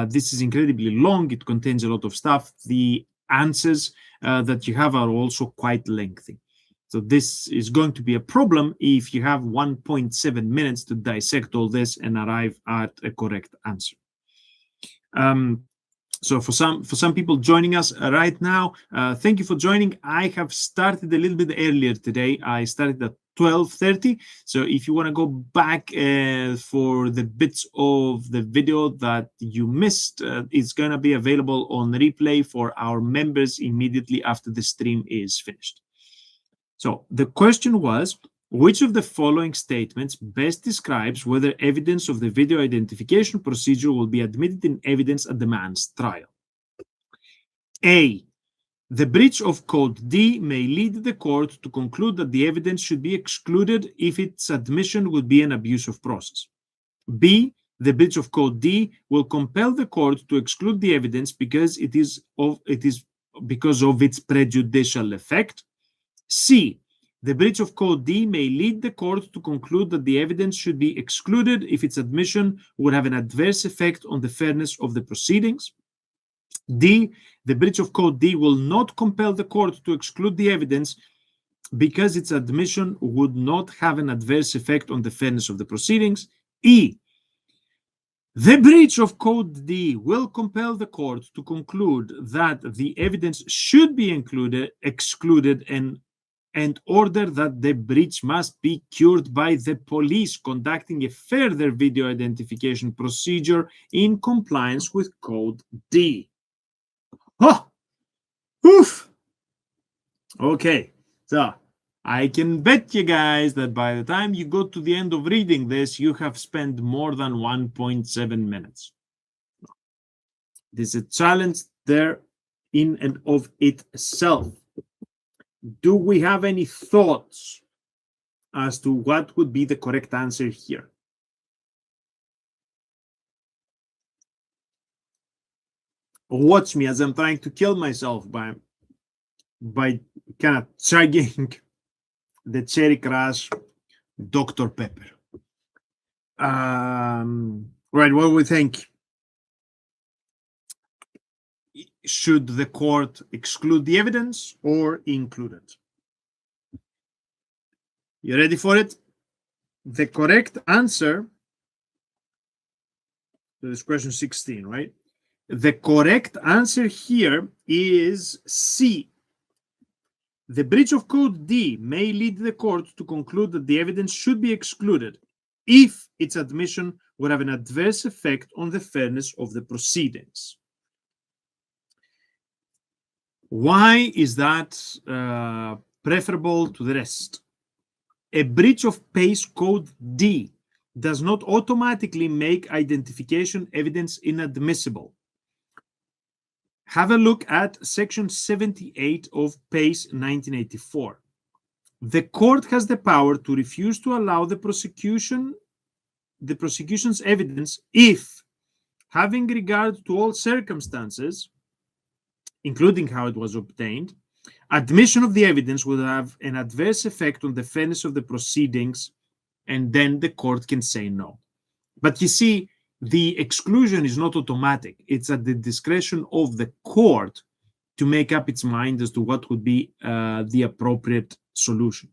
This is incredibly long. It contains a lot of stuff. The answers that you have are also quite lengthy. So this is going to be a problem if you have 1.7 minutes to dissect all this and arrive at a correct answer. So for some people joining us right now, thank you for joining. I have started a little bit earlier today. I started at 12:30. So if you want to go back for the bits of the video that you missed, it's going to be available on replay for our members immediately after the stream is finished. So the question was, which of the following statements best describes whether evidence of the video identification procedure will be admitted in evidence at the man's trial? A, The breach of Code D may lead the court to conclude that the evidence should be excluded if its admission would be an abuse of process. B, the breach of Code D will compel the court to exclude the evidence because because of its prejudicial effect. C, the breach of Code D may lead the court to conclude that the evidence should be excluded if its admission would have an adverse effect on the fairness of the proceedings. D, the breach of Code D will not compel the court to exclude the evidence because its admission would not have an adverse effect on the fairness of the proceedings. E, the breach of Code D will compel the court to conclude that the evidence should be excluded and order that the breach must be cured by the police conducting a further video identification procedure in compliance with Code D. Oh, oof. Okay, so I can bet you guys that by the time you go to the end of reading this, you have spent more than 1.7 minutes. There's a challenge there in and of itself. Do we have any thoughts as to what would be the correct answer here? Watch me as I'm trying to kill myself by kind of chugging the Cherry Crush Dr. Pepper. Right, what do we think? Should the court exclude the evidence or include it? You ready for it? The correct answer, this is question 16, right? The correct answer here is C. The breach of Code D may lead the court to conclude that the evidence should be excluded if its admission would have an adverse effect on the fairness of the proceedings. Why is that preferable to the rest? A breach of PACE Code D does not automatically make identification evidence inadmissible. Have a look at Section 78 of PACE 1984. The court has the power to refuse to allow the prosecution's evidence if, having regard to all circumstances, including how it was obtained, admission of the evidence would have an adverse effect on the fairness of the proceedings, and then the court can say no. But you see, the exclusion is not automatic. It's at the discretion of the court to make up its mind as to what would be the appropriate solution.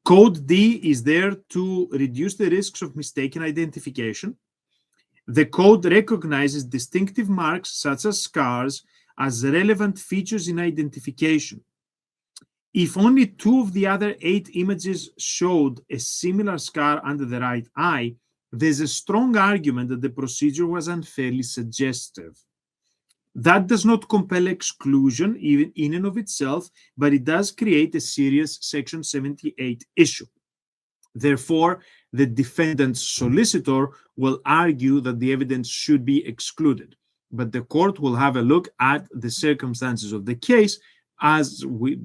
Code D is there to reduce the risks of mistaken identification. The code recognizes distinctive marks such as scars as relevant features in identification. If only 2 of the other 8 images showed a similar scar under the right eye, there's a strong argument that the procedure was unfairly suggestive. That does not compel exclusion even in and of itself, but it does create a serious Section 78 issue. Therefore, the defendant's solicitor will argue that the evidence should be excluded, but the court will have a look at the circumstances of the case,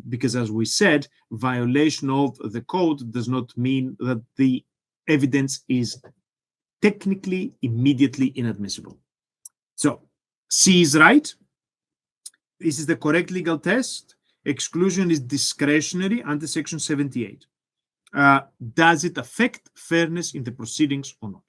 because as we said, violation of the code does not mean that the evidence is technically immediately inadmissible. So C is right. This is the correct legal test. Exclusion is discretionary under Section 78. Does it affect fairness in the proceedings or not?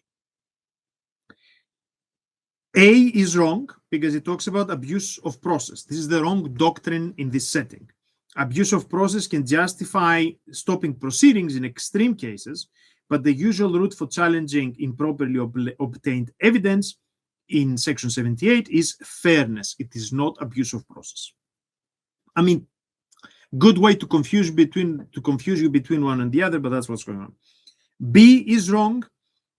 A is wrong because it talks about abuse of process. This is the wrong doctrine in this setting. Abuse of process can justify stopping proceedings in extreme cases, but the usual route for challenging improperly obtained evidence in Section 78 is fairness. It is not abuse of process. I mean, good way to confuse you between one and the other, but that's what's going on. B is wrong.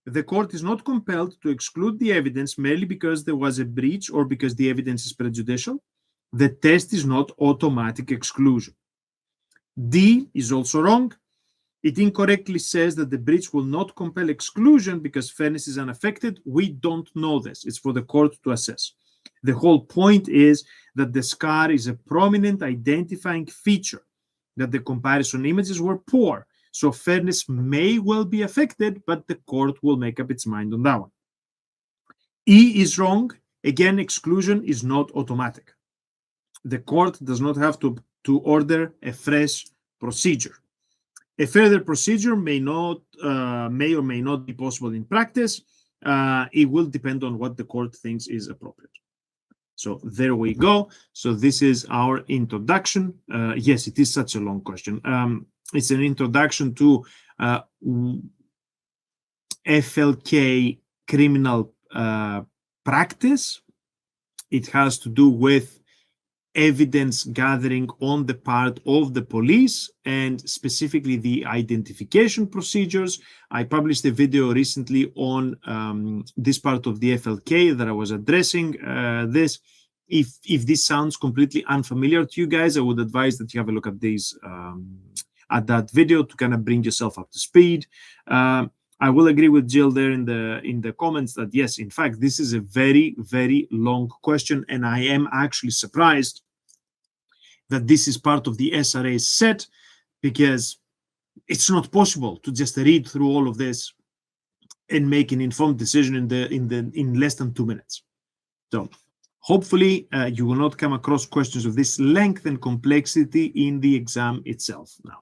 The court is not compelled to exclude the evidence merely because there was a breach or because the evidence is prejudicial. The test is not automatic exclusion. D is also wrong. It incorrectly says that the breach will not compel exclusion because fairness is unaffected. We don't know this. It's for the court to assess. The whole point is that the scar is a prominent identifying feature, that the comparison images were poor, so fairness may well be affected, but the court will make up its mind on that one. E is wrong. Again, exclusion is not automatic. The court does not have to order a fresh procedure. A further procedure may or may not be possible in practice. It will depend on what the court thinks is appropriate. So there we go. So this is our introduction. Yes, it is such a long question. It's an introduction to FLK criminal practice. It has to do with evidence gathering on the part of the police and specifically the identification procedures. I published a video recently on this part of the FLK that I was addressing this. If this sounds completely unfamiliar to you guys, I would advise that you have a look at these at that video to kind of bring yourself up to speed. I will agree with Jill there in the comments that yes, in fact, this is a very, very long question, and I am actually surprised that this is part of the SRA set, because it's not possible to just read through all of this and make an informed decision in less than 2 minutes. So hopefully you will not come across questions of this length and complexity in the exam itself. Now,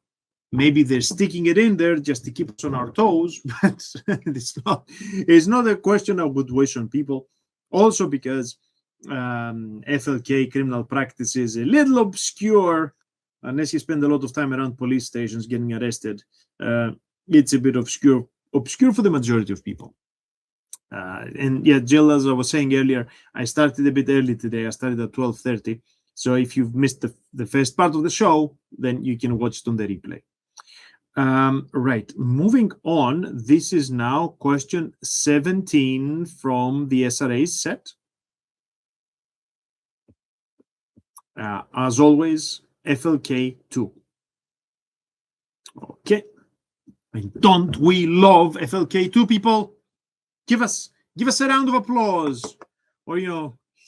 maybe they're sticking it in there just to keep us on our toes, but it's not a question I would wish on people. Also because FLK criminal practice is a little obscure, unless you spend a lot of time around police stations getting arrested. It's a bit obscure for the majority of people. And yeah, Jill, as I was saying earlier, I started a bit early today. I started at 12:30. So if you've missed the first part of the show, then you can watch it on the replay. Right, moving on. This is now question 17 from the SRA set. As always, FLK2. Okay. And don't we love FLK2, people? Give us a round of applause, or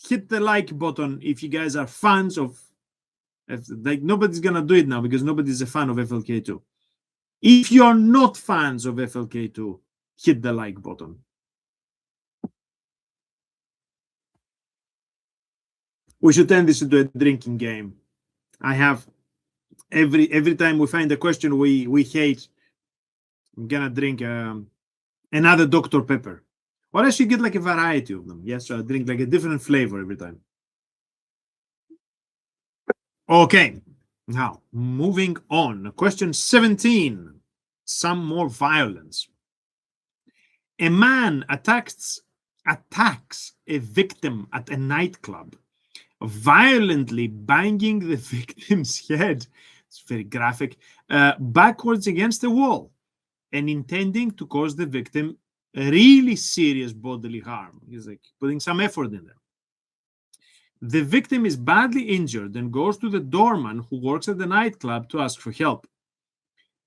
hit the like button if you guys are fans of. Like, nobody's gonna do it now because nobody's a fan of FLK2. If you're not fans of FLK2, hit the like button. We should turn this into a drinking game. I have every time we find a question we hate, I'm gonna drink another Dr. Pepper. Or I should get like a variety of them. Yes, so I drink like a different flavor every time. Okay, now moving on. Question 17. Some more violence. A man attacks a victim at a nightclub, violently banging the victim's head, it's very graphic, backwards against the wall, and intending to cause the victim really serious bodily harm. He's like putting some effort in there. The victim is badly injured and goes to the doorman who works at the nightclub to ask for help.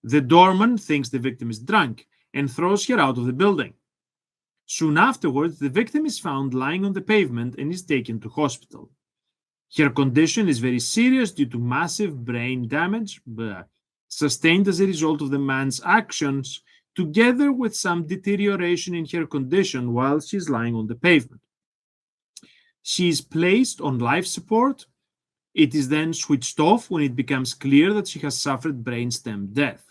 The doorman thinks the victim is drunk and throws her out of the building. Soon afterwards, the victim is found lying on the pavement and is taken to hospital. Her condition is very serious due to massive brain damage sustained as a result of the man's actions, together with some deterioration in her condition while she's lying on the pavement. She is placed on life support. It is then switched off when it becomes clear that she has suffered brainstem death.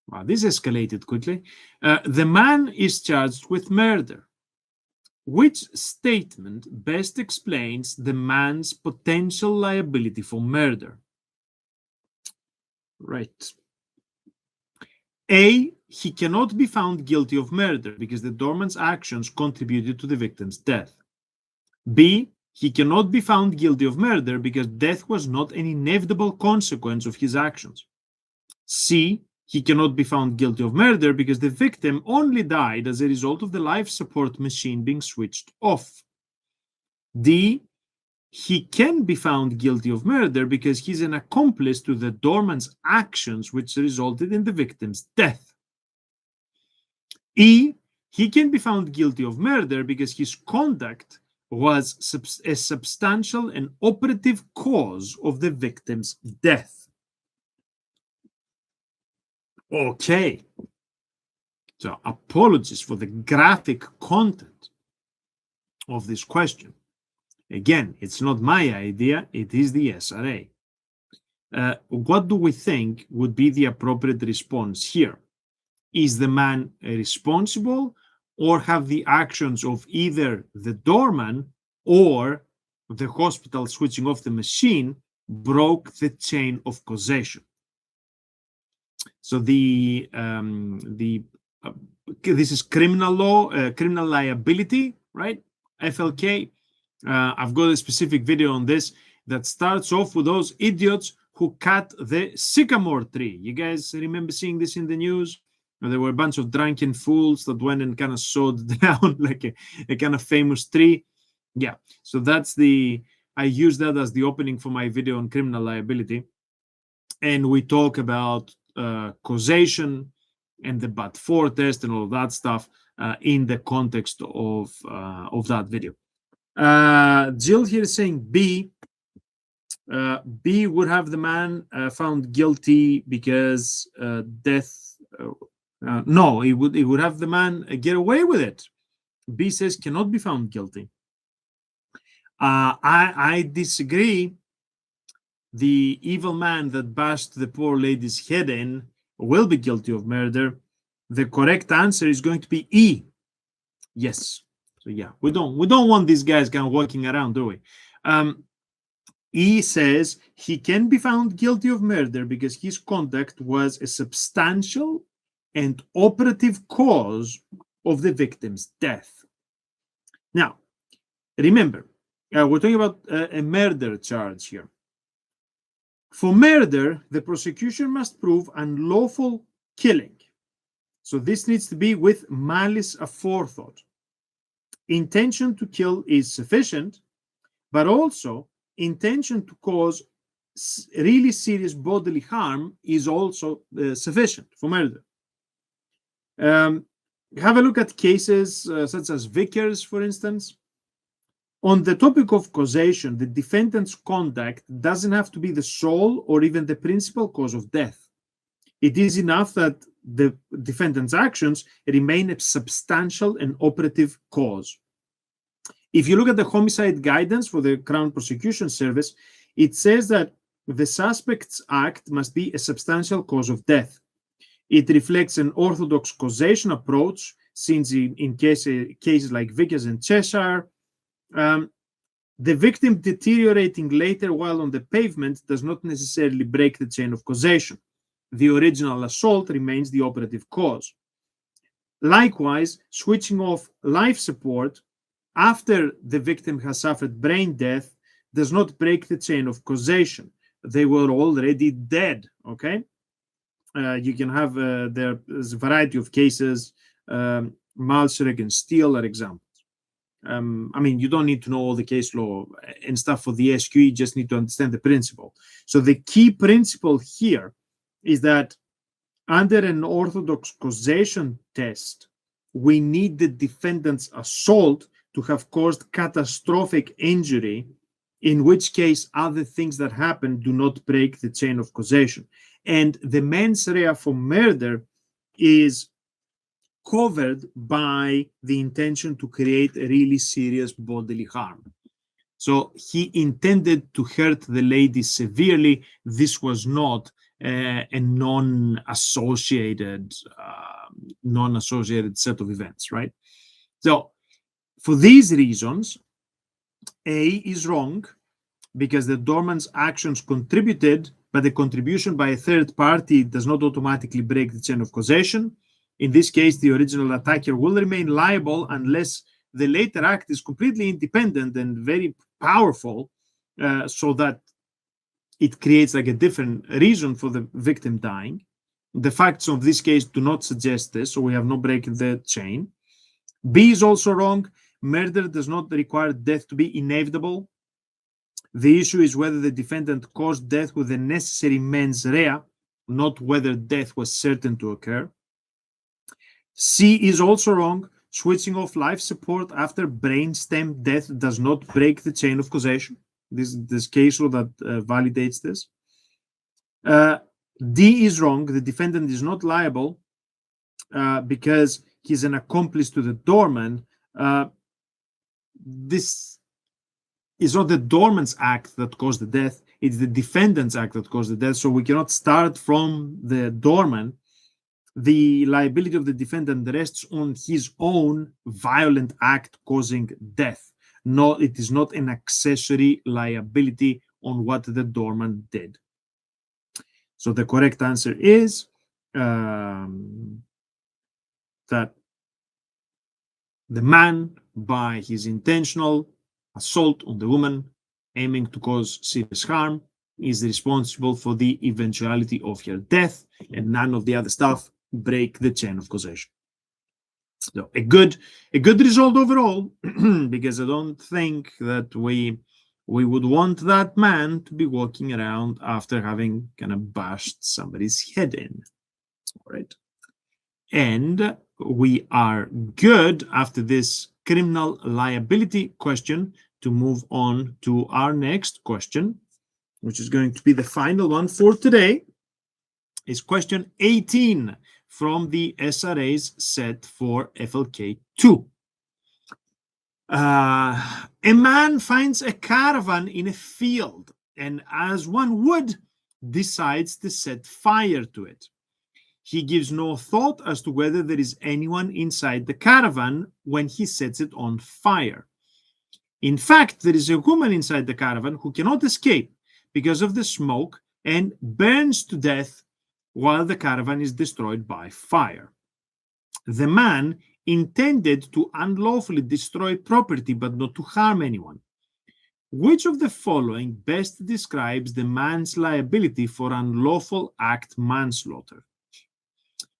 Wow, this escalated quickly. The man is charged with murder. Which statement best explains the man's potential liability for murder? Right. A, he cannot be found guilty of murder because the doorman's actions contributed to the victim's death. B, he cannot be found guilty of murder because death was not an inevitable consequence of his actions. C, he cannot be found guilty of murder because the victim only died as a result of the life support machine being switched off. D, he can be found guilty of murder because he's an accomplice to the doorman's actions which resulted in the victim's death. E, he can be found guilty of murder because his conduct was a substantial and operative cause of the victim's death. Okay. So apologies for the graphic content of this question. Again, it's not my idea, it is the SRA. What do we think would be the appropriate response here? Is the man responsible, or have the actions of either the doorman or the hospital switching off the machine broke the chain of causation? So this is criminal law, criminal liability, right? FLK. I've got a specific video on this that starts off with those idiots who cut the sycamore tree. You guys remember seeing this in the news? There were a bunch of drunken fools that went and kind of sawed down like a kind of famous tree. Yeah, so I use that as the opening for my video on criminal liability. And we talk about causation and the but-for test and all of that stuff in the context of that video. Jill here is saying B. B would have the man found guilty because death. No, it would have the man get away with it. B says cannot be found guilty. I disagree. The evil man that bashed the poor lady's head in will be guilty of murder. The correct answer is going to be E. Yes. So yeah, we don't want these guys kind of walking around, do we? E says he can be found guilty of murder because his conduct was a substantial and operative cause of the victim's death. Now, remember, we're talking about a murder charge here. For murder, the prosecution must prove unlawful killing. So this needs to be with malice aforethought. Intention to kill is sufficient, but also intention to cause really serious bodily harm is also sufficient for murder. Have a look at cases such as Vickers, for instance. On the topic of causation, the defendant's conduct doesn't have to be the sole or even the principal cause of death. It is enough that the defendant's actions remain a substantial and operative cause. If you look at the homicide guidance for the Crown Prosecution Service, it says that the suspect's act must be a substantial cause of death. It reflects an orthodox causation approach, since in cases like Vickers and Cheshire, the victim deteriorating later while on the pavement does not necessarily break the chain of causation. The original assault remains the operative cause. Likewise, switching off life support after the victim has suffered brain death does not break the chain of causation. They were already dead, okay? You can have, there's a variety of cases, Malsreg and Steele are examples. I mean, you don't need to know all the case law and stuff for the SQE, you just need to understand the principle. So the key principle here is that under an orthodox causation test, we need the defendant's assault to have caused catastrophic injury, in which case other things that happen do not break the chain of causation. And the mens rea for murder is covered by the intention to create a really serious bodily harm. So he intended to hurt the lady severely. This was not a non-associated set of events, right? So for these reasons, A is wrong because the doorman's actions contributed, but the contribution by a third party does not automatically break the chain of causation. In this case, the original attacker will remain liable unless the later act is completely independent and very powerful, so that it creates like a different reason for the victim dying. The facts of this case do not suggest this, so we have no break in the chain. B is also wrong. Murder does not require death to be inevitable. The issue is whether the defendant caused death with the necessary mens rea, not whether death was certain to occur. C is also wrong. switching off life support after brainstem death does not break the chain of causation. This case law that validates this. D is wrong. The defendant is not liable because he's an accomplice to the doorman. This is not the doorman's act that caused the death. It's the defendant's act that caused the death. So we cannot start from the doorman. The liability of the defendant rests on his own violent act causing death. No, it is not an accessory liability on what the doorman did. So the correct answer is that the man, by his intentional assault on the woman, aiming to cause serious harm, is responsible for the eventuality of her death, and none of the other stuff break the chain of causation. So a good result overall, because I don't think that we would want that man to be walking around after having kind of bashed somebody's head in. All right. And we are good after this criminal liability question to move on to our next question, which is going to be the final one for today. Is question 18 from the SRA's set for FLK2. A man finds a caravan in a field and, as one would, decides to set fire to it. He gives no thought as to whether there is anyone inside the caravan when he sets it on fire. In fact, there is a woman inside the caravan who cannot escape because of the smoke and burns to death while the caravan is destroyed by fire. The man intended to unlawfully destroy property but not to harm anyone. Which of the following best describes the man's liability for unlawful act manslaughter?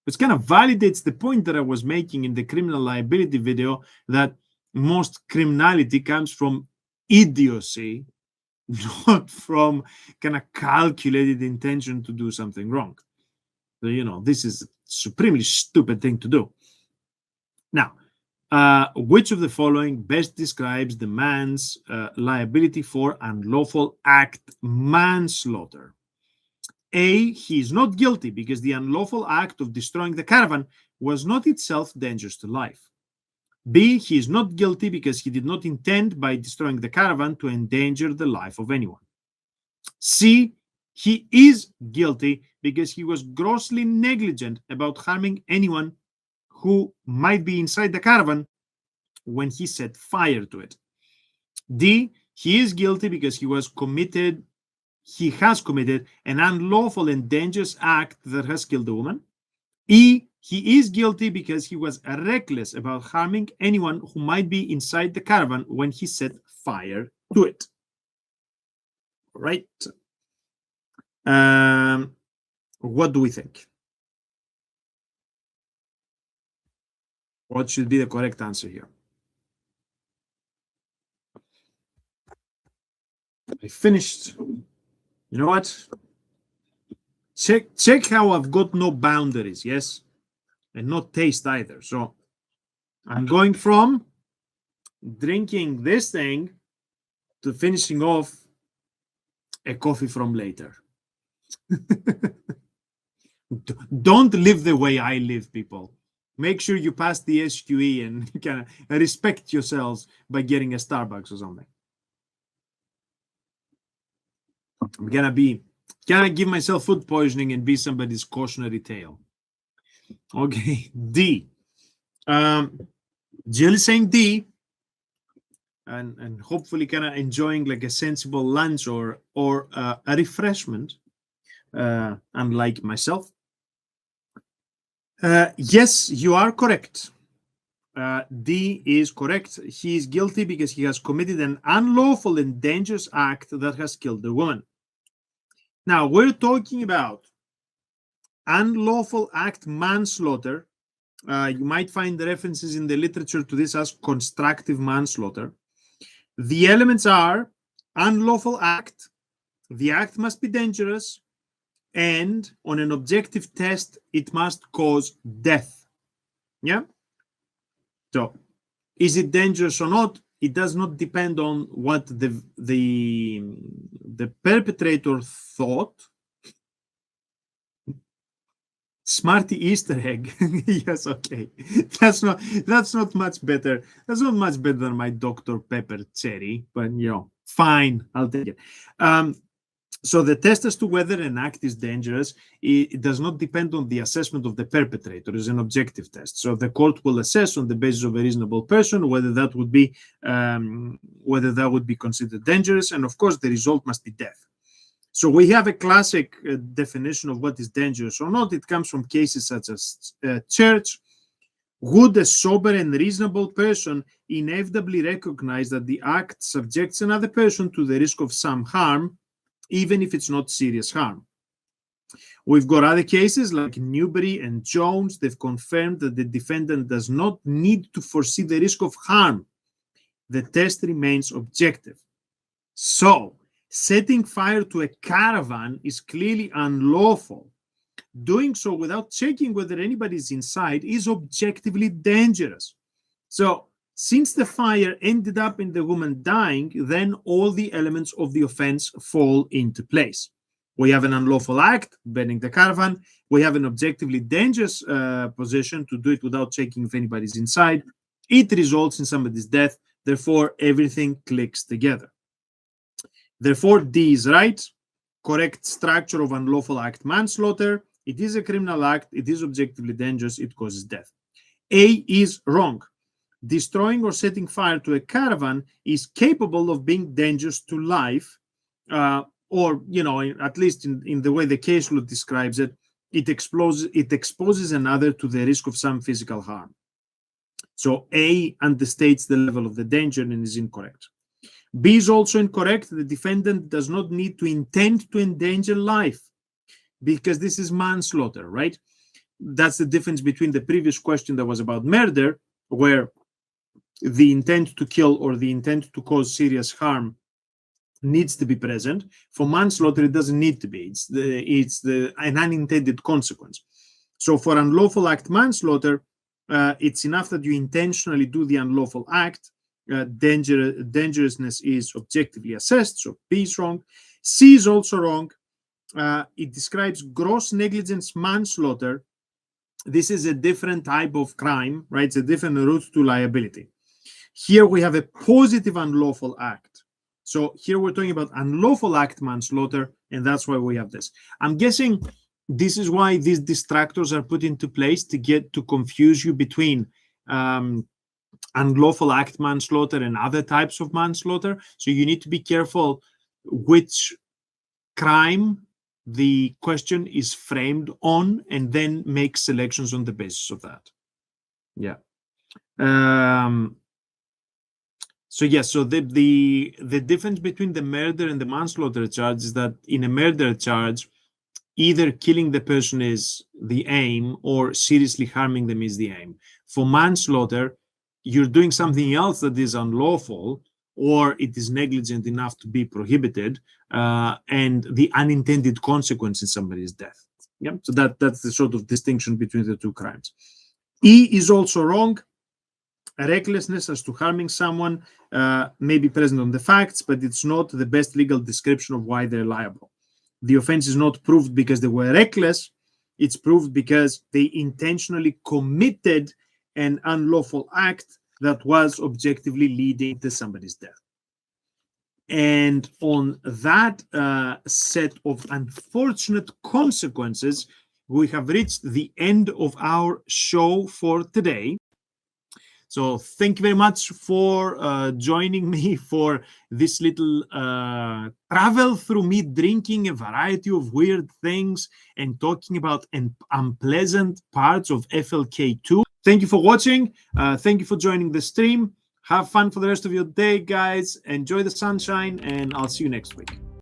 Which kind of validates the point that I was making in the criminal liability video, that most criminality comes from idiocy, not from kind of calculated intention to do something wrong. So, you know, this is a supremely stupid thing to do. Now, which of the following best describes the man's liability for unlawful act manslaughter? A, he is not guilty because the unlawful act of destroying the caravan was not itself dangerous to life. B, he is not guilty because he did not intend by destroying the caravan to endanger the life of anyone. C, he is guilty because he was grossly negligent about harming anyone who might be inside the caravan when he set fire to it. D, he is guilty because he has committed an unlawful and dangerous act that has killed a woman. E, he is guilty because he was reckless about harming anyone who might be inside the caravan when he set fire to it. All right. What do we think? What should be the correct answer here? I finished. You know what? Check how I've got no boundaries, yes? And no taste either. So I'm going from drinking this thing to finishing off a coffee from later. Don't live the way I live, people. Make sure you pass the SQE and kind of respect yourselves by getting a Starbucks or something. I'm gonna give myself food poisoning and be somebody's cautionary tale. Okay, D. Jill is saying D, and hopefully kind of enjoying like a sensible lunch or a refreshment, unlike myself. Yes, you are correct. D is correct. He is guilty because he has committed an unlawful and dangerous act that has killed the woman. Now, we're talking about unlawful act manslaughter. You might find the references in the literature to this as constructive manslaughter. The elements are unlawful act. The act must be dangerous. And on an objective test, it must cause death. Yeah? So, is it dangerous or not? It does not depend on what the perpetrator thought. Smarty Easter egg. Yes, okay. That's not much better. That's not much better than my Dr. Pepper cherry, but fine, I'll take it. So the test as to whether an act is dangerous, it does not depend on the assessment of the perpetrator. It's an objective test. So the court will assess on the basis of a reasonable person whether that would be considered dangerous, and of course the result must be death. So we have a classic definition of what is dangerous or not. It comes from cases such as Church. Would a sober and reasonable person inevitably recognize that the act subjects another person to the risk of some harm, even if it's not serious harm? We've got other cases like Newbery and Jones. They've confirmed that the defendant does not need to foresee the risk of harm. The test remains objective. So, setting fire to a caravan is clearly unlawful. Doing so without checking whether anybody's inside is objectively dangerous. So, since the fire ended up in the woman dying, then all the elements of the offense fall into place. We have an unlawful act, burning the caravan. We have an objectively dangerous position to do it without checking if anybody's inside. It results in somebody's death. Therefore, everything clicks together. Therefore, D is right. Correct structure of unlawful act manslaughter. It is a criminal act. It is objectively dangerous. It causes death. A is wrong. Destroying or setting fire to a caravan is capable of being dangerous to life, or, at least in the way the case law describes it, it exposes another to the risk of some physical harm. So A understates the level of the danger and is incorrect. B is also incorrect. The defendant does not need to intend to endanger life because this is manslaughter, right? That's the difference between the previous question that was about murder, where the intent to kill or the intent to cause serious harm needs to be present. For manslaughter, it doesn't need to be. It's an unintended consequence. So for unlawful act manslaughter, it's enough that you intentionally do the unlawful act. Dangerousness is objectively assessed, so B is wrong. C is also wrong. It describes gross negligence manslaughter. This is a different type of crime, right? It's a different route to liability. Here we have a positive unlawful act. So here we're talking about unlawful act manslaughter, and that's why we have this. I'm guessing this is why these distractors are put into place to confuse you between unlawful act manslaughter and other types of manslaughter. So you need to be careful which crime the question is framed on and then make selections on the basis of that. Yeah. So yes, so the difference between the murder and the manslaughter charge is that in a murder charge, either killing the person is the aim or seriously harming them is the aim. For manslaughter, you're doing something else that is unlawful or it is negligent enough to be prohibited, and the unintended consequence in somebody's death. Yeah, so that's the sort of distinction between the two crimes. E is also wrong. Recklessness as to harming someone may be present on the facts, but it's not the best legal description of why they're liable. The offense is not proved because they were reckless. It's proved because they intentionally committed an unlawful act that was objectively leading to somebody's death. And on that set of unfortunate consequences, we have reached the end of our show for today. So thank you very much for joining me for this little travel through me drinking a variety of weird things and talking about unpleasant parts of FLK2. Thank you for watching. Thank you for joining the stream. Have fun for the rest of your day, guys. Enjoy the sunshine, and I'll see you next week.